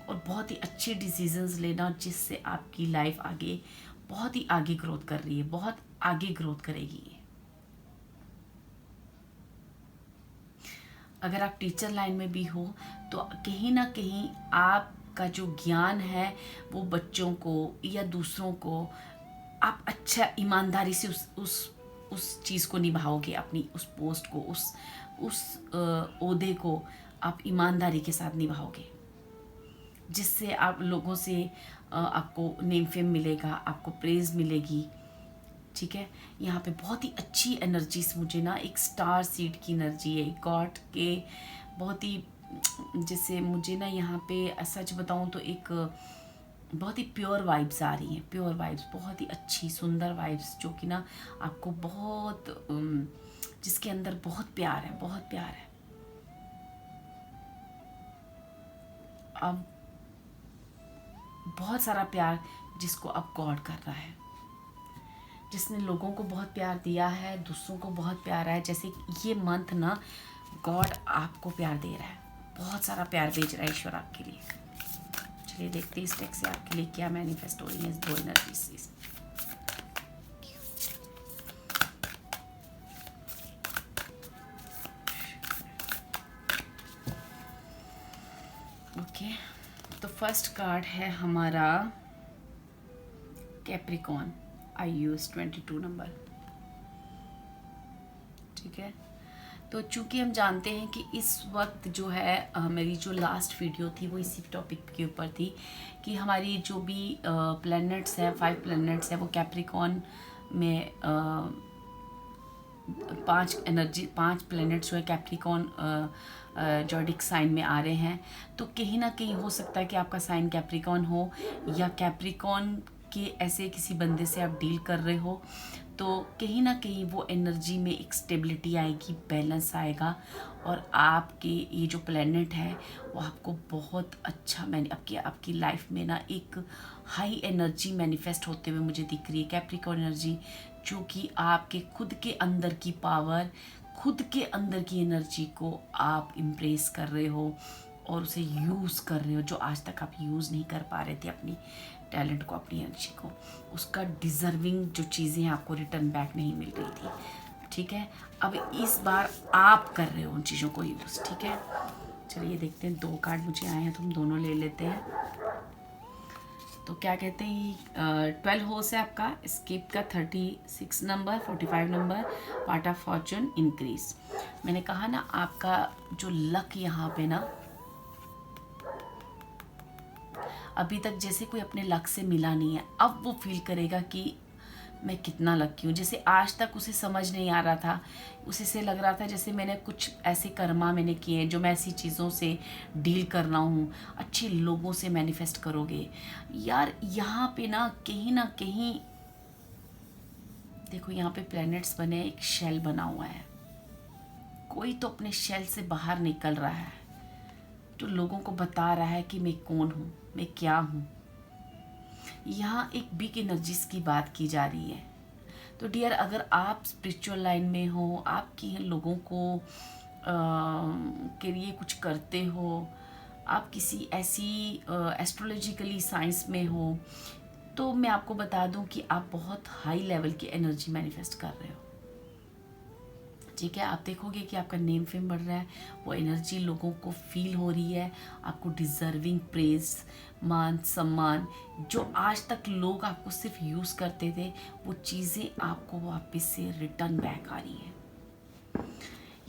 और बहुत ही अच्छे डिसीजंस लेना, जिससे आपकी लाइफ आगे बहुत ही आगे ग्रोथ कर रही है, बहुत आगे ग्रोथ करेगी ये। अगर आप टीचर लाइन में भी हो तो कहीं ना कहीं आपका जो ज्ञान है वो बच्चों को या दूसरों को आप अच्छा ईमानदारी से उस चीज़ को निभाओगे, अपनी उस पोस्ट को, उस ओहदे को आप ईमानदारी के साथ निभाओगे, जिससे आप लोगों से आपको नेम फेम मिलेगा, आपको प्रेज़ मिलेगी, ठीक है। यहाँ पे बहुत ही अच्छी एनर्जीज मुझे ना, एक स्टार सीड की एनर्जी है, गॉड के बहुत ही, जैसे मुझे ना यहाँ पे सच बताऊँ तो एक बहुत ही प्योर वाइब्स आ रही हैं, प्योर वाइब्स, बहुत ही अच्छी सुंदर वाइब्स, जो कि ना आपको बहुत जिसके अंदर बहुत प्यार है, बहुत प्यार है। अब बहुत सारा प्यार जिसको अब गॉड कर रहा है, जिसने लोगों को बहुत प्यार दिया है, दूसरों को बहुत प्यार है। जैसे ये मंथ ना गॉड आपको प्यार दे रहा है, बहुत सारा प्यार भेज रहा है ईश्वर आपके लिए। चलिए देखते हैं इस टेक से आपके लिए क्या मैनिफेस्ट हो रही है इस दो एनर्जी से। ओके, तो फर्स्ट कार्ड है हमारा कैप्रिकॉन, आई यूज 22 नंबर, ठीक है। तो चूंकि हम जानते हैं कि इस वक्त जो है मेरी जो लास्ट वीडियो थी वो इसी टॉपिक के ऊपर थी कि हमारी जो भी प्लैनेट्स हैं, 5 प्लैनेट्स हैं, वो कैप्रिकॉन में 5 प्लैनेट्स जो है कैप्रिकॉन जॉडिक साइन में आ रहे हैं। तो कहीं ना कहीं हो सकता है कि आपका साइन कैप्रिकॉन हो या कैप्रिकॉन के ऐसे किसी बंदे से आप डील कर रहे हो, तो कहीं ना कहीं वो एनर्जी में एक स्टेबिलिटी आएगी, बैलेंस आएगा और आपके ये जो प्लेनेट है वो आपको बहुत अच्छा आपकी लाइफ में ना एक हाई एनर्जी मैनिफेस्ट होते हुए मुझे दिख रही है, कैप्रिकॉन एनर्जी, जो कि आपके खुद के अंदर की पावर, खुद के अंदर की एनर्जी को आप इम्प्रेस कर रहे हो और उसे यूज़ कर रहे हो, जो आज तक आप यूज़ नहीं कर पा रहे थे अपनी टैलेंट को, अपनी एनर्जी को, उसका डिज़र्विंग जो चीज़ें हैं आपको रिटर्न बैक नहीं मिल रही थी। ठीक है, अब इस बार आप कर रहे हो उन चीज़ों को यूज़। ठीक है, चलिए देखते हैं, 2 कार्ड मुझे आए हैं तो हम दोनों ले लेते हैं। तो क्या कहते हैं, 12 होस है आपका, स्किप का 36 number, 45 number, part of Fortune increase. मैंने कहा ना आपका जो लक यहाँ पे ना, अभी तक जैसे कोई अपने लक से मिला नहीं है, अब वो फील करेगा कि मैं कितना लकी हूँ। जैसे आज तक उसे समझ नहीं आ रहा था, उसे से लग रहा था जैसे मैंने कुछ ऐसे कर्मा मैंने किए हैं जो मैं ऐसी चीज़ों से डील कर रहा हूँ, अच्छे लोगों से मैनिफेस्ट करोगे। यार यहाँ पे ना कहीं देखो, यहाँ पे प्लैनेट्स बने, एक शेल बना हुआ है, कोई तो अपने शेल से बाहर निकल रहा है, जो लोगों को बता रहा है कि मैं कौन हूँ, मैं क्या हूँ। यहाँ एक बिग एनर्जीज की बात की जा रही है। तो डियर, अगर आप स्पिरिचुअल लाइन में हो, आपकी लोगों को के लिए कुछ करते हो, आप किसी ऐसी एस्ट्रोलॉजिकली साइंस में हो, तो मैं आपको बता दूं कि आप बहुत हाई लेवल की एनर्जी मैनिफेस्ट कर रहे हो। ठीक है, आप देखोगे कि आपका नेम फेम बढ़ रहा है, वो एनर्जी लोगों को फील हो रही है, आपको डिज़र्विंग प्रेज, मान सम्मान, जो आज तक लोग आपको सिर्फ यूज़ करते थे, वो चीज़ें आपको वापस से रिटर्न बैक आ रही हैं।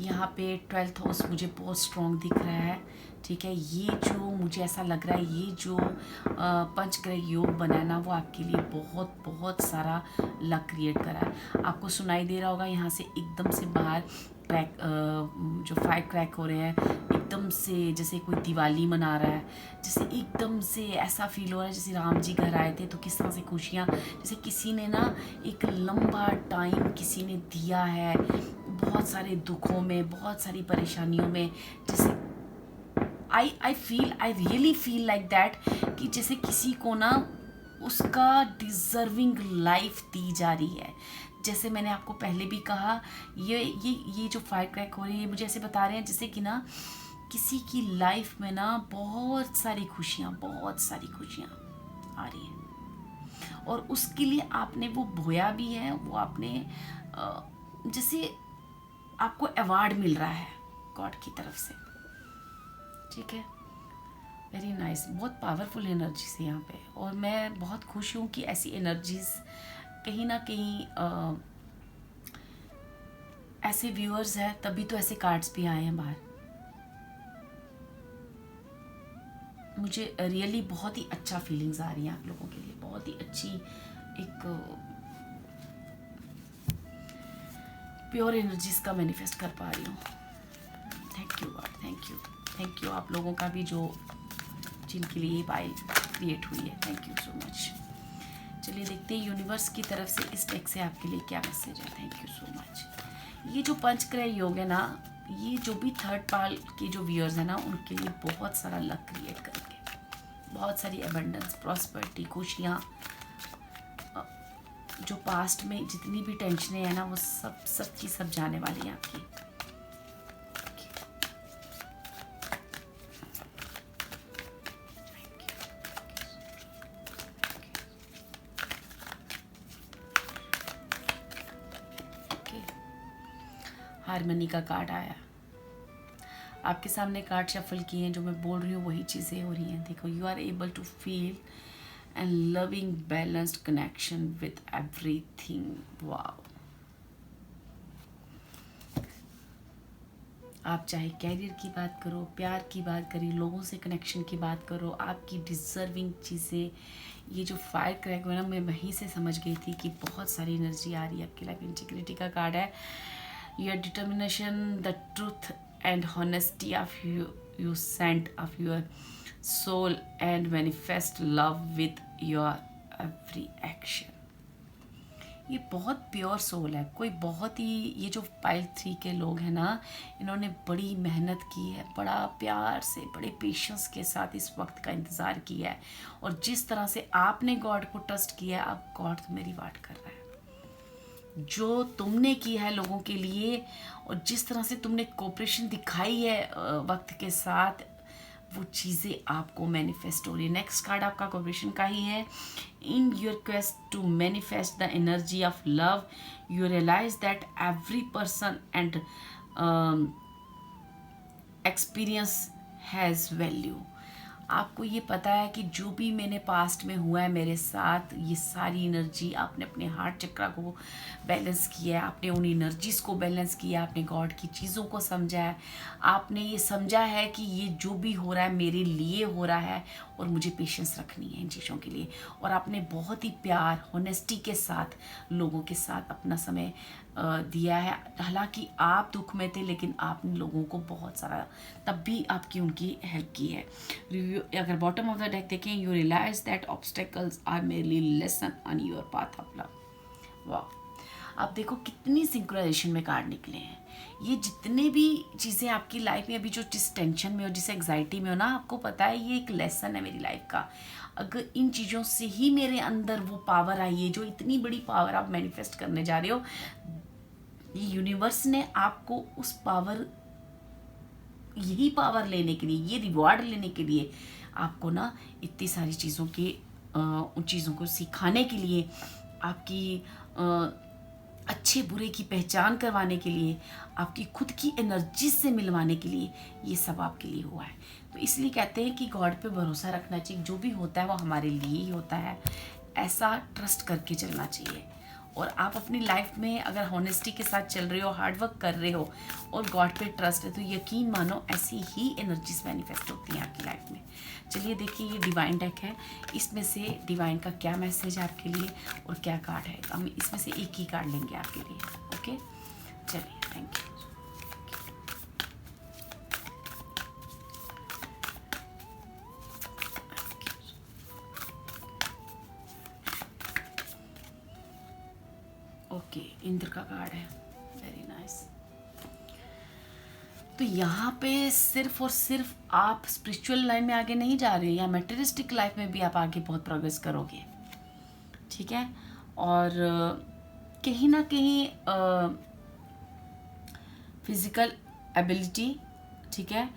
यहाँ पे 12th हाउस मुझे बहुत स्ट्रॉन्ग दिख रहा है। ठीक है, ये जो मुझे ऐसा लग रहा है, ये जो पंचग्रह योग बना है ना, वो आपके लिए बहुत बहुत सारा लक क्रिएट करा है। आपको सुनाई दे रहा होगा यहाँ से एकदम से बाहर क्रैक, जो फायर क्रैक हो रहे हैं, एकदम से जैसे कोई दिवाली मना रहा है, जैसे एकदम से ऐसा फील हो रहा है जैसे राम जी घर आए थे तो किस तरह से खुशियाँ, जैसे किसी ने ना एक लंबा टाइम किसी ने दिया है बहुत सारे दुखों में, बहुत सारी परेशानियों में, जैसे I really feel like that, कि जैसे किसी को ना उसका डिज़र्विंग लाइफ दी जा रही है। जैसे मैंने आपको पहले भी कहा, ये जो फायर क्रैक हो रही है, ये मुझे ऐसे बता रहे हैं जैसे कि ना किसी की लाइफ में ना बहुत सारी खुशियाँ आ रही हैं, और उसके लिए आपने वो बोया भी है, वो आपने जैसे आपको अवार्ड मिल रहा है गॉड की तरफ से। ठीक है, वेरी नाइस, बहुत पावरफुल एनर्जीज है यहाँ पे, और मैं बहुत खुश हूँ कि ऐसी एनर्जीज कहीं ना कहीं ऐसे व्यूअर्स हैं, तभी तो ऐसे कार्ड्स भी आए हैं बाहर। मुझे रियली बहुत ही अच्छा फीलिंग्स आ रही हैं आप लोगों के लिए, बहुत ही अच्छी एक प्योर एनर्जीज का मैनिफेस्ट कर पा रही हूँ। Thank you God, thank you आप लोगों का भी जो जिनके लिए ये फाइल क्रिएट हुई है, थैंक यू सो मच। चलिए देखते हैं यूनिवर्स की तरफ से इस टेक से आपके लिए क्या मैसेज है। Thank you so much. ये जो पंचग्रह योग है ना, ये जो भी थर्ड पाल के जो व्यूअर्स हैं ना, उनके लिए बहुत सारा लक क्रिएट करेंगे, बहुत सारी एबंडेंस, प्रॉस्पेरिटी, खुशियाँ, जो पास्ट में जितनी भी टेंशनें हैं ना, वो सब की सब जाने वाली हैं आपकी। हारमनी का कार्ड आया, आपके सामने कार्ड शफल किए हैं, जो मैं बोल रही हूँ वही चीज़ें हो रही हैं। देखो, you are able to feel and loving balanced connection with everything. Wow, आप चाहे कैरियर की बात करो, प्यार की बात करिए, लोगों से कनेक्शन की बात करो, आपकी डिज़र्विंग चीज़ें, ये जो फायर क्रैक हुआ ना, मैं वहीं से समझ गई थी कि बहुत सारी एनर्जी आ रही है आपकी लाइफ। इंटीग्रिटी का कार्ड है, your determination, the truth and honesty of you sent of your soul and manifest love with your every action. ये बहुत प्योर सोल है, कोई बहुत ही, ये जो पाइल 3 के लोग हैं ना, इन्होंने बड़ी मेहनत की है, बड़ा प्यार से, बड़े पेशेंस के साथ इस वक्त का इंतज़ार किया है, और जिस तरह से आपने गॉड को ट्रस्ट किया है, अब गॉड मेरी बात कर रहा है। जो तुमने की है लोगों के लिए, और जिस तरह से तुमने कोऑपरेशन दिखाई है वक्त के साथ, वो चीज़ें आपको मैनिफेस्ट हो रही है। नेक्स्ट कार्ड आपका कॉर्पोरेशन का ही है। In your quest to manifest the energy of love you realize that every person and experience has value. आपको ये पता है कि जो भी मैंने पास्ट में हुआ है मेरे साथ, ये सारी एनर्जी आपने अपने हार्ट चक्रा को बैलेंस किया है, आपने उन एनर्जीज़ को बैलेंस किया, आपने गॉड की चीज़ों को समझा है, आपने ये समझा है कि ये जो भी हो रहा है मेरे लिए हो रहा है और मुझे पेशेंस रखनी है इन चीज़ों के लिए। और आपने बहुत ही प्यार होनेस्टी के साथ लोगों के साथ अपना समय दिया है। हालांकि आप दुख में थे, लेकिन आपने लोगों को बहुत सारा तब भी आपकी उनकी हेल्प की है। रिव्यू अगर बॉटम ऑफ द डेक देखें, you realize that obstacles are merely lesson on your path of love. वाह, आप देखो कितनी सिंक्रोनाइजेशन में कार्ड निकले हैं। ये जितने भी चीज़ें आपकी लाइफ में अभी जो जिस टेंशन में हो, जिस एग्जाइटी में हो ना, आपको पता है ये एक लेसन है मेरी लाइफ का। अगर इन चीज़ों से ही मेरे अंदर वो पावर आई है, जो इतनी बड़ी पावर आप मैनिफेस्ट करने जा रहे हो, ये यूनिवर्स ने आपको उस पावर, यही पावर लेने के लिए, ये रिवॉर्ड लेने के लिए आपको ना इतनी सारी चीज़ों के उन चीज़ों को सिखाने के लिए, आपकी अच्छे बुरे की पहचान करवाने के लिए, आपकी खुद की एनर्जी से मिलवाने के लिए ये सब आपके लिए हुआ है। तो इसलिए कहते हैं कि गॉड पे भरोसा रखना चाहिए। जो भी होता है वो हमारे लिए ही होता है, ऐसा ट्रस्ट करके चलना चाहिए। और आप अपनी लाइफ में अगर हॉनेस्टी के साथ चल रहे हो, हार्डवर्क कर रहे हो और गॉड पे ट्रस्ट है, तो यकीन मानो ऐसी ही एनर्जीज मैनिफेस्ट होती हैं आपकी लाइफ में। चलिए देखिए, ये डिवाइन डेक है, इसमें से डिवाइन का क्या मैसेज है आपके लिए और क्या कार्ड है। हम इसमें से एक ही कार्ड लेंगे आपके लिए। ओके, चलिए, थैंक यू। ओके, इंद्र का कार्ड है, वेरी नाइस। तो यहाँ पे सिर्फ और सिर्फ आप स्पिरिचुअल लाइन में आगे नहीं जा रहे, या मटेरियलिस्टिक लाइफ में भी आप आगे बहुत प्रोग्रेस करोगे, ठीक है। और कहीं ना कहीं फिजिकल एबिलिटी, ठीक है,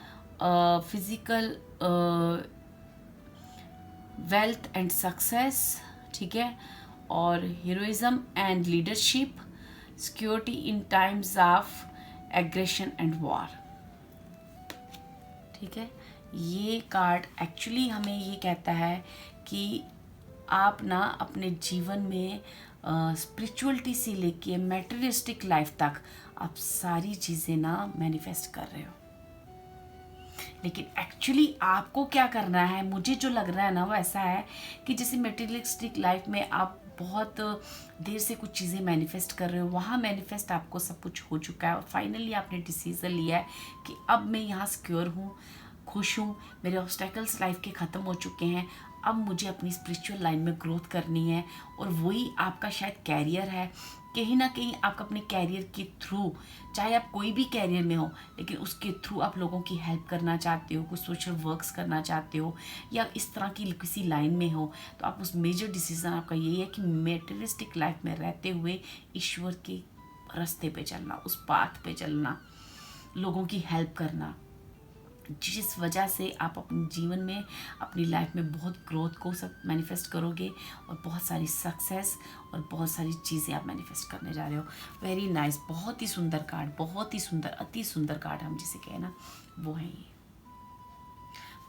फिजिकल वेल्थ एंड सक्सेस, ठीक है, और heroism and leadership, security in times of aggression and war, ठीक है। ये कार्ड एक्चुअली हमें ये कहता है कि आप ना अपने जीवन में स्पिरिचुअलिटी से लेके मैटेरियलिस्टिक लाइफ तक आप सारी चीज़ें ना मैनिफेस्ट कर रहे हो। लेकिन एक्चुअली आपको क्या करना है, मुझे जो लग रहा है ना वो ऐसा है कि जैसे मटेरियलिस्टिक लाइफ में आप बहुत देर से कुछ चीज़ें मैनिफेस्ट कर रहे हो, वहाँ मैनिफेस्ट आपको सब कुछ हो चुका है और फाइनली आपने डिसीज़न लिया है कि अब मैं यहाँ सिक्योर हूँ, खुश हूँ, मेरे ऑब्स्टेकल्स लाइफ के ख़त्म हो चुके हैं, अब मुझे अपनी स्पिरिचुअल लाइन में ग्रोथ करनी है। और वही आपका शायद कैरियर है। कहीं ना कहीं आप अपने कैरियर के थ्रू, चाहे आप कोई भी कैरियर में हो, लेकिन उसके थ्रू आप लोगों की हेल्प करना चाहते हो, कुछ सोशल वर्क्स करना चाहते हो, या इस तरह की किसी लाइन में हो, तो आप उस मेजर डिसीज़न आपका यही है कि मेटेरियलिस्टिक लाइफ में रहते हुए ईश्वर के रास्ते पे चलना, उस पाथ पे चलना, लोगों की हेल्प करना, जिस वजह से आप अपने जीवन में, अपनी लाइफ में बहुत ग्रोथ को सब मैनिफेस्ट करोगे और बहुत सारी सक्सेस और बहुत सारी चीज़ें आप मैनिफेस्ट करने जा रहे हो। वेरी नाइस, बहुत ही सुंदर कार्ड, बहुत ही सुंदर, अति सुंदर कार्ड हम जिसे कहें ना, वो है ये।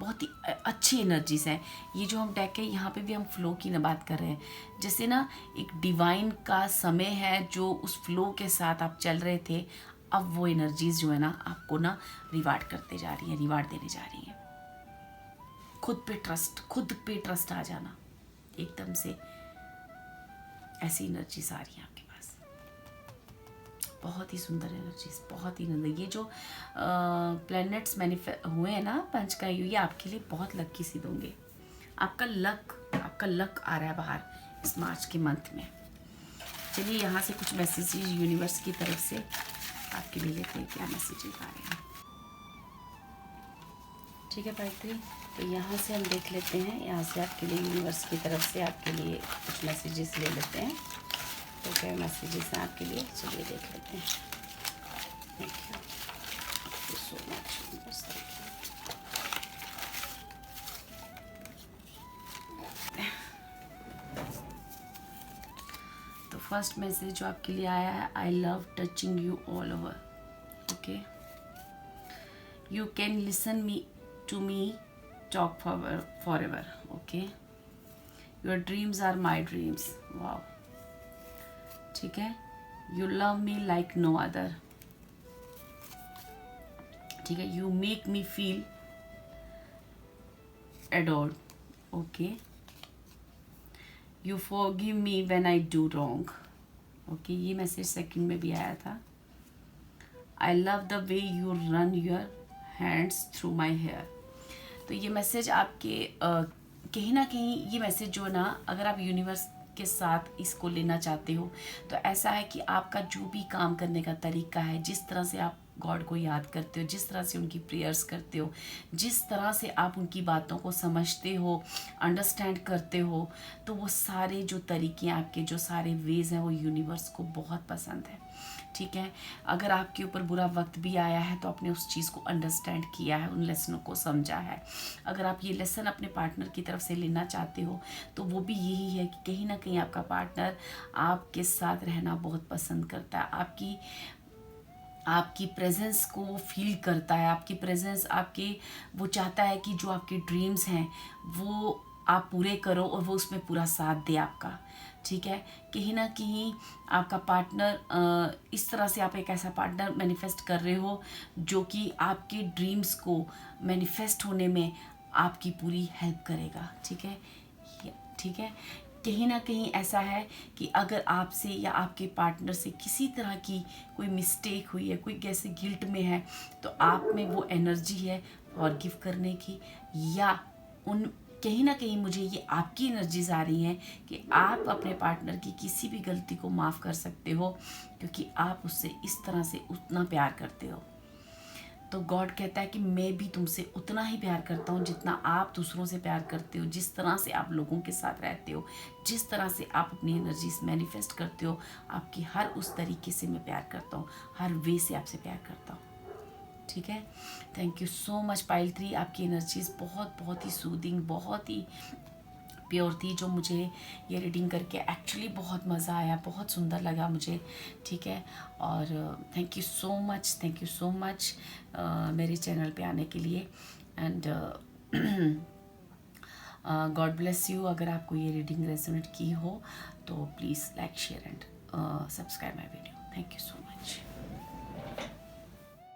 बहुत ही अच्छी एनर्जीज है। ये जो हम डेक है, यहाँ पे भी हम फ्लो की ना बात कर रहे हैं। जैसे ना एक डिवाइन का समय है जो उस फ्लो के साथ आप चल रहे थे, अब वो एनर्जीज जो है ना आपको ना रिवार्ड करते जा रही हैं, रिवार्ड देने जा रही हैं। खुद पे ट्रस्ट आ जाना, एकदम से ऐसी एनर्जीज आ रही हैं आपके पास। बहुत ही सुंदर एनर्जीज, बहुत ही सुंदर। ये जो प्लैनेट्स हुए हैं ना पंच का, ये आपके लिए बहुत लकी सिद्ध होंगे। आपका लक आ रहा है बाहर इस मार्च के मंथ में। चलिए यहाँ से कुछ मैसेजेस यूनिवर्स की तरफ से आपके लिए लेते हैं, क्या मैसेजेस आ रहे हैं। ठीक है गायत्री, तो यहाँ से हम देख लेते हैं, यहाँ से आपके लिए यूनिवर्स की तरफ से आपके लिए कुछ मैसेजेस ले लेते हैं। तो क्या मैसेजेस हैं आपके लिए, चलिए देख लेते हैं। Thank you so much universe, thank you. First message जो आपके लिए आया है, I love touching you all over. Okay, you can listen me to me talk forever. Okay, your dreams are my dreams. Wow, ठीक है. You love me like no other. ठीक है. You make me feel adored. Okay, you forgive me when I do wrong. Okay, ये message second में भी आया था. I love the way you run your hands through my hair. तो ये message आपके कहीं ना कहीं ये मैसेज जो है ना, अगर आप यूनिवर्स के साथ इसको लेना चाहते हो तो ऐसा है कि आपका जो भी काम करने का तरीका है, जिस तरह से आप गॉड को याद करते हो, जिस तरह से उनकी प्रेयर्स करते हो, जिस तरह से आप उनकी बातों को समझते हो, अंडरस्टैंड करते हो, तो वो सारे जो तरीके हैं आपके, जो सारे वेज हैं, वो यूनिवर्स को बहुत पसंद है. ठीक है. अगर आपके ऊपर बुरा वक्त भी आया है तो आपने उस चीज़ को अंडरस्टैंड किया है, उन लेसनों को समझा है. अगर आप ये लेसन अपने पार्टनर की तरफ से लेना चाहते हो तो वो भी यही है कि कहीं ना कहीं आपका पार्टनर आपके साथ रहना बहुत पसंद करता है. आपकी प्रेजेंस को वो फील करता है. आपकी प्रेजेंस वो चाहता है कि जो आपके ड्रीम्स हैं वो आप पूरे करो और वो उसमें पूरा साथ दे आपका. ठीक है. कहीं ना कहीं आपका पार्टनर इस तरह से, आप एक ऐसा पार्टनर मैनिफेस्ट कर रहे हो जो कि आपके ड्रीम्स को मैनिफेस्ट होने में आपकी पूरी हेल्प करेगा. ठीक है. ठीक है. कहीं ना कहीं ऐसा है कि अगर आपसे या आपके पार्टनर से किसी तरह की कोई मिस्टेक हुई है, कोई कैसे गिल्ट में है, तो आप में वो एनर्जी है फॉरगिव करने की, या कहीं ना कहीं मुझे ये आपकी एनर्जीज आ रही हैं कि आप अपने पार्टनर की किसी भी गलती को माफ़ कर सकते हो क्योंकि आप उससे इस तरह से उतना प्यार करते हो. तो गॉड कहता है कि मैं भी तुमसे उतना ही प्यार करता हूँ जितना आप दूसरों से प्यार करते हो, जिस तरह से आप लोगों के साथ रहते हो, जिस तरह से आप अपनी एनर्जीज मैनिफेस्ट करते हो, आपकी हर उस तरीके से मैं प्यार करता हूँ, हर वे से आपसे प्यार करता हूँ. ठीक है. Thank you so much pile 3. आपकी एनर्जीज बहुत ही सूदिंग, बहुत ही प्योर थी, जो मुझे ये रीडिंग करके एक्चुअली बहुत मज़ा आया, बहुत सुंदर लगा मुझे. ठीक है. और थैंक यू सो मच मेरे चैनल पे आने के लिए. And God bless you. अगर आपको ये रीडिंग रेजोनेट की हो तो please like, share and subscribe my video. Thank you so much.